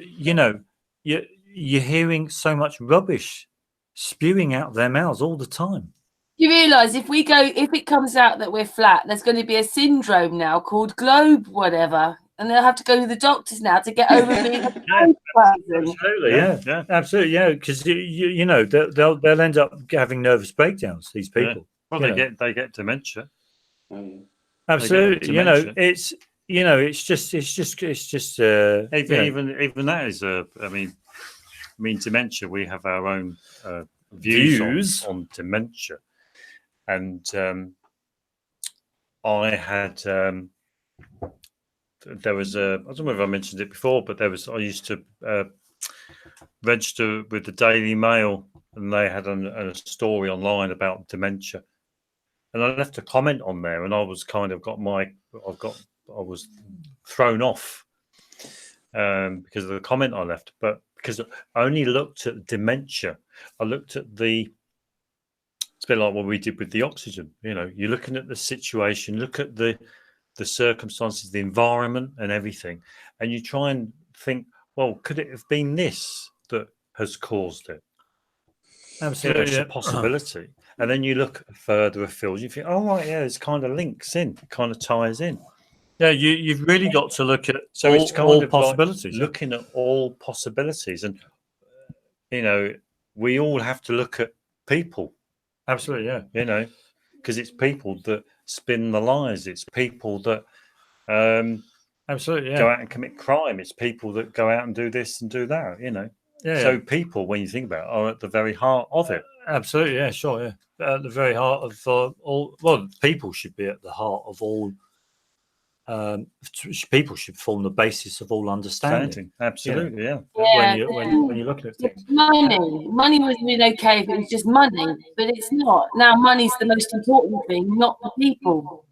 You're hearing so much rubbish spewing out their mouths all the time. You realise if it comes out that we're flat, there's going to be a syndrome now called globe whatever, and they'll have to go to the doctors now to get over being a globe person. Absolutely, absolutely, because they'll end up having nervous breakdowns. These people, well, they get dementia. Absolutely, it's just even that is I mean dementia. We have our own views on dementia, and I had there was I don't know if I mentioned it before, but I used to register with the Daily Mail, and they had a story online about dementia. And I left a comment on there, and I was kind of I was thrown off because of the comment I left. But because I only looked at dementia, I looked at it's a bit like what we did with the oxygen. You're looking at the situation, look at the circumstances, the environment, and everything, and you try and think, well, could it have been this that has caused it? Absolutely, it's a possibility. And then you look further afield, you think, oh, right, it's kind of links in, it kind of ties in. Yeah, you've really got to look at it's kind all of possibilities. Like looking at all possibilities. And, we all have to look at people. Absolutely, yeah. Because it's people that spin the lies. It's people that absolutely go out and commit crime. It's people that go out and do this and do that, So people, when you think about it, are at the very heart of it. Absolutely, yeah, sure, yeah. At the very heart of all. Well, people should be at the heart of all. People should form the basis of all understanding. Absolutely, yeah. When you're looking at things, money would have been okay if it was just money, but it's not. Now, money's the most important thing, not the people.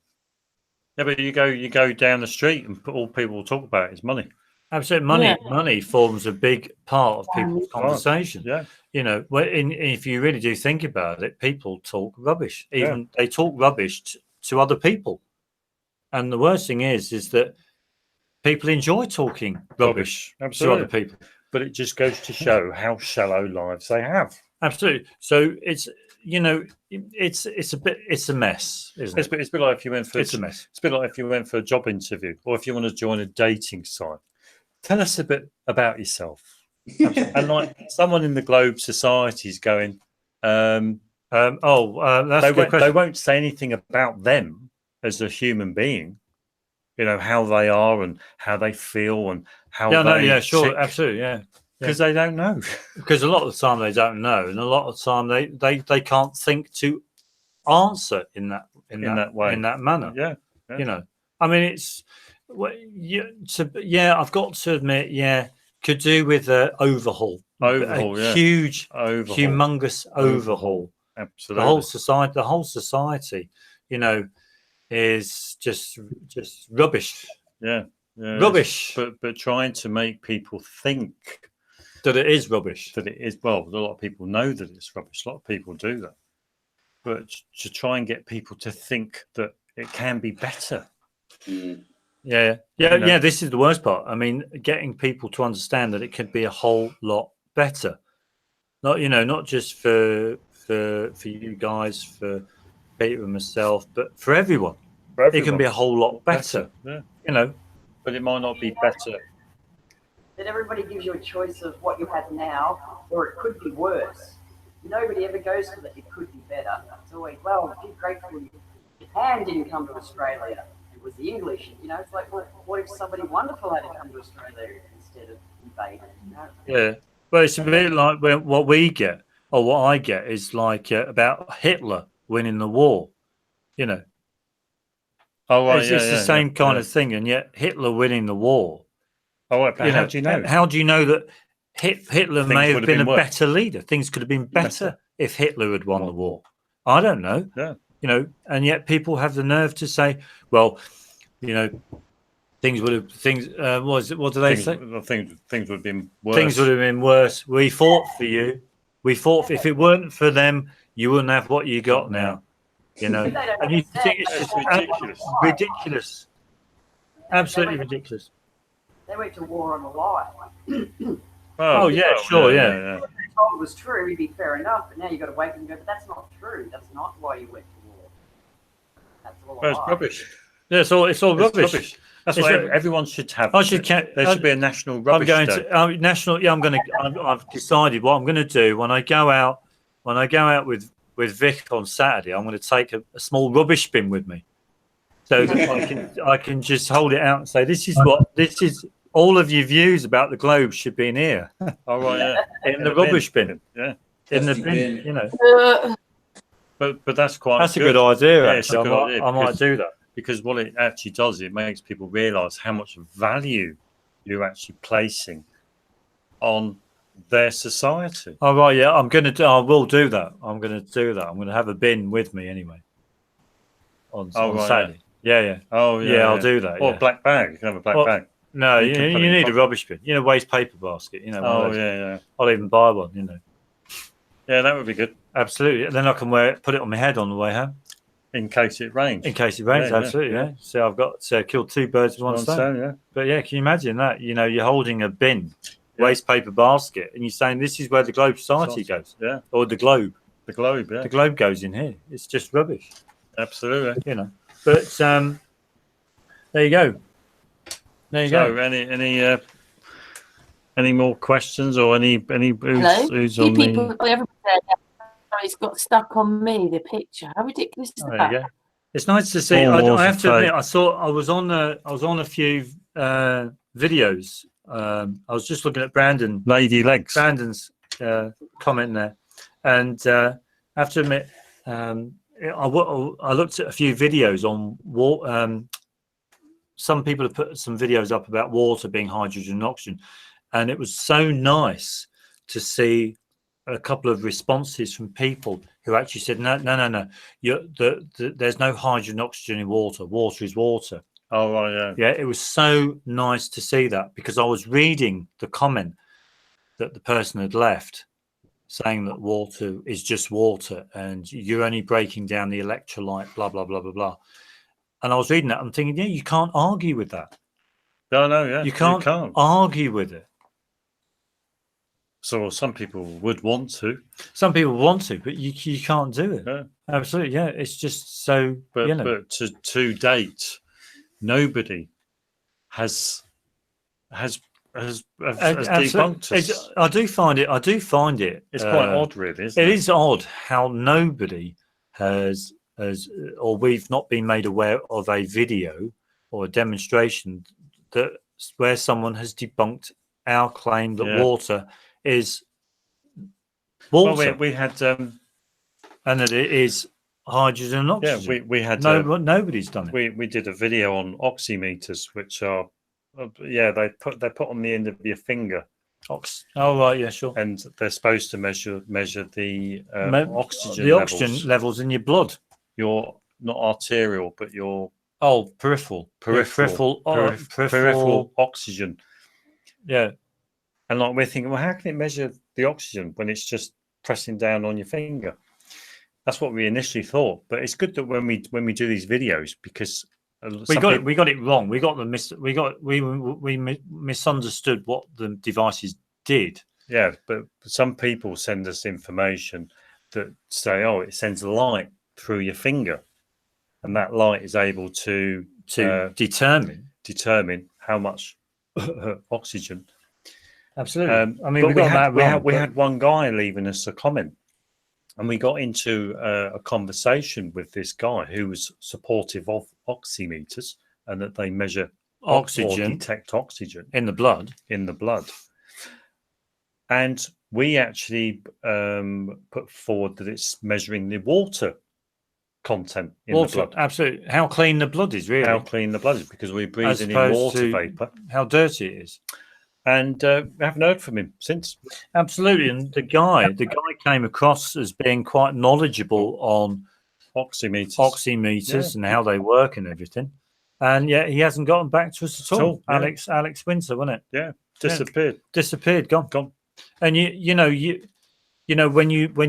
Yeah, but you go down the street, and all people will talk about is money. Absolutely, money forms a big part of people's conversation. Yeah, if you really do think about it, people talk rubbish. They talk rubbish to other people. And the worst thing is that people enjoy talking rubbish to other people. But it just goes to show how shallow lives they have. Absolutely. So it's, you know, it's a mess, isn't it? It's a bit like if you went for It's a mess. It's a bit like if you went for a job interview, or if you want to join a dating site. Tell us a bit about yourself. And like someone in the Globe Society is going, that's a good question. They won't say anything about them as a human being. You know, how they are and how they feel and how sure, absolutely, yeah. Because they don't know. Because a lot of the time they don't know, and a lot of the time they can't think to answer in that way, in that manner. Yeah. You know, I mean, it's I've got to admit, could do with an overhaul, huge, humongous overhaul. Absolutely, the whole society, you know, is just rubbish. Yeah, rubbish. But trying to make people think that it is rubbish. That it is. Well, a lot of people know that it's rubbish. A lot of people do that. But to try and get people to think that it can be better. Yeah. This is the worst part. I mean, getting people to understand that it could be a whole lot better. Not just for you guys, for Peter and myself, but for everyone. It can be a whole lot better. Yeah. You know, but it might not be better. That everybody gives you a choice of what you have now, or it could be worse. Nobody ever goes for that. It could be better. It's always, well, be grateful Japan didn't come to Australia. It was the English. You know, it's like, what if somebody wonderful had to come to Australia instead of invading? You know? Yeah. Well, it's a bit like what we get, or what I get, is like about Hitler winning the war. You know. Oh, right, it's the same kind of thing, and yet Hitler winning the war. Oh, right, but how do you know? How do you know that Hitler may have been a better leader? Things could have been better if Hitler had won the war. I don't know. Yeah. You know, and yet people have the nerve to say, well, you know, things would have what do they say? Things would have been worse. Things would have been worse. We fought for you. If it weren't for them, you wouldn't have what you got now. You know, and you think it's just ridiculous. Absolutely ridiculous. They went to war on a lie. Sure. If they told it was true, it'd be fair enough. But now you've got to wait and go, but that's not true. That's not why you went to war. That's all it's rubbish. Yeah, it's all rubbish. That's why everyone should have. There should be a national rubbish day. I've decided what I'm going to do when I go out. When I go out with Vic on Saturday, I'm going to take a small rubbish bin with me, so I can just hold it out and say, this is all of your views about the globe should be in here. All right, in the rubbish bin. Yeah, in the bin. You know. But that's a good idea. Actually, I might do that. Because what it actually does, it makes people realise how much value you're actually placing on their society. Oh right, yeah, I will do that. I'm going to have a bin with me anyway. On Saturday. Yeah. Oh yeah. I'll do that. Or a black bag. You can have a black bag. No, you need a rubbish bin. You know, waste paper basket. You know. Yeah. I'll even buy one. You know. Yeah, that would be good. Absolutely. And then I can put it on my head on the way home. In case it rains. Absolutely, yeah. So I've got killed two birds with one stone. Yeah. But yeah, can you imagine that? You know, you're holding a bin, waste paper basket, and you're saying this is where the Globe Society goes. Yeah. Or the Globe. The Globe, yeah. The Globe goes in here. It's just rubbish. Absolutely. You know. But there you go. There you go. Any more questions or any who's on people, everybody it's got stuck on me, the picture. How ridiculous is that? There you go. It's nice to see. I have to admit, I was on a few videos. I was just looking at Brandon's comment there, and I have to admit, I looked at a few videos on water. Some people have put some videos up about water being hydrogen and oxygen, and it was so nice to see a couple of responses from people who actually said, no. There's no hydrogen and oxygen in water. Water is water. Oh, right, yeah. Yeah, it was so nice to see that, because I was reading the comment that the person had left saying that water is just water and you're only breaking down the electrolyte, blah, blah, blah, blah, blah. And I was reading that. I'm thinking, yeah, you can't argue with that. No, yeah. You can't argue with it. So some people would want to. Some people want to, but you can't do it. Yeah. Absolutely, yeah. It's just so, but to date, nobody has debunked us. I do find it. It's quite odd, really, isn't it? It is odd how nobody has, or we've not been made aware of a video or a demonstration where someone has debunked our claim that water is water. Well, we had, and that it is hydrogen and oxygen. Yeah, we had. Nobody's done it. We did a video on oximeters, which are, they put on the end of your finger. Oh right, yeah, sure. And they're supposed to measure the oxygen oxygen levels in your blood. Your not arterial, but your peripheral oxygen. Yeah. And like we're thinking, well, how can it measure the oxygen when it's just pressing down on your finger? That's what we initially thought. But it's good that when we do these videos, because we got it wrong. We misunderstood what the devices did. Yeah, but some people send us information that say, it sends light through your finger, and that light is able to determine how much oxygen. Absolutely. I mean, we had one guy leaving us a comment, and we got into a conversation with this guy who was supportive of oximeters and that they measure oxygen, or detect oxygen in the blood. And we actually put forward that it's measuring the water content in the blood. Absolutely. How clean the blood is, really. How clean the blood is, because we're breathing in water vapor. How dirty it is. And we haven't heard from him since. Absolutely. And the guy came across as being quite knowledgeable on oximeters and how they work and everything. And yet he hasn't gotten back to us at all. Yeah. Alex Windsor, wasn't it? Yeah. Disappeared. Gone. And you know when you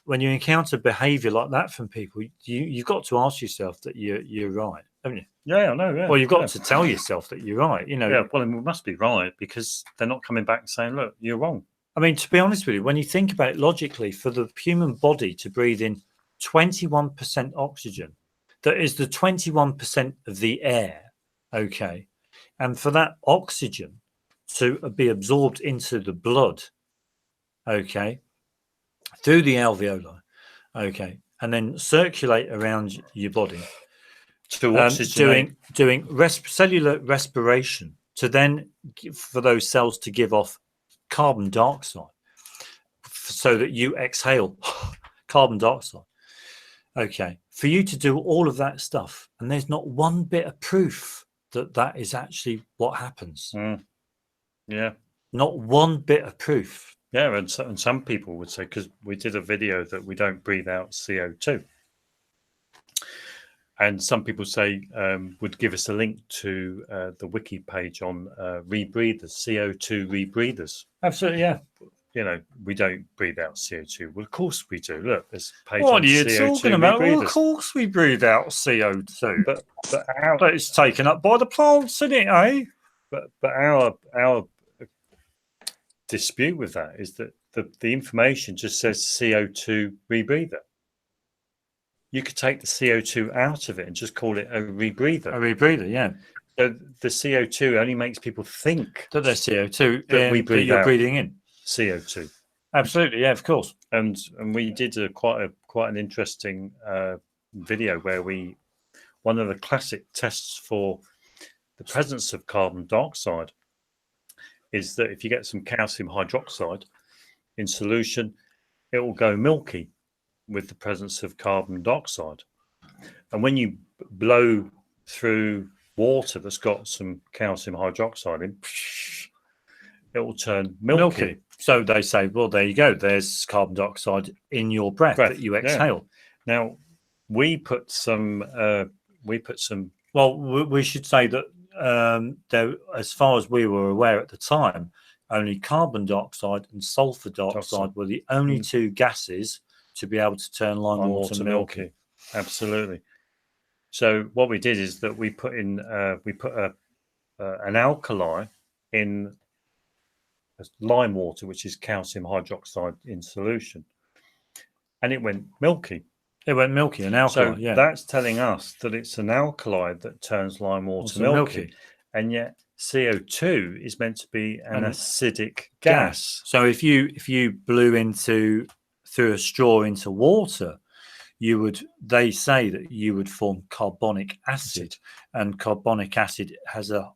encounter behaviour like that from people, you've got to ask yourself that you're right, haven't you? Yeah, I know. Yeah. Well, you've got to tell yourself that you're right. Yeah. Well, we must be right, because they're not coming back and saying, "Look, you're wrong." I mean, to be honest with you, when you think about it logically, for the human body to breathe in 21% oxygen, that is the 21% of the air, okay, and for that oxygen to be absorbed into the blood, okay, through the alveoli, okay, and then circulate around your body. To oxygen, doing cellular respiration, to then for those cells to give off carbon dioxide, so that you exhale carbon dioxide. Okay, for you to do all of that stuff, and there's not one bit of proof that is actually what happens. Yeah, not one bit of proof. Yeah, and some people would say, because we did a video that we don't breathe out CO2. And some people say would give us a link to the wiki page on rebreathers, CO2 rebreathers. Absolutely, yeah. We don't breathe out CO2. Well, of course we do. Look, there's a page what on are you CO2 talking about? Rebreathers. Well, of course we breathe out CO2. But it's taken up by the plants, isn't it, eh? But our dispute with that is that the information just says CO2 rebreather. You could take the CO2 out of it and just call it a rebreather. A rebreather, yeah. So the CO2 only makes people think that there's CO2 that you're breathing in. CO2. Absolutely, yeah, of course. And we did quite an interesting video where one of the classic tests for the presence of carbon dioxide is that if you get some calcium hydroxide in solution, it will go milky with the presence of carbon dioxide. And when you blow through water that's got some calcium hydroxide in, it will turn milky. So they say, well, there you go. There's carbon dioxide in your breath that you exhale. Yeah. Now, we put some. Well, we should say that there, as far as we were aware at the time, only carbon dioxide and sulfur dioxide were the only two gases to be able to turn lime water milky. Absolutely. So what we did is that we put in an alkali in lime water, which is calcium hydroxide in solution, and it went milky. It went milky, an alkali. So that's telling us that it's an alkali that turns lime water milky, and yet CO2 is meant to be an acidic gas. So if you blew through a straw into water, they say that you would form carbonic acid, and carbonic acid has a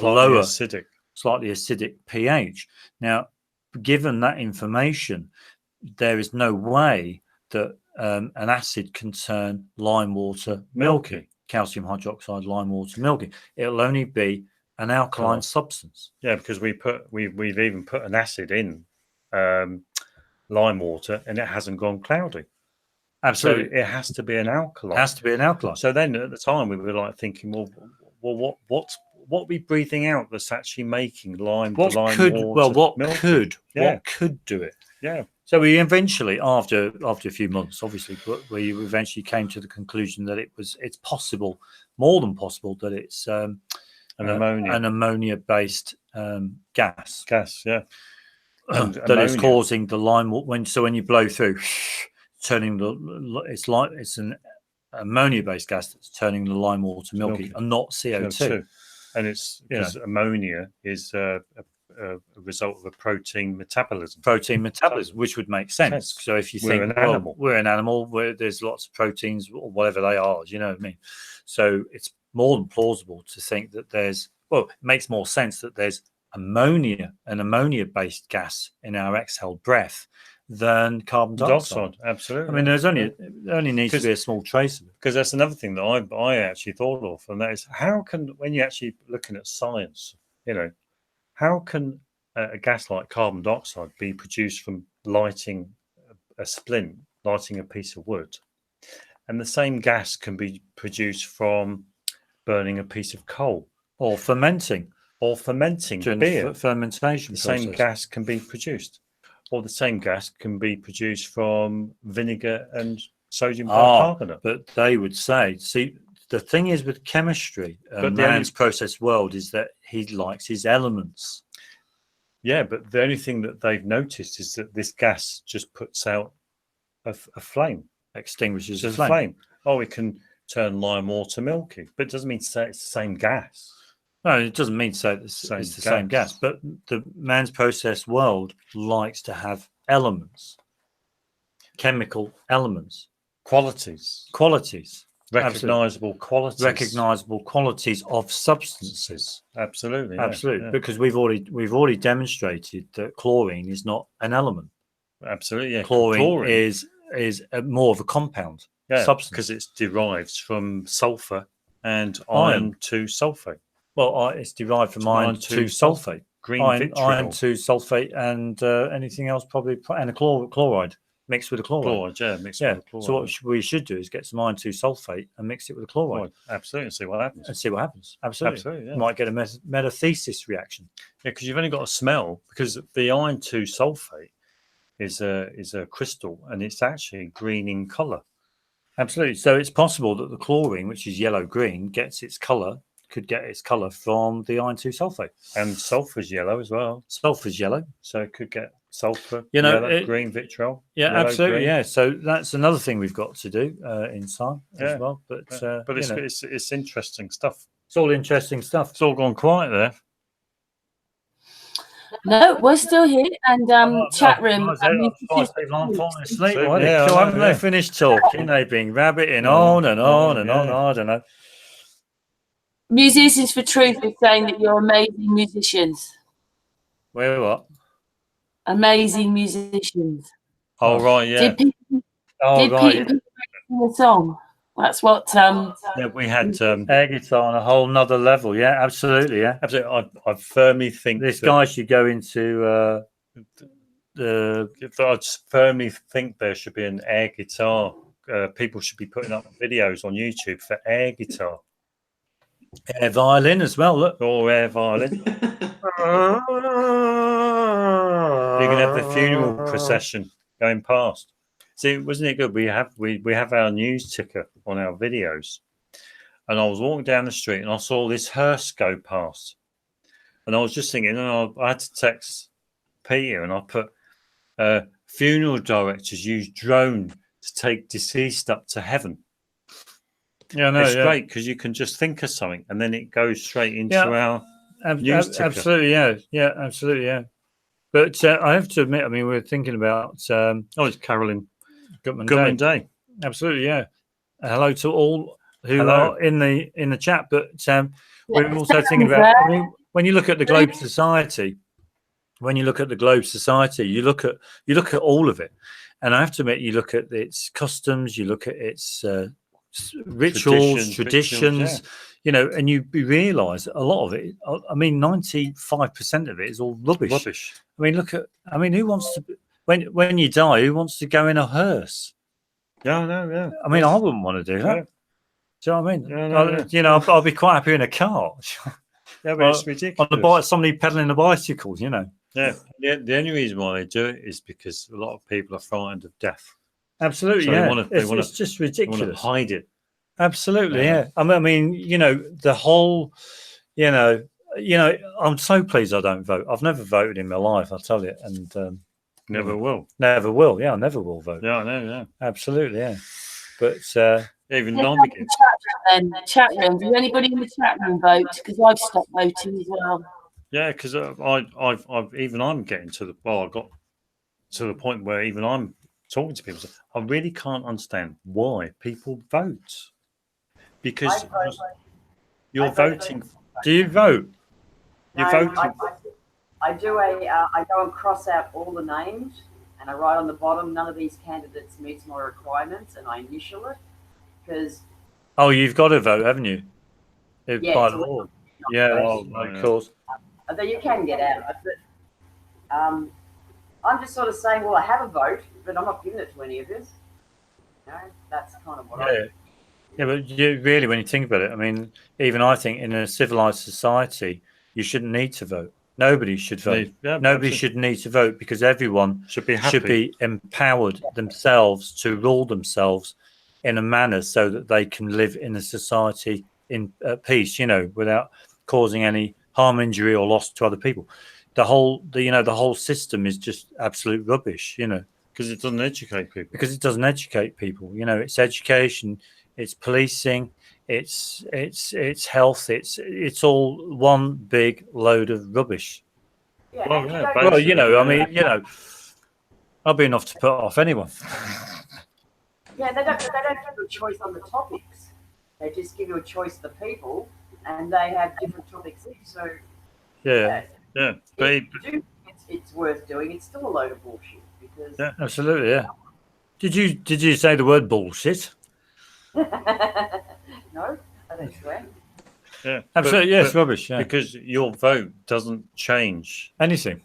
lower, slightly acidic pH. Now, given that information, there is no way that an acid can turn lime water milky, calcium hydroxide lime water milky. It'll only be an alkaline substance. Yeah, because we've even put an acid in lime water, and it hasn't gone cloudy. Absolutely, so it has to be an alkali. It has to be an alkali. So then, at the time, we were like thinking, well, what are we breathing out that's actually making lime? What could do it? Yeah. So we eventually, after a few months, obviously, we eventually came to the conclusion that it's possible, more than possible, that it's an ammonia-based gas. Yeah. That is causing the lime when you blow through, turning it's an ammonia-based gas that's turning the lime water milky and not CO2. And it's because ammonia is a result of a protein metabolism. Which would make sense. So if you think we're an animal where there's lots of proteins or whatever they are, you know what I mean? So it's more than plausible to think that it makes more sense that there's an ammonia-based gas in our exhaled breath than carbon dioxide. Absolutely. I mean, there only needs to be a small trace of it. Because that's another thing that I actually thought of, and that is when you're actually looking at science, how can a gas like carbon dioxide be produced from lighting a piece of wood, and the same gas can be produced from burning a piece of coal or fermenting beer? Fermentation. The same gas can be produced. Or the same gas can be produced from vinegar and sodium bicarbonate. But they would say, see, the thing is with chemistry, man's process world, is that he likes his elements. Yeah, but the only thing that they've noticed is that this gas just puts out a flame, extinguishes the flame. Oh, it can turn lime water milky, but it doesn't mean to say it's the same gas. No, it doesn't mean to say it's the same gas, but the man's process world likes to have elements, chemical elements, qualities, recognizable qualities of substances. Absolutely, because we've already demonstrated that chlorine is not an element. Absolutely, yeah. Chlorine is more of a compound substance because it's derived from sulfur and iron 2 sulfate. Well, it's derived from iron 2 sulfate, iron 2 sulfate, and anything else probably, and a chloride mixed with a chloride. Mixed with a chloride. So what we should do is get some iron 2 sulfate and mix it with a chloride. Absolutely, and see what happens. Absolutely. You might get a metathesis reaction. Yeah, because you've only got to smell, because the iron 2 sulfate is a crystal, and it's actually green in colour. Absolutely. So it's possible that the chlorine, which is yellow-green, could get its colour from the iron 2 sulfate. And sulphur's yellow as well. Sulphur's yellow. So it could get sulphur, yellow, green vitriol. Yeah, absolutely. Green. Yeah. So that's another thing we've got to do in science as well. But it's interesting stuff. It's all interesting stuff. It's all gone quiet there. No, we're still here, and chat room. I'm falling asleep. Haven't they finished talking? They've been rabbiting on and on and on. I don't know. Musicians for Truth is saying that you're amazing musicians. We're what? Amazing musicians. Oh, right, yeah. Did Peter sing a song? That's what. We had air guitar on a whole nother level. Yeah, absolutely. Yeah, absolutely. I firmly think this guy should go into I firmly think there should be an air guitar. People should be putting up videos on YouTube for air guitar. Air violin as well. Look, or air violin. You can have the funeral procession going past. See, wasn't it good? We have our news ticker on our videos, and I was walking down the street and I saw this hearse go past, and I was just thinking, I had to text Peter and I put funeral directors use drone to take deceased up to heaven. Yeah, no, it's great because you can just think of something and then it goes straight into our news ticker. Absolutely, yeah, absolutely, yeah. But I have to admit, I mean, we're thinking about it's Carolyn Goodman Day. Absolutely, yeah. Hello to all who are in the chat. But we're also thinking about. I mean, when you look at the Globe Society, you look at all of it, and I have to admit, you look at its customs, you look at its rituals, traditions, you know, and you realise a lot of it. I mean, 95% of it is all rubbish. I mean, who wants to? When you die, who wants to go in a hearse? Yeah, no, yeah. I mean, I wouldn't want to do that. Yeah. Do you know what I mean? Yeah, you know, I'll be quite happy in a car. Yeah, but it's ridiculous. On the bike, somebody pedaling a bicycle, you know. Yeah. The only reason why they do it is because a lot of people are frightened of death. Absolutely, so yeah. It's just ridiculous. They want to hide it. Absolutely, yeah. I mean, you know, the whole, you know, I'm so pleased I don't vote. I've never voted in my life, I'll tell you, and never will. Never will. Yeah, I never will vote. Yeah, I know. Yeah, absolutely, yeah. But even chat room. Does anybody in the chat room vote? Because I've stopped voting as well. Yeah, because I'm getting to the I got to the point where even I'm talking to people. I really can't understand why people vote. Because you're voting. Do you vote? You're voting. I do I go and cross out all the names, and I write on the bottom, none of these candidates meets my requirements, and I initial it because. Oh, you've got to vote, haven't you? By law. Yeah, of course. Although you can get out of it, but I'm just sort of saying, well, I have a vote, but I'm not giving it to any of this. You know, that's kind of what I do. Yeah, but really, when you think about it, I mean, even I think in a civilized society, you shouldn't need to vote. Nobody should vote. Nobody should need to vote because everyone should be empowered themselves to rule themselves in a manner so that they can live in a society in peace, you know, without causing any harm, injury, or loss to other people. The whole system is just absolute rubbish, you know, because it doesn't educate people. You know, it's education. It's policing, it's health, it's all one big load of rubbish. Yeah, well, you know, I mean, you know, I'll be enough to put off anyone. Yeah, they don't give you a choice on the topics. They just give you a choice of the people, and they have different topics each. So yeah. But it's worth doing. It's still a load of bullshit because absolutely, yeah. Did you say the word bullshit? No, I don't swear. Yeah, absolutely. Yes, rubbish. Yeah, because your vote doesn't change anything.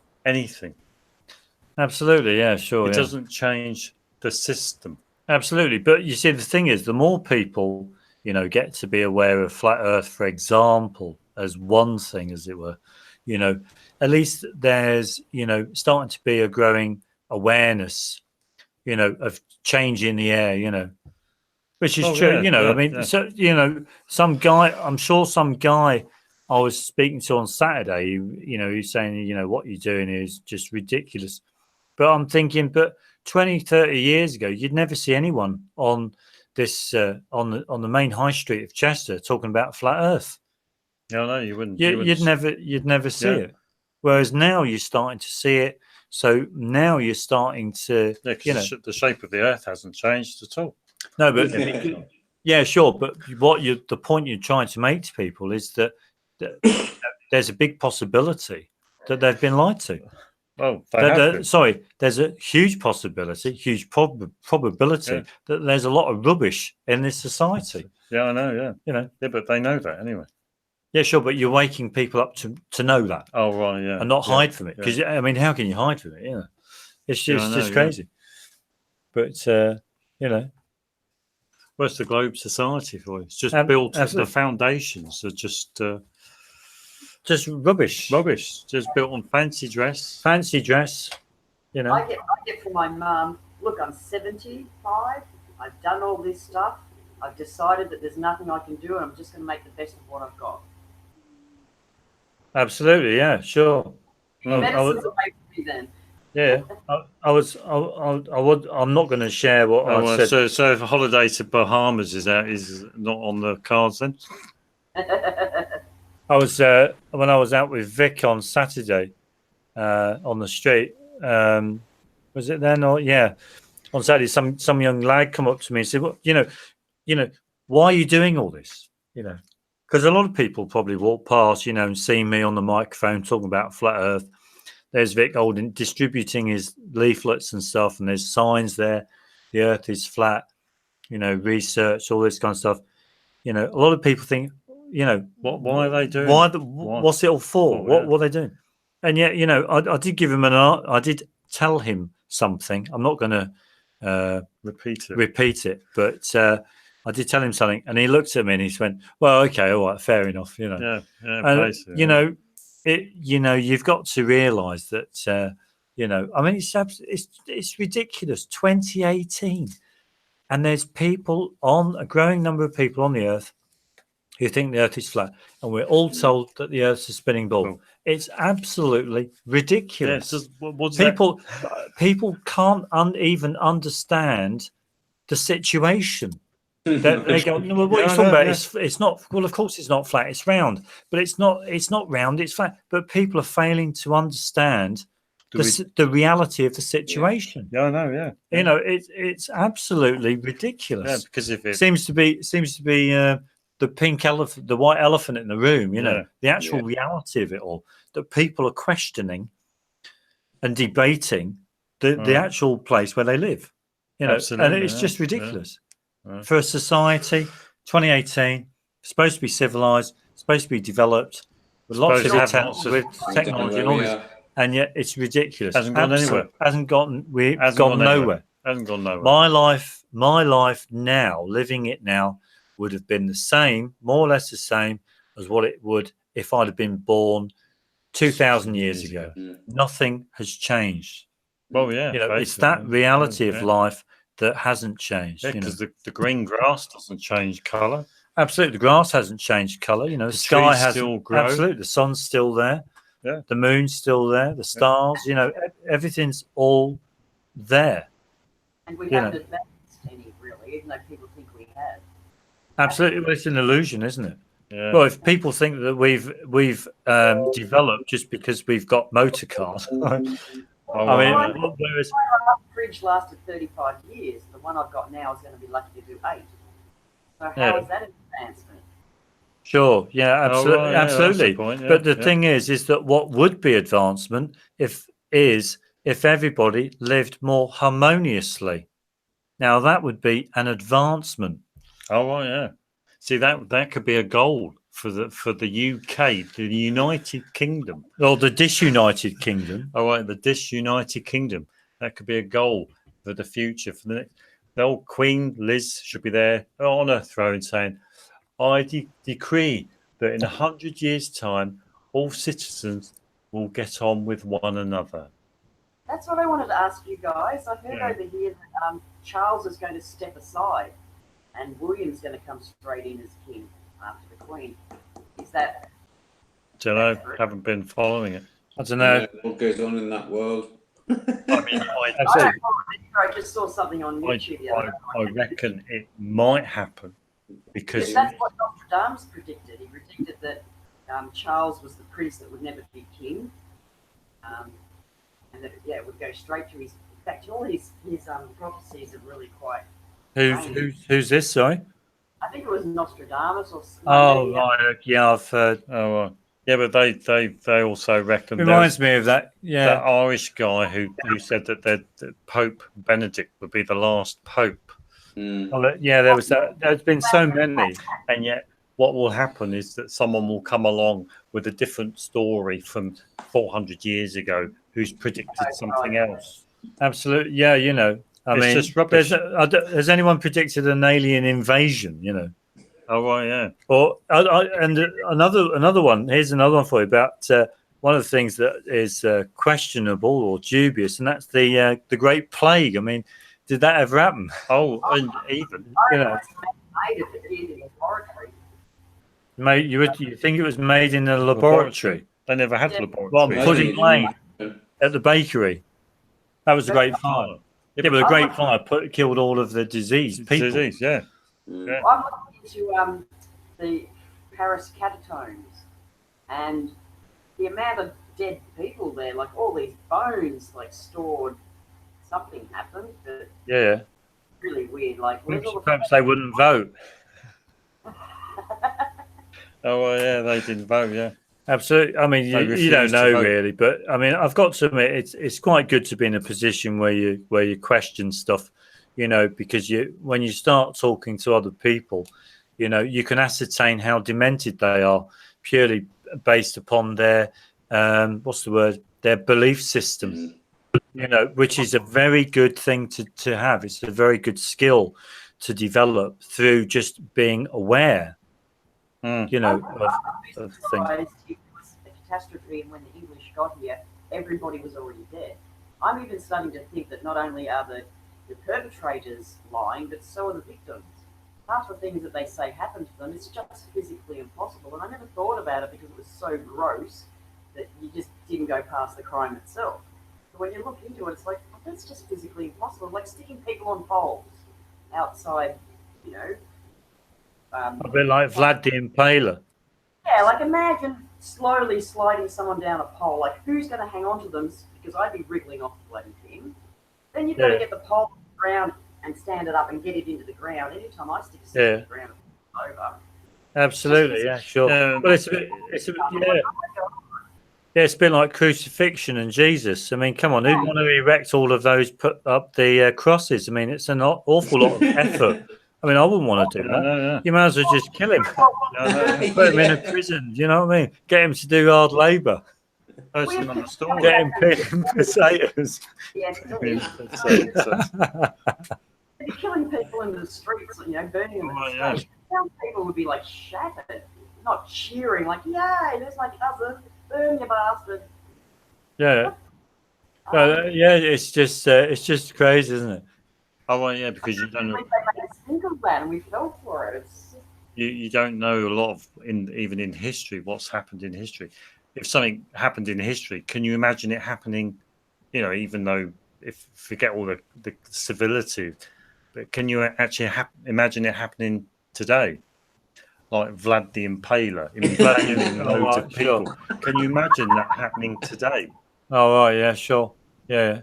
Absolutely, yeah, sure. It doesn't change the system. Absolutely, but you see, the thing is, the more people, you know, get to be aware of flat Earth, for example, as one thing, as it were, you know, at least there's, you know, starting to be a growing awareness, you know, of change in the air, you know. Which is true, you know. I mean, so you know, some guy I was speaking to on Saturday, you know, he's saying, you know, what you're doing is just ridiculous. But I'm thinking, but 20, 30 years ago, you'd never see anyone on this on the main high street of Chester talking about flat Earth. No, you wouldn't. You'd never see it. Whereas now you're starting to see it. So now you're starting to, you know, the shape of the Earth hasn't changed at all. No, but yeah, sure. But the point you're trying to make to people is that there's a big possibility that they've been lied to. Well, there's a huge possibility, huge probability that there's a lot of rubbish in this society. Yeah, I know. Yeah, you know. Yeah, but they know that anyway. Yeah, sure. But you're waking people up to know that. Oh, right. Yeah, and not hide from it because I mean, how can you hide from it? You know, it's just crazy. But you know. What's the Globe Society for? It's just built. The foundations are just rubbish. Rubbish. Just built on fancy dress. Fancy dress. You know. I get from my mum. Look, I'm 75. I've done all this stuff. I've decided that there's nothing I can do, and I'm just going to make the best of what I've got. Absolutely, yeah, sure. Medicine's away from me then. Yeah, I'm not going to share what I said. So if a holiday to Bahamas is not on the cards then? I was when I was out with Vic on Saturday on the street. Was it then or yeah? On Saturday, some young lad come up to me and said, "Well, you know, why are you doing all this? You know, because a lot of people probably walk past, you know, and see me on the microphone talking about flat Earth. There's Vic Golden distributing his leaflets and stuff, and there's signs there. The Earth is flat. You know, research, all this kind of stuff. You know, a lot of people think, you know, why are they doing? What's it all for? What are they doing? And yet, you know, I did give him I did tell him something. I'm not going to repeat it, but I did tell him something, and he looked at me and he went, "Well, okay, all right, fair enough." You know, and, you know, you've got to realise that, you know, I mean, it's ridiculous. 2018, and there's a growing number of people on the Earth who think the Earth is flat, and we're all told that the Earth's a spinning ball. It's absolutely ridiculous. People can't even understand the situation. They go, no, well, what are you talking about? It's not. Well, of course, it's not flat. It's round, but it's not. It's not round. It's flat. But people are failing to understand the reality of the situation. Yeah, I know. Yeah, you know, it's absolutely ridiculous. Yeah, because if it seems to be the pink elephant, the white elephant in the room. You know, the actual reality of it all, that people are questioning and debating the actual place where they live. You know, and it's just ridiculous. For a society, 2018, supposed to be civilized, supposed to be developed, with lots of technology and all this, and yet it's ridiculous. Hasn't gone anywhere. Hasn't gone nowhere. Hasn't gone nowhere. My life now, living it now, would have been the same, more or less the same as what it would if I'd have been born 2,000 years ago. Nothing has changed. Well, yeah, you know, it's that reality of life that hasn't changed. Yeah, because the green grass doesn't change colour. Absolutely, the grass hasn't changed colour. You know, the sky hasn't. Still grow. Absolutely, the sun's still there. Yeah, the moon's still there. The stars. You know, everything's all there. And we haven't advanced any, really, even though people think we have. Absolutely, well, it's an illusion, isn't it? Yeah. Well, if people think that we've developed just because we've got motor cars. My fridge lasted 35 years. The one I've got now is going to be lucky to do 8. So how is that an advancement? Sure, yeah, absolutely, absolutely. Point, but the thing is that what would be advancement if everybody lived more harmoniously. Now that would be an advancement. Oh, right, yeah. See, that could be a goal for the UK, the United Kingdom, or the disunited kingdom. Oh, right, the disunited kingdom. That could be a goal for the future. For the old Queen Liz should be there on her throne saying, "I decree that in 100 years' time, all citizens will get on with one another." That's what I wanted to ask you guys. I've heard over here that Charles is going to step aside, and William's going to come straight in as king after the Queen. Is that? Don't know. Haven't been following it. I don't know. What goes on in that world? I mean, I just saw something on YouTube. I reckon it might happen because that's what Nostradamus predicted. He predicted that Charles was the prince that would never be king, and that it would go straight to his. In fact, all his prophecies are really quite. Who's this? Sorry. I think it was Nostradamus or. Oh right, yeah, I've heard. Oh right. Yeah, but they also reckon. Reminds me of that. Yeah, that Irish guy who said that Pope Benedict would be the last pope. Well, yeah, there was that. There's been so many, and yet what will happen is that someone will come along with a different story from 400 years ago who's predicted something else. Absolutely, yeah. You know, I mean, just rubbish. Has anyone predicted an alien invasion? Oh right, yeah. Or and another one. Here's another one for you about one of the things that is questionable or dubious, and that's the Great Plague. I mean, did that ever happen? Oh, and even you think it was made in a laboratory? They never had laboratory. Well, pudding lane at the bakery. That was a great fire. Yeah, but the Great Fire killed all of the diseased people. Disease, yeah. Well, I'm looking into the Paris catacombs and the amount of dead people there, like all these bones, like stored. Something happened, but really weird. Like, perhaps they wouldn't vote. Oh well, yeah, they didn't vote. Yeah, absolutely. I mean, you don't know really, but I mean, I've got to admit, it's quite good to be in a position where you question stuff, because when you start talking to other people, you can ascertain how demented they are purely based upon their their belief system. Which is a very good thing to have. It's a very good skill to develop through just being aware, of things. It was a catastrophe, and when the English got here, everybody was already dead. I'm even starting to think that not only are the perpetrators lying, but so are the victims. Half the things that they say happened to them, it's just physically impossible. And I never thought about it because it was so gross that you just didn't go past the crime itself. But when you look into it, it's like, that's just physically impossible. Like sticking people on poles outside, a bit like Vlad the Impaler. Yeah, like imagine slowly sliding someone down a pole. Like, who's going to hang on to them? Because I'd be wriggling off the bloody thing. Then you've got to get the pole on the ground and stand it up and get it into the ground. Anytime I stick a stick in the ground, it's over. Absolutely, yeah, sure. Well, it's a bit like crucifixion and Jesus. I mean, come on, who'd want to erect all of those, put up the crosses? I mean, it's an awful lot of effort. I mean, I wouldn't want to do that. No. You might as well just kill him. Put him in a prison, you know what I mean? Get him to do hard labour. Get him peeling potatoes. Yeah, killing people in the streets, burning them in the streets. Some people would be like shattered, not cheering, like, yay, there's my cousin, burn you bastard. Yeah. It's just crazy, isn't it? Oh well, yeah, because you don't know. They made us think of that, and we fell for it. You don't know a lot of even in history what's happened in history. If something happened in history, can you imagine it happening? Even though forget all the civility, but can you actually imagine it happening today? Like Vlad the Impaler, impalling loads of people. Sure. Can you imagine that happening today? Oh right, yeah, sure, yeah.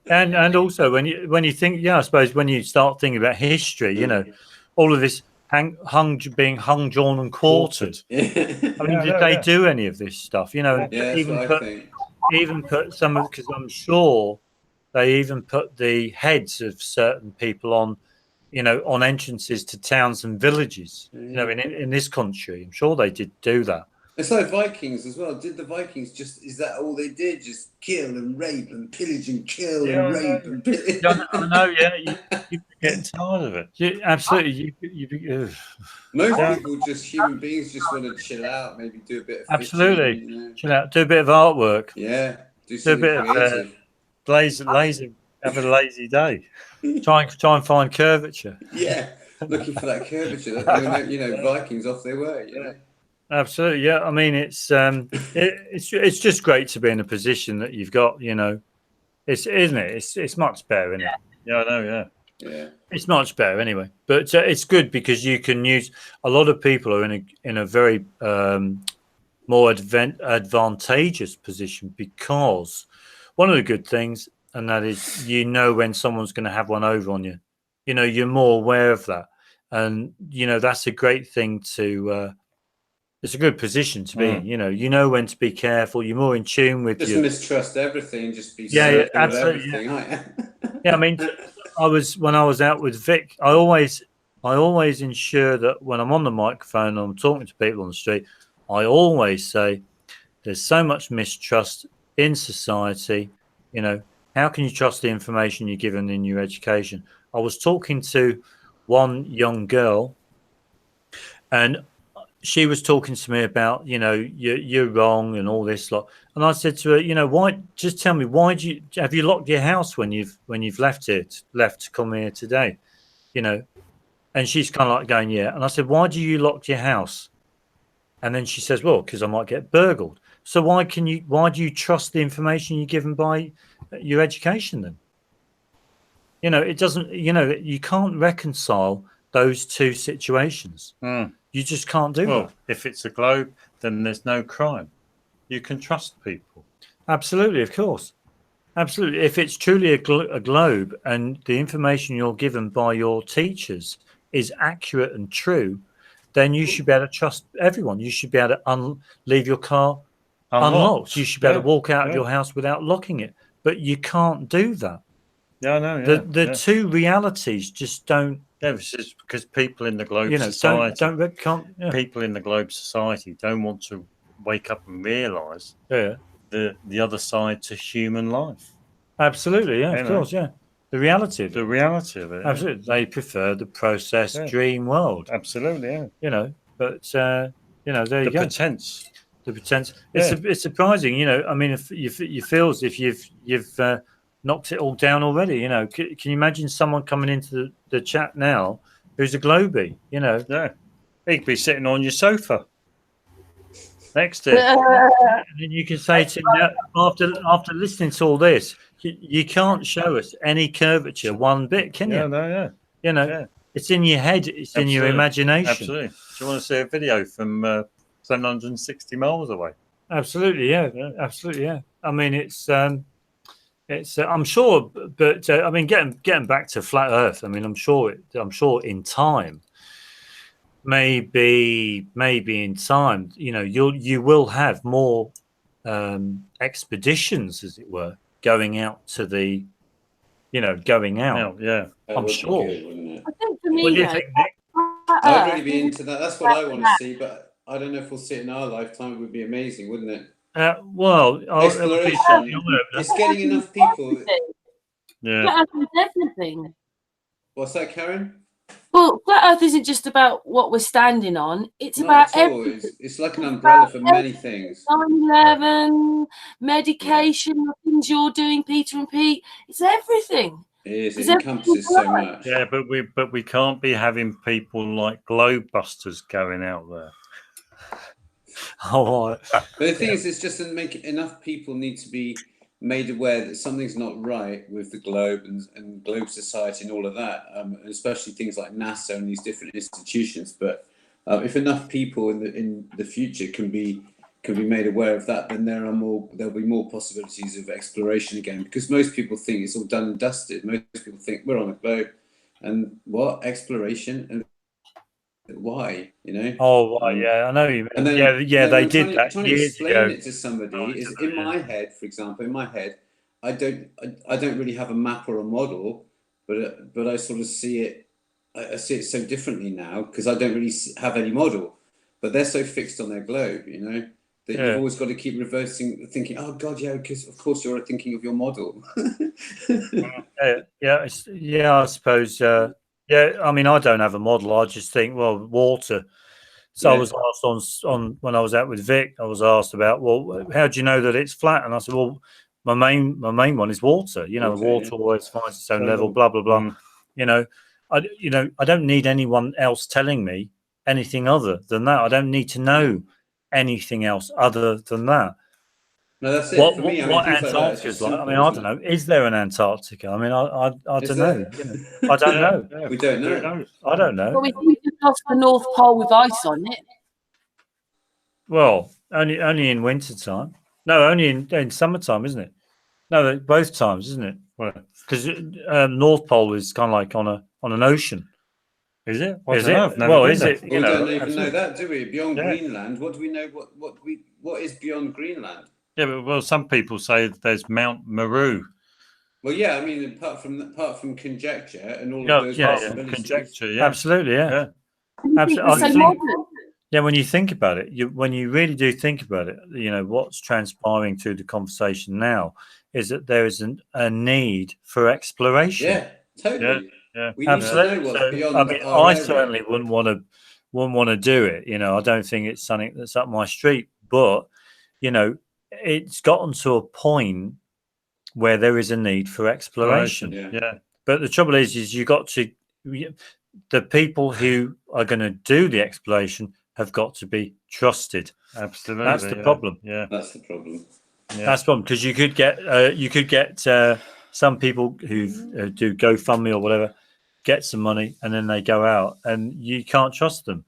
And also when you think, I suppose when you start thinking about history, all of this being hung, drawn, and quartered. I mean, did they do any of this stuff? Even put some, because I'm sure they even put the heads of certain people on, on entrances to towns and villages. In this country, I'm sure they did do that. It's like Vikings as well. Did the Vikings is that all they did? Just kill and rape and pillage and kill and rape and pillage? I know, you get tired of it. Absolutely. Most people, human beings, just want to chill out, maybe do a bit of absolutely. Chill out, do a bit of artwork. Yeah, do a bit of lazy, have a lazy day. Try and find curvature. Yeah, looking for that curvature. Vikings off they were, Absolutely, yeah. I mean, it's just great to be in a position that you've got. Isn't it? It's much better, isn't it? Yeah, I know. Yeah, it's much better anyway. But it's good because you can use. A lot of people are in a very more advantageous position because one of the good things, and that is, when someone's going to have one over on you. You're more aware of that, and that's a great thing to. It's a good position to be in. You know when to be careful. You're more in tune with. Just mistrust everything. Just be absolutely. Everything, yeah, I mean, when I was out with Vic, I always ensure that when I'm on the microphone and I'm talking to people on the street, I always say, "There's so much mistrust in society. How can you trust the information you're given in your education? I was talking to one young girl, and she was talking to me about, you're wrong and all this lot. And I said to her, why? Just tell me, why have you locked your house when you've left to come here today? And she's kind of like going, yeah. And I said, why do you lock your house? And then she says, well, because I might get burgled. So why do you trust the information you're given by your education then? It doesn't, you can't reconcile those two situations. You just can't do that. If it's a globe, then there's no crime. You can trust people. Absolutely, of course. Absolutely. If it's truly a globe and the information you're given by your teachers is accurate and true, then you should be able to trust everyone. You should be able to leave your car unlocked. You should be able to walk out of your house without locking it. But you can't do that. Yeah, I know. The two realities just don't. Yeah, this is because people in the globe society, people in the globe society don't want to wake up and realise the other side to human life. Absolutely, yeah, of course, yeah. The reality of it. Absolutely. They prefer the processed dream world. Absolutely, yeah. But there you go. The pretense. It's surprising, I mean, if you feel as if you've knocked it all down already, Can you imagine someone coming into the chat now who's a globie, Yeah. He could be sitting on your sofa next to it. And then you can say to him, after listening to all this, you can't show us any curvature one bit, can you? No. It's in your head. It's in your imagination. Absolutely. Do you want to see a video from 760 miles away? Absolutely, yeah. Absolutely, yeah. I mean, it's I'm sure, but I mean, getting back to flat Earth. I mean, I'm sure in time, maybe in time, you will have more expeditions, as it were, going out to the, going out. Yeah, I'm sure. I think for me, What do you think, Nick? I'd really be into that. That's what I want to see, but I don't know if we'll see it in our lifetime. It would be amazing, wouldn't it? Exploration. It's getting enough people. Yeah. Flat Earth is everything. What's that, Karen? Well, flat Earth isn't just about what we're standing on. It's about everything. It's like an umbrella for many things. 9/11, medication, the things you're doing, Peter and Pete. It's everything. It is. It encompasses so much. Yeah, but we can't be having people like globe busters going out there. Oh, but the thing is, it's just enough people need to be made aware that something's not right with the globe and globe society and all of that, especially things like NASA and these different institutions. But if enough people in the future can be made aware of that, then there'll be more possibilities of exploration again. Because most people think it's all done and dusted. Most people think we're on a globe, and what exploration and why, Oh, right, yeah, I know you mean. And then, they did that trying years to explain ago. it to somebody is in my head, for example. In my head, I don't really have a map or a model, but I sort of see it. I see it so differently now because I don't really have any model. But they're so fixed on their globe, that you've always got to keep reversing, thinking, "Oh God, yeah," because of course you're thinking of your model. I suppose. Yeah, I mean, I don't have a model. I just think, well, water. So I was asked on when I was out with Vic, I was asked about, well, how do you know that it's flat? And I said, well, my main one is water. Water always finds its own level. Blah blah blah. I don't need anyone else telling me anything other than that. I don't need to know anything else other than that. No, that's it. What, for me, what Antarctica's like? I mean, I don't know. Is there an Antarctica? I mean, I don't know. I don't know. Yeah. We don't know. I don't know. Well, we just lost the North Pole with ice on it. Well, only in winter time. No, only in summertime, isn't it? No, both times, isn't it? Because North Pole is kind of like on an ocean. Is it? Is it? Well, is it? We don't even know that, do we? Beyond Greenland, what do we know? What is beyond Greenland? Yeah, but some people say there's Mount Meru. Well, yeah, I mean, apart from conjecture and all of those possibilities. Conjecture, yeah. Absolutely, yeah. Absolutely. Yeah, when you think about it, when you really do think about it, what's transpiring through the conversation now is that there is a need for exploration. Yeah, totally. Yeah, we need to know what's beyond. I mean, I certainly wouldn't want to do it. You know, I don't think it's something that's up my street. But you know, it's gotten to a point where there is a need for exploration. Yeah. But the trouble is you got to. The people who are going to do the exploration have got to be trusted. Absolutely, that's the problem. Yeah, that's the problem. Yeah. That's the problem, because you could get some people who do GoFundMe or whatever, get some money, and then they go out, and you can't trust them.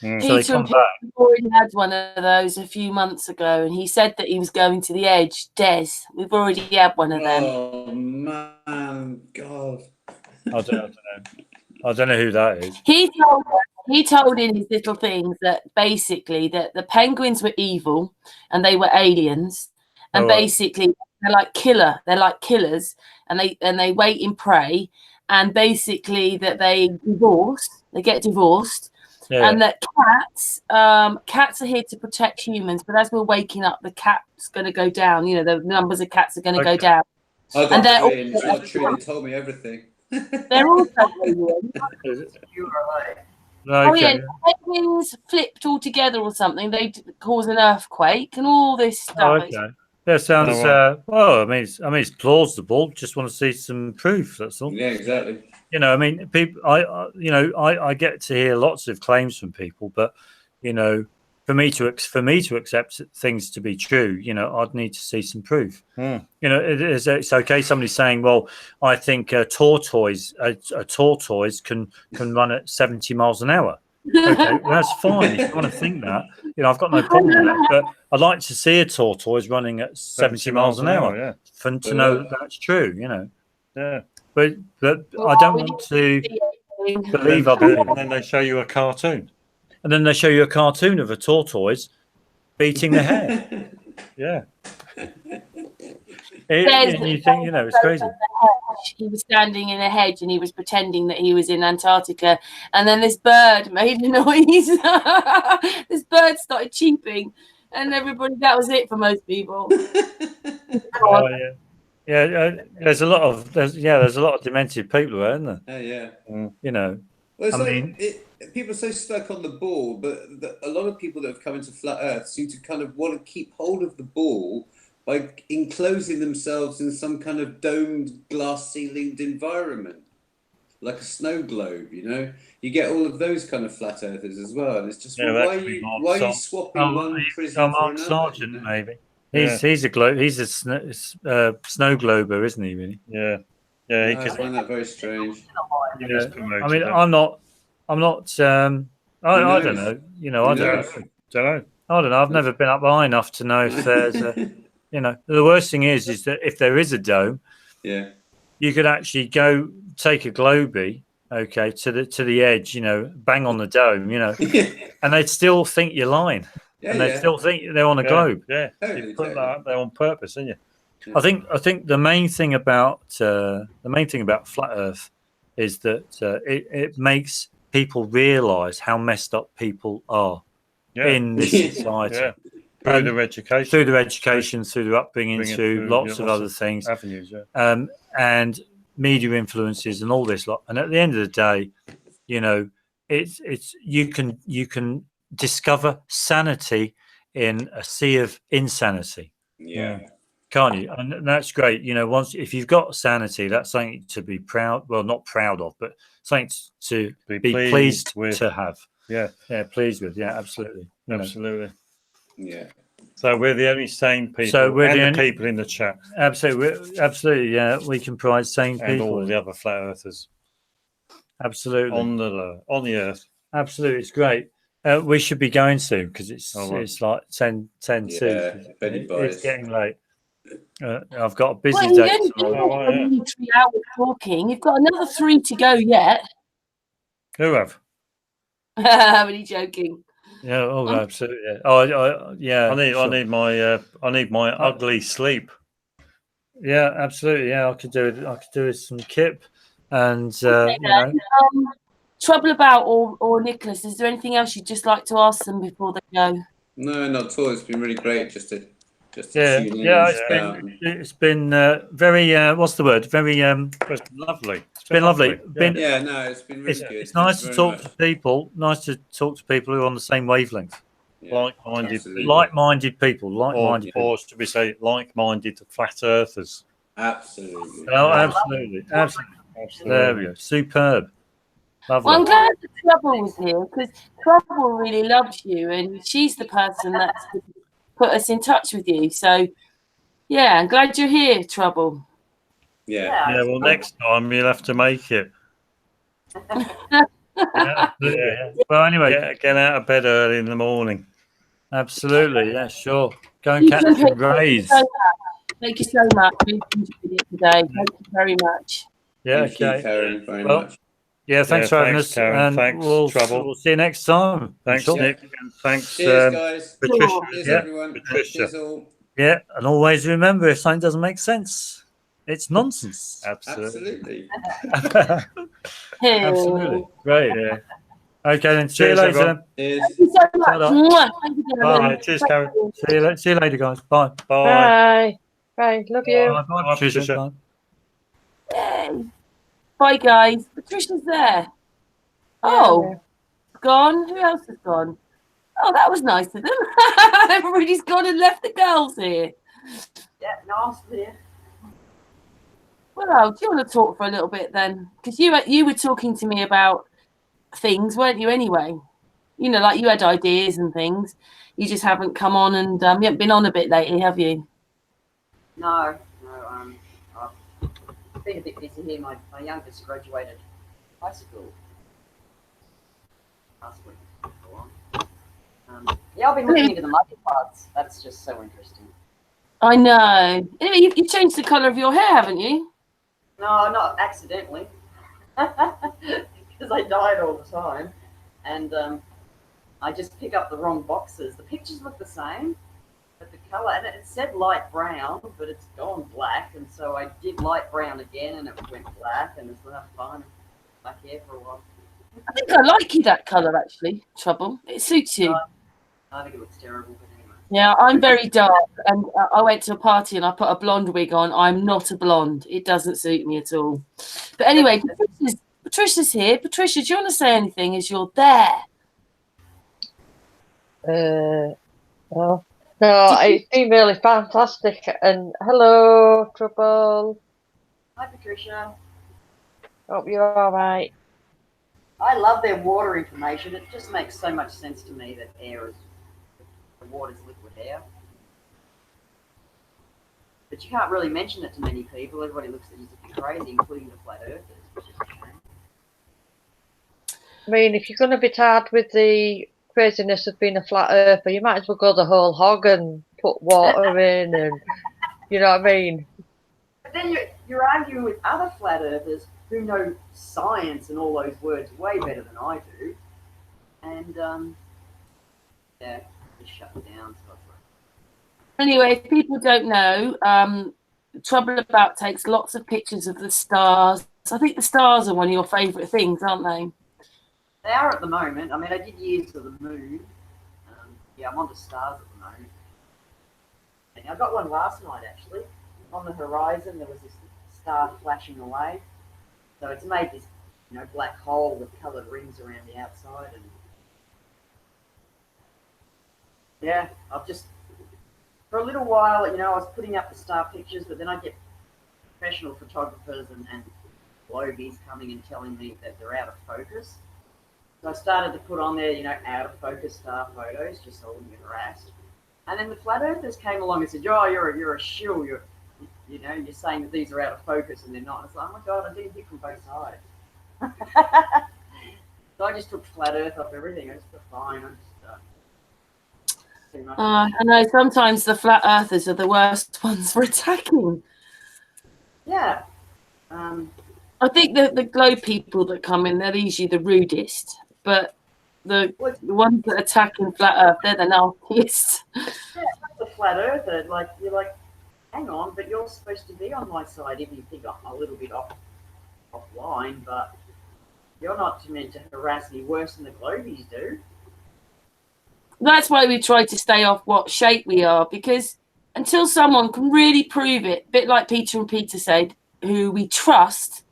So they come back. Already had one of those a few months ago, and he said that he was going to the edge. Des, we've already had one of them. Oh man, God! I don't know who that is. He told in his little things that basically that the penguins were evil and they were aliens, and basically they're like killers, and they wait in prey, and basically that they get divorced. Yeah. And that cats are here to protect humans, but as we're waking up, the cat's going to go down. You know, the numbers of cats are going to go down. I got twins. It's not true. They told me everything. They're also aliens. Oh yeah, penguins flipped all together or something. They cause an earthquake and all this stuff. Oh, okay. That sounds well. I mean, it's plausible. Just want to see some proof. That's all. Yeah, exactly. You know, I mean, people. I get to hear lots of claims from people, but you know, for me to accept things to be true, you know, I'd need to see some proof. You know, it's okay. Somebody's saying, "Well, I think a tortoise can run at 70 miles an hour." Okay, well, that's fine if you want to think that. You know, I've got no problem with that. But I'd like to see a tortoise running at 70 miles an hour to know that that's true. You know. Yeah. But I don't want to believe I believe. And then they show you a cartoon. And then they show you a cartoon of a tortoise beating the hare. Yeah. And you think, you know, it's crazy. He was standing in a hedge and he was pretending that he was in Antarctica. And then this bird made a noise. This bird started cheeping. And everybody, that was it for most people. Oh, yeah. Yeah, there's a lot of demented people there, isn't there? Oh yeah. You know, well, people are so stuck on the ball, but a lot of people that have come into flat Earth seem to kind of want to keep hold of the ball by enclosing themselves in some kind of domed, glass-ceilinged environment, like a snow globe. You know, you get all of those kind of flat earthers as well, and it's just why are you swapping one prison for another? Sargent, maybe. He's a snow glober, isn't he? Really? Yeah. I find that very strange. Yeah. I mean, I'm not. I don't know. You know, I don't know. I've never been up high enough to know if there's a. You know, the worst thing is that if there is a dome, you could actually go take a globie, to the edge. You know, bang on the dome. You know, and they'd still think you're lying. And they still think they're on a globe. Yeah, you put that up there on purpose, didn't you? I think the main thing about flat Earth is that it makes people realise how messed up people are in this society. Through their education, through their upbringing, through lots of other things, avenues, and media influences and all this lot. And at the end of the day, you know, it's you can discover sanity in a sea of insanity. Yeah. Can't you? And that's great. You know, if you've got sanity, that's something to be proud. Well, not proud of, but something to be pleased with. To have. Yeah. Yeah. Pleased with. Yeah. Absolutely. Absolutely. Yeah. So we're the only sane people. So we're the only people in the chat. Absolutely. Yeah. We comprise sane people. And all the other flat earthers. Absolutely. On the earth. Absolutely. It's great. We should be going soon because it's like 10 it's getting late. I've got a busy day tomorrow. Only 3 hours talking. You've got another 3 to go yet. Who have? I'm only joking. Yeah. Oh, absolutely. Yeah. Oh, yeah. I need my ugly sleep. Yeah, absolutely. Yeah, I could do it. I could do with some kip, and you know. Trouble about or Nicolas, is there anything else you'd just like to ask them before they go? No, not at all. It's been really great just to Just to tune in and it's been very what's the word? Very lovely. It's been lovely. No, it's been really good. It's nice to talk to people. Nice to talk to people who are on the same wavelength. Like-minded people. Or should we say like-minded flat earthers? Absolutely. Oh, absolutely. There we go. Superb. Lovely. Well, I'm glad that Trouble was here because Trouble really loves you, and she's the person that's put us in touch with you. So, yeah, I'm glad you're here, Trouble. Yeah. Well, next time you'll have to make it. Well, anyway, get out of bed early in the morning. Absolutely. Yeah, sure. Go and catch some rays. Thank you so much. We enjoyed it today. Thank you very much. Yeah. Thank you, Karen, very much. Yeah, thanks for having us. Karen. And thanks, Trouble. We'll see you next time. Thanks, Nick. And thanks, cheers, guys. Patricia. Cheers, everyone. Patricia. Cheers, all. Yeah, and always remember, if something doesn't make sense, it's nonsense. Absolutely. Absolutely. Great. Yeah. Okay, then. See you later. Cheers. Thank you so much. Thank you, Bye. Cheers, Karen. See you later, guys. Bye. Bye. Bye. Love you. Bye, Patricia. Bye. Yay. Bye, guys. Patricia's there. Oh, gone. Who else has gone? Oh, that was nice of them. Everybody's gone and left the girls here. Yeah, no, I'm still here. Well, do you want to talk for a little bit then? Because you were talking to me about things, weren't you? Anyway, you know, like you had ideas and things. You just haven't come on, and you haven't been on a bit lately, have you? No. I've been a bit busy here. My youngest graduated high school last week. Yeah, I've been looking into the multi-parts. That's just so interesting. I know. Anyway, you changed the colour of your hair, haven't you? No, not accidentally. Because I dye it all the time. And I just pick up the wrong boxes. The pictures look the same, but the colour, and it said light brown, but it's gone black. And so I did light brown again, and it went black, and it's not fine. Black hair for a while. I think I like you that colour, actually, Trouble. It suits you. I think it looks terrible, but anyway. Yeah, I'm very dark, and I went to a party and I put a blonde wig on. I'm not a blonde. It doesn't suit me at all. But anyway, Patricia's here. Patricia, do you want to say anything as you're there? No, it's been really fantastic. And hello, Trouble. Hi, Patricia. Hope you're all right. I love their water information. It just makes so much sense to me that the water's liquid air. But you can't really mention it to many people. Everybody looks at you as if you're crazy, including the flat earthers, which is a shame. I mean, if you're going to be tired with the craziness of being a flat earther, you might as well go the whole hog and put water in, and you know what I mean. But then you're arguing with other flat earthers who know science and all those words way better than I do, and yeah, just shut it down. So Anyway, if people don't know, Trouble About takes lots of pictures of the stars. I think the stars are one of your favourite things, aren't they? they are at the moment. I mean, I did years of the moon. Yeah, I'm on the stars at the moment. And I got one last night, actually. On the horizon, there was this star flashing away. So it's made this, black hole with coloured rings around the outside. And yeah, I've just, for a little while, I was putting up the star pictures, but then I get professional photographers and globies coming and telling me that they're out of focus. So I started to put on there, out of focus star photos, just so I wouldn't get harassed. And then the flat earthers came along and said, "Oh, you're a shill. You're saying that these are out of focus and they're not." It's like, oh my God, I'm getting hit from both sides. So I just took flat earth off everything. I just put fine. I know sometimes the flat earthers are the worst ones for attacking. Yeah. I think the globe people that come in, they're usually the rudest, but the ones that attack in flat earth, they're the nastiest. Yeah, that's a flat earther. You're like, hang on, but you're supposed to be on my side, even if you think I'm a little bit offline, but you're not meant to harass me worse than the globies do. That's why we try to stay off what shape we are, because until someone can really prove it, a bit like Peter and Peter said, who we trust,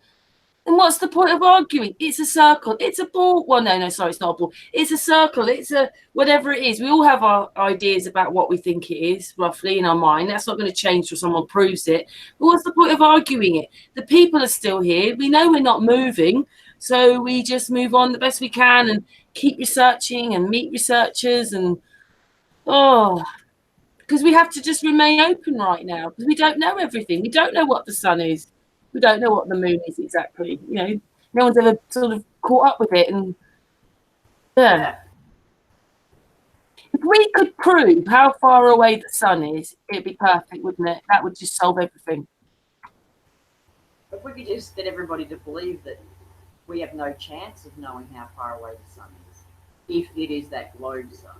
then what's the point of arguing? It's a circle. It's a ball. Well, no, sorry, it's not a ball. It's a circle. It's a whatever it is. We all have our ideas about what we think it is, roughly, in our mind. That's not going to change till someone proves it. But what's the point of arguing it? The people are still here. We know we're not moving. So we just move on the best we can and keep researching and meet researchers and, because we have to just remain open right now because we don't know everything. We don't know what the sun is. We don't know what the moon is exactly. You know, no one's ever sort of caught up with it. And yeah. If we could prove how far away the sun is, it'd be perfect, wouldn't it? That would just solve everything. If we could just get everybody to believe that we have no chance of knowing how far away the sun is, if it is that globe sun,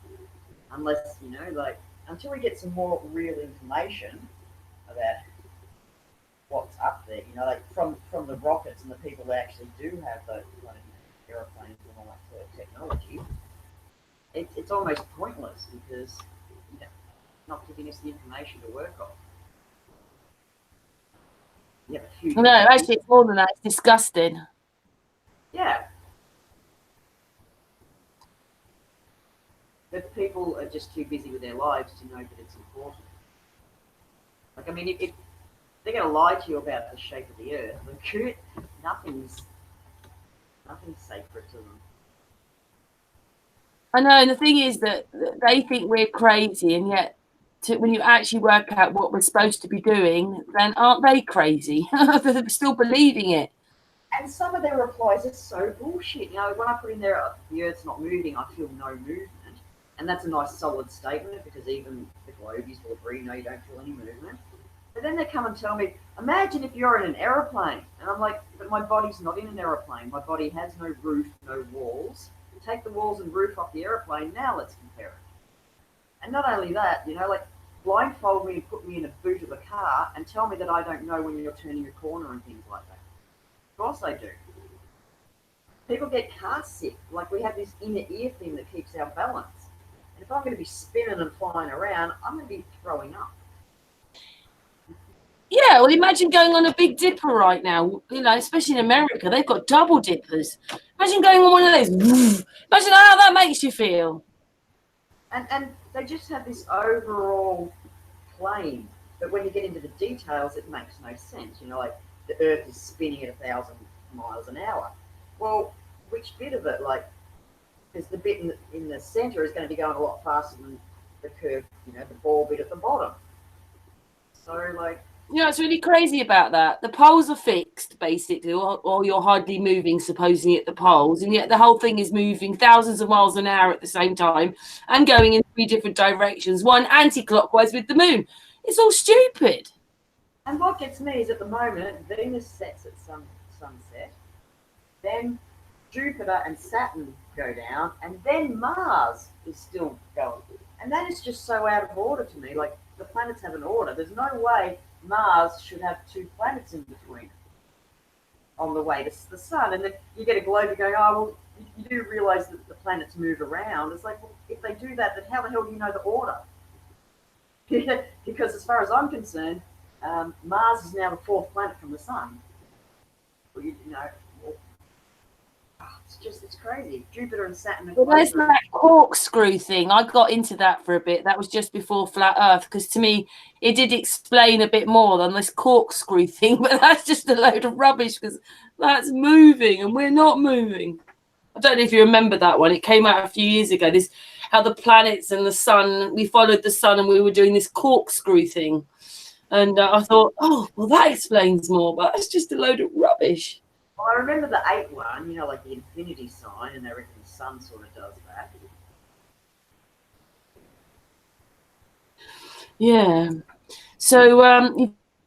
unless, you know, like, until we get some more real information about what's up there, you know, like from the rockets and the people that actually do have those kind of aeroplanes and all that sort of technology, it's almost pointless because, you know, not giving us the information to work on. Yeah, no, actually, it's more than that. It's disgusting. Yeah. But people are just too busy with their lives to know that it's important. Like, I mean, if they're going to lie to you about the shape of the earth, nothing's sacred to them. I know, and the thing is that they think we're crazy, and yet when you actually work out what we're supposed to be doing, then aren't they crazy? They're still believing it. And some of their replies are so bullshit. You know, when I put in there, the Earth's not moving, I feel no movement. And that's a nice solid statement because even the globies will agree, no, you don't feel any movement. But then they come and tell me, imagine if you're in an aeroplane. And I'm like, but my body's not in an aeroplane. My body has no roof, no walls. Take the walls and roof off the aeroplane, now let's compare it. And not only that, you know, like blindfold me and put me in a boot of a car and tell me that I don't know when you're turning a corner and things like that. Of course I do. People get car sick. Like we have this inner ear thing that keeps our balance. And if I'm going to be spinning and flying around, I'm going to be throwing up. Yeah, well, imagine going on a Big Dipper right now, you know, especially in America. They've got double dippers. Imagine going on one of those. Imagine how that makes you feel. And they just have this overall claim that when you get into the details, it makes no sense. You know, like the Earth is spinning at 1,000 miles an hour. Well, which bit of it? Like, because the bit in the center is going to be going a lot faster than the curve, you know, the ball bit at the bottom. So, like, you know, it's really crazy about that. The poles are fixed, basically, or you're hardly moving, supposedly, at the poles, and yet the whole thing is moving thousands of miles an hour at the same time and going in 3 different directions, one anti-clockwise with the moon. It's all stupid. And what gets me is at the moment, Venus sets at sunset, then Jupiter and Saturn go down, and then Mars is still going. And that is just so out of order to me. Like, the planets have an order. There's no way Mars should have 2 planets in between on the way to the sun. And then you get a globe going, oh, well, you do realize that the planets move around. It's like, well, if they do that, then how the hell do you know the order? Because as far as I'm concerned, Mars is now the 4th planet from the sun. Well, you know, it's crazy. Jupiter and Saturn. Well, there's that corkscrew thing. I got into that for a bit. That was just before Flat Earth, because to me, it did explain a bit more than this corkscrew thing. But that's just a load of rubbish because that's moving and we're not moving. I don't know if you remember that one. It came out a few years ago. This how the planets and the sun. We followed the sun and we were doing this corkscrew thing. And I thought, oh, well, that explains more. But that's just a load of rubbish. Well, I remember the 8 one, you know, like the infinity sign, and everything the sun sort of does that. Yeah. So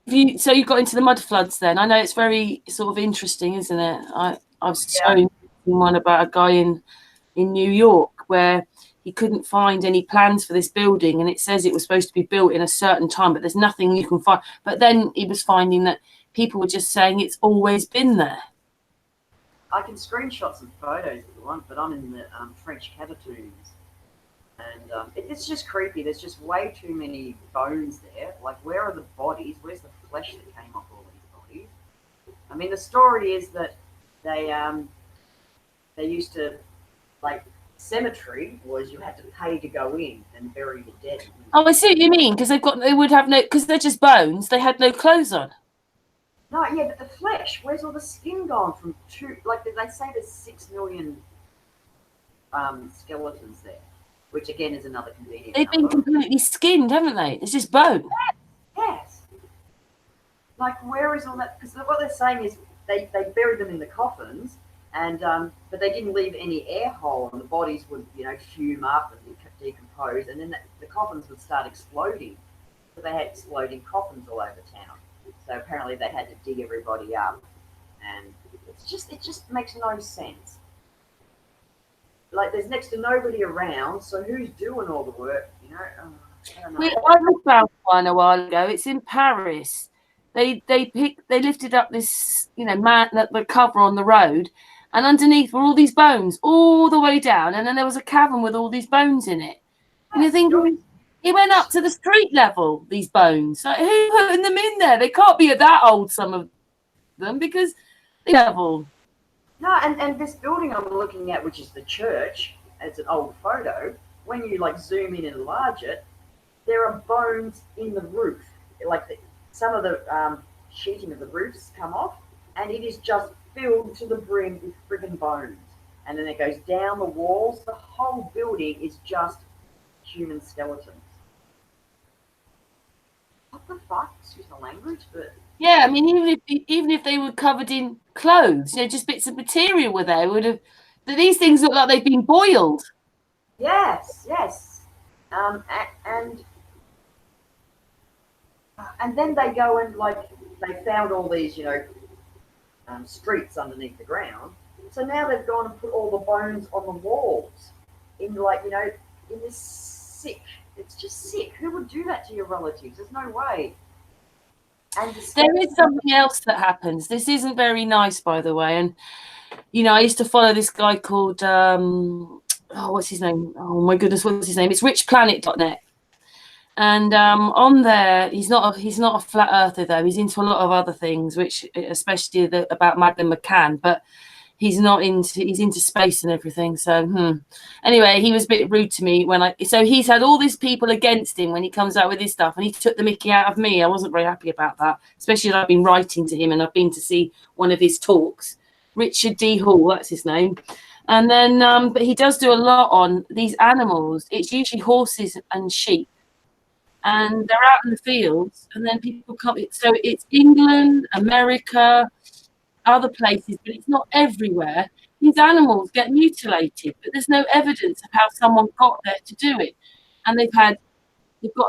you got into the mud floods then. I know it's very sort of interesting, isn't it? I've shown one about a guy in New York where he couldn't find any plans for this building, and it says it was supposed to be built in a certain time, but there's nothing you can find. But then he was finding that people were just saying it's always been there. I can screenshot some photos if you want, but I'm in the French Catacombs. And it's just creepy. There's just way too many bones there. Like, where are the bodies? Where's the flesh that came off all these bodies? I mean, the story is that they used to, like, cemetery was you had to pay to go in and bury the dead. Oh, I see what you mean, because they would have no, because they're just bones. They had no clothes on. No, yeah, but the flesh. Where's all the skin gone from two? Like, they say there's 6 million skeletons there, which again is another convenient. They've been completely skinned, haven't they? It's just bone. Yes. Like, where is all that? Because what they're saying is they buried them in the coffins, and but they didn't leave any air hole, and the bodies would, you know, fume up and decompose, and then the coffins would start exploding. So they had exploding coffins all over town. So apparently they had to dig everybody up, and it just makes no sense. Like, there's next to nobody around, so who's doing all the work? You know, I don't know. I found one a while ago. It's in Paris. They lifted up this, you know, the cover on the road, and underneath were all these bones all the way down, and then there was a cavern with all these bones in it. And you're thinking, it went up to the street level, these bones. Like, who's putting them in there? They can't be that old, some of them, because the level. No, and this building I'm looking at, which is the church, it's an old photo. When you, like, zoom in and enlarge it, there are bones in the roof. Like, some of the sheeting of the roofs come off, and it is just filled to the brim with friggin' bones. And then it goes down the walls. The whole building is just human skeletons. What the fuck? Excuse the language, but yeah, I mean, even if they were covered in clothes, you know, just bits of material were there, would have. These things look like they've been boiled. Yes. And then they go and, like, they found all these, you know, streets underneath the ground. So now they've gone and put all the bones on the walls in, like, you know, in this sick. It's just sick. Who would do that to your relatives? There's no way. And there is something else that happens. This isn't very nice, by the way. And, you know, I used to follow this guy called, what's his name? Oh, my goodness, what's his name? It's richplanet.net. And on there, he's not a flat earther, though. He's into a lot of other things, which especially about Madeleine McCann, but he's into space and everything. So anyway, he was a bit rude to me so he's had all these people against him when he comes out with his stuff, and he took the mickey out of me. I wasn't very happy about that, especially as I've been writing to him and I've been to see one of his talks. Richard D. Hall, that's his name. And then but he does do a lot on these animals. It's usually horses and sheep. And they're out in the fields, and then people come. So it's England, America, other places, but it's not everywhere. These animals get mutilated, but there's no evidence of how someone got there to do it. And they've got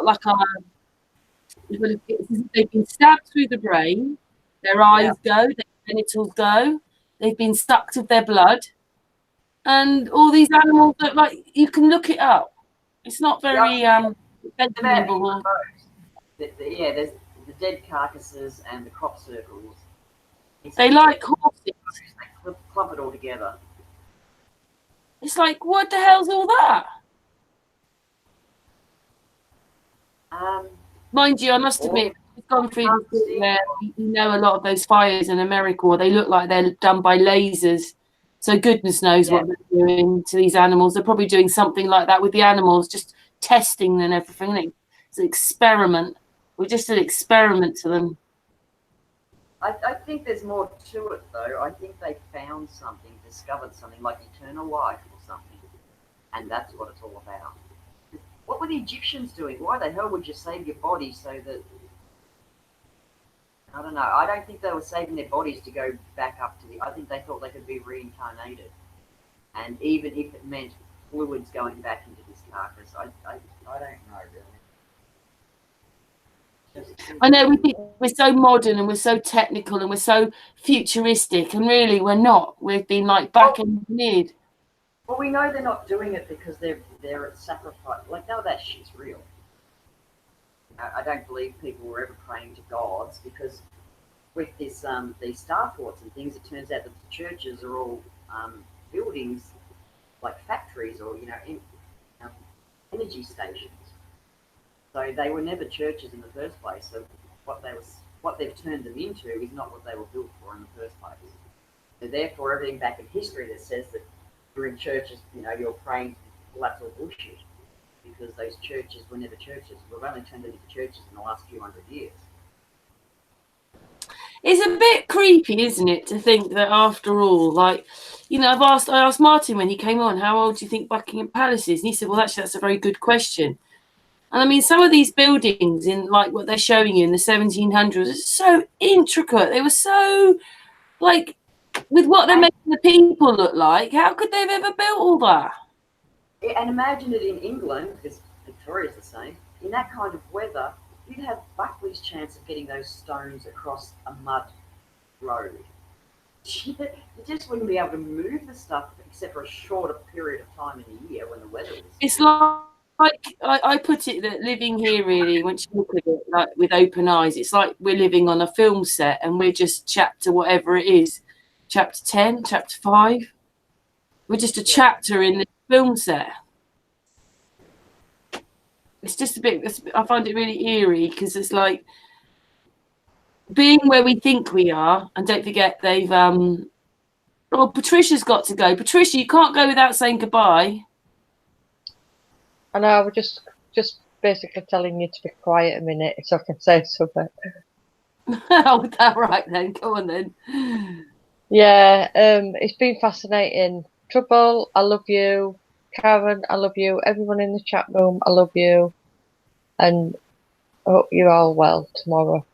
like they've been stabbed through the brain, their eyes go, their genitals go, they've been sucked of their blood, and all these animals look like, you can look it up. It's not very there's the dead carcasses and the crop circles. They like horses. They clump it all together. It's like, what the hell's all that? Mind you, I must admit, we've gone through this where you know a lot of those fires in America, or they look like they're done by lasers. So goodness knows what they're doing to these animals. They're probably doing something like that with the animals, just testing and everything. It's an experiment. We're just an experiment to them. I think there's more to it, though. I think they found something, discovered something like eternal life or something, and that's what it's all about. What were the Egyptians doing? Why the hell would you save your body so that... I don't know. I don't think they were saving their bodies to go back up to the... I think they thought they could be reincarnated. And even if it meant fluids going back into this carcass, I don't know, really. I know we think we're so modern and we're so technical and we're so futuristic, and really we're not. We've been like back engineered. Well, we know they're not doing it because they're at sacrifice. Like, none of that shit's real. I don't believe people were ever praying to gods, because with this these starports and things, it turns out that the churches are all buildings like factories, or, you know, energy stations. So they were never churches in the first place. So what they've turned them into is not what they were built for in the first place. So therefore, everything back in history that says that you're in churches, you're praying, well, that's all bullshit. Because those churches were never churches. We've only turned them into churches in the last few hundred years. It's a bit creepy, isn't it, to think that after all, like, I asked Martin when he came on, how old do you think Buckingham Palace is? And he said, well, actually, that's a very good question. And I mean, some of these buildings in like what they're showing you in the 1700s, it's so intricate. They were so like, with what they're making the people look like, how could they have ever built all that? And imagine it in England, because Victoria's the same, in that kind of weather, you'd have Buckley's chance of getting those stones across a mud road. You just wouldn't be able to move the stuff except for a shorter period of time in the year when the weather was. It's like I put it that living here, really, once you look at it like with open eyes, it's like we're living on a film set and we're just chapter whatever it is, chapter 10, chapter 5. We're just a chapter in the film set. It's just a bit, I find it really eerie because it's like being where we think we are. And don't forget, they've, Patricia's got to go. Patricia, you can't go without saying goodbye. I know, I was just basically telling you to be quiet a minute so I can say something. Oh, that right then. Go on then. Yeah, it's been fascinating. Trouble, I love you. Karen, I love you. Everyone in the chat room, I love you. And I hope you're all well tomorrow.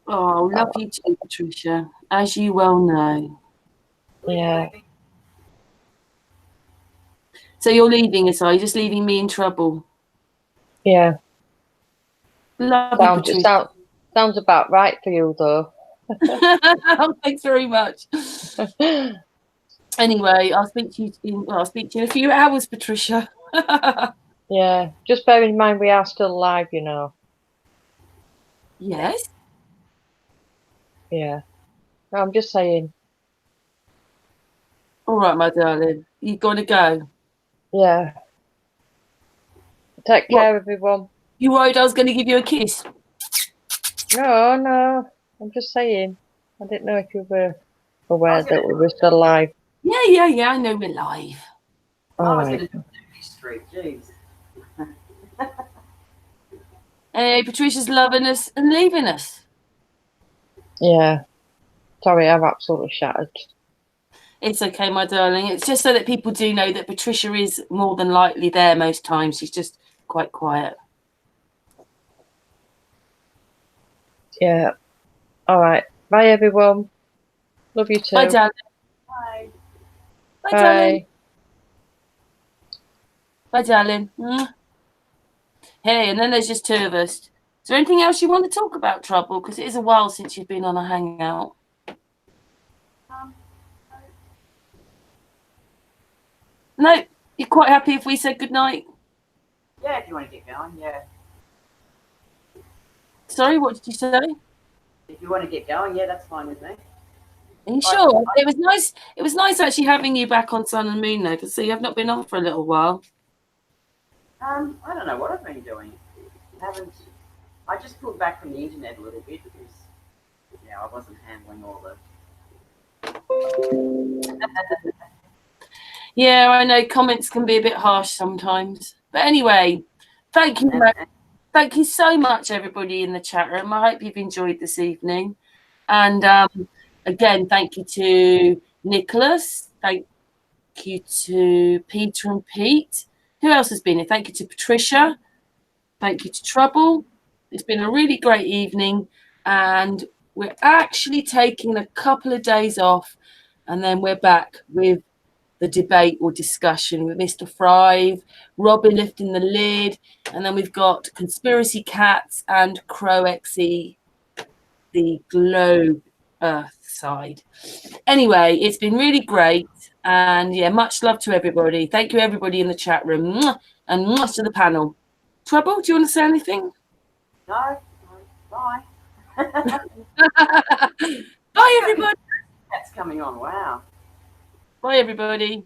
Oh, love you too, Patricia, as you well know. Yeah. So you're leaving us, are you? Just leaving me in trouble? Yeah. Love you, Patricia. Sounds about right for you, though. Thanks very much. Anyway, I'll speak to you in a few hours, Patricia. Yeah, just bear in mind we are still live, Yes. Yeah. No, I'm just saying. All right, my darling. You gonna go? Yeah. Take care, everyone. You worried I was going to give you a kiss? No. I'm just saying. I didn't know if you were aware that we were still live. Yeah. I know we're live. All right. Jeez. Hey, Patricia's loving us and leaving us. Yeah. Sorry, I'm absolutely shattered. It's okay, my darling. It's just so that people do know that Patricia is more than likely there most times. She's just quite quiet. Yeah. All right. Bye, everyone. Love you too. Bye, darling. Bye. Bye, darling. Bye, darling. Hey, and then there's just two of us. Is there anything else you want to talk about, Trouble? Because it is a while since you've been on a hangout. No, you're quite happy if we said goodnight? Yeah, if you want to get going, yeah. Sorry, what did you say? If you want to get going, yeah, that's fine with me. Are you sure? It was nice. It was nice actually having you back on Sun and Moon, though, because see, I've not been on for a little while. I don't know what I've been doing. I just pulled back from the internet a little bit because, I wasn't handling all the. Yeah, I know comments can be a bit harsh sometimes. But anyway, thank you. Thank you so much, everybody in the chat room. I hope you've enjoyed this evening. And again, thank you to Nicolas. Thank you to Peter and Pete. Who else has been here? Thank you to Patricia. Thank you to Trouble. It's been a really great evening. And we're actually taking a couple of days off. And then we're back with the debate or discussion with Mr. Fry, Robin lifting the lid, and then we've got Conspiracy Cats and Crow XE, the globe Earth side. Anyway, it's been really great, and much love to everybody. Thank you, everybody in the chat room, and much to the panel. Trouble, do you want to say anything? No, bye. Bye, everybody. That's coming on. Wow. Bye, everybody.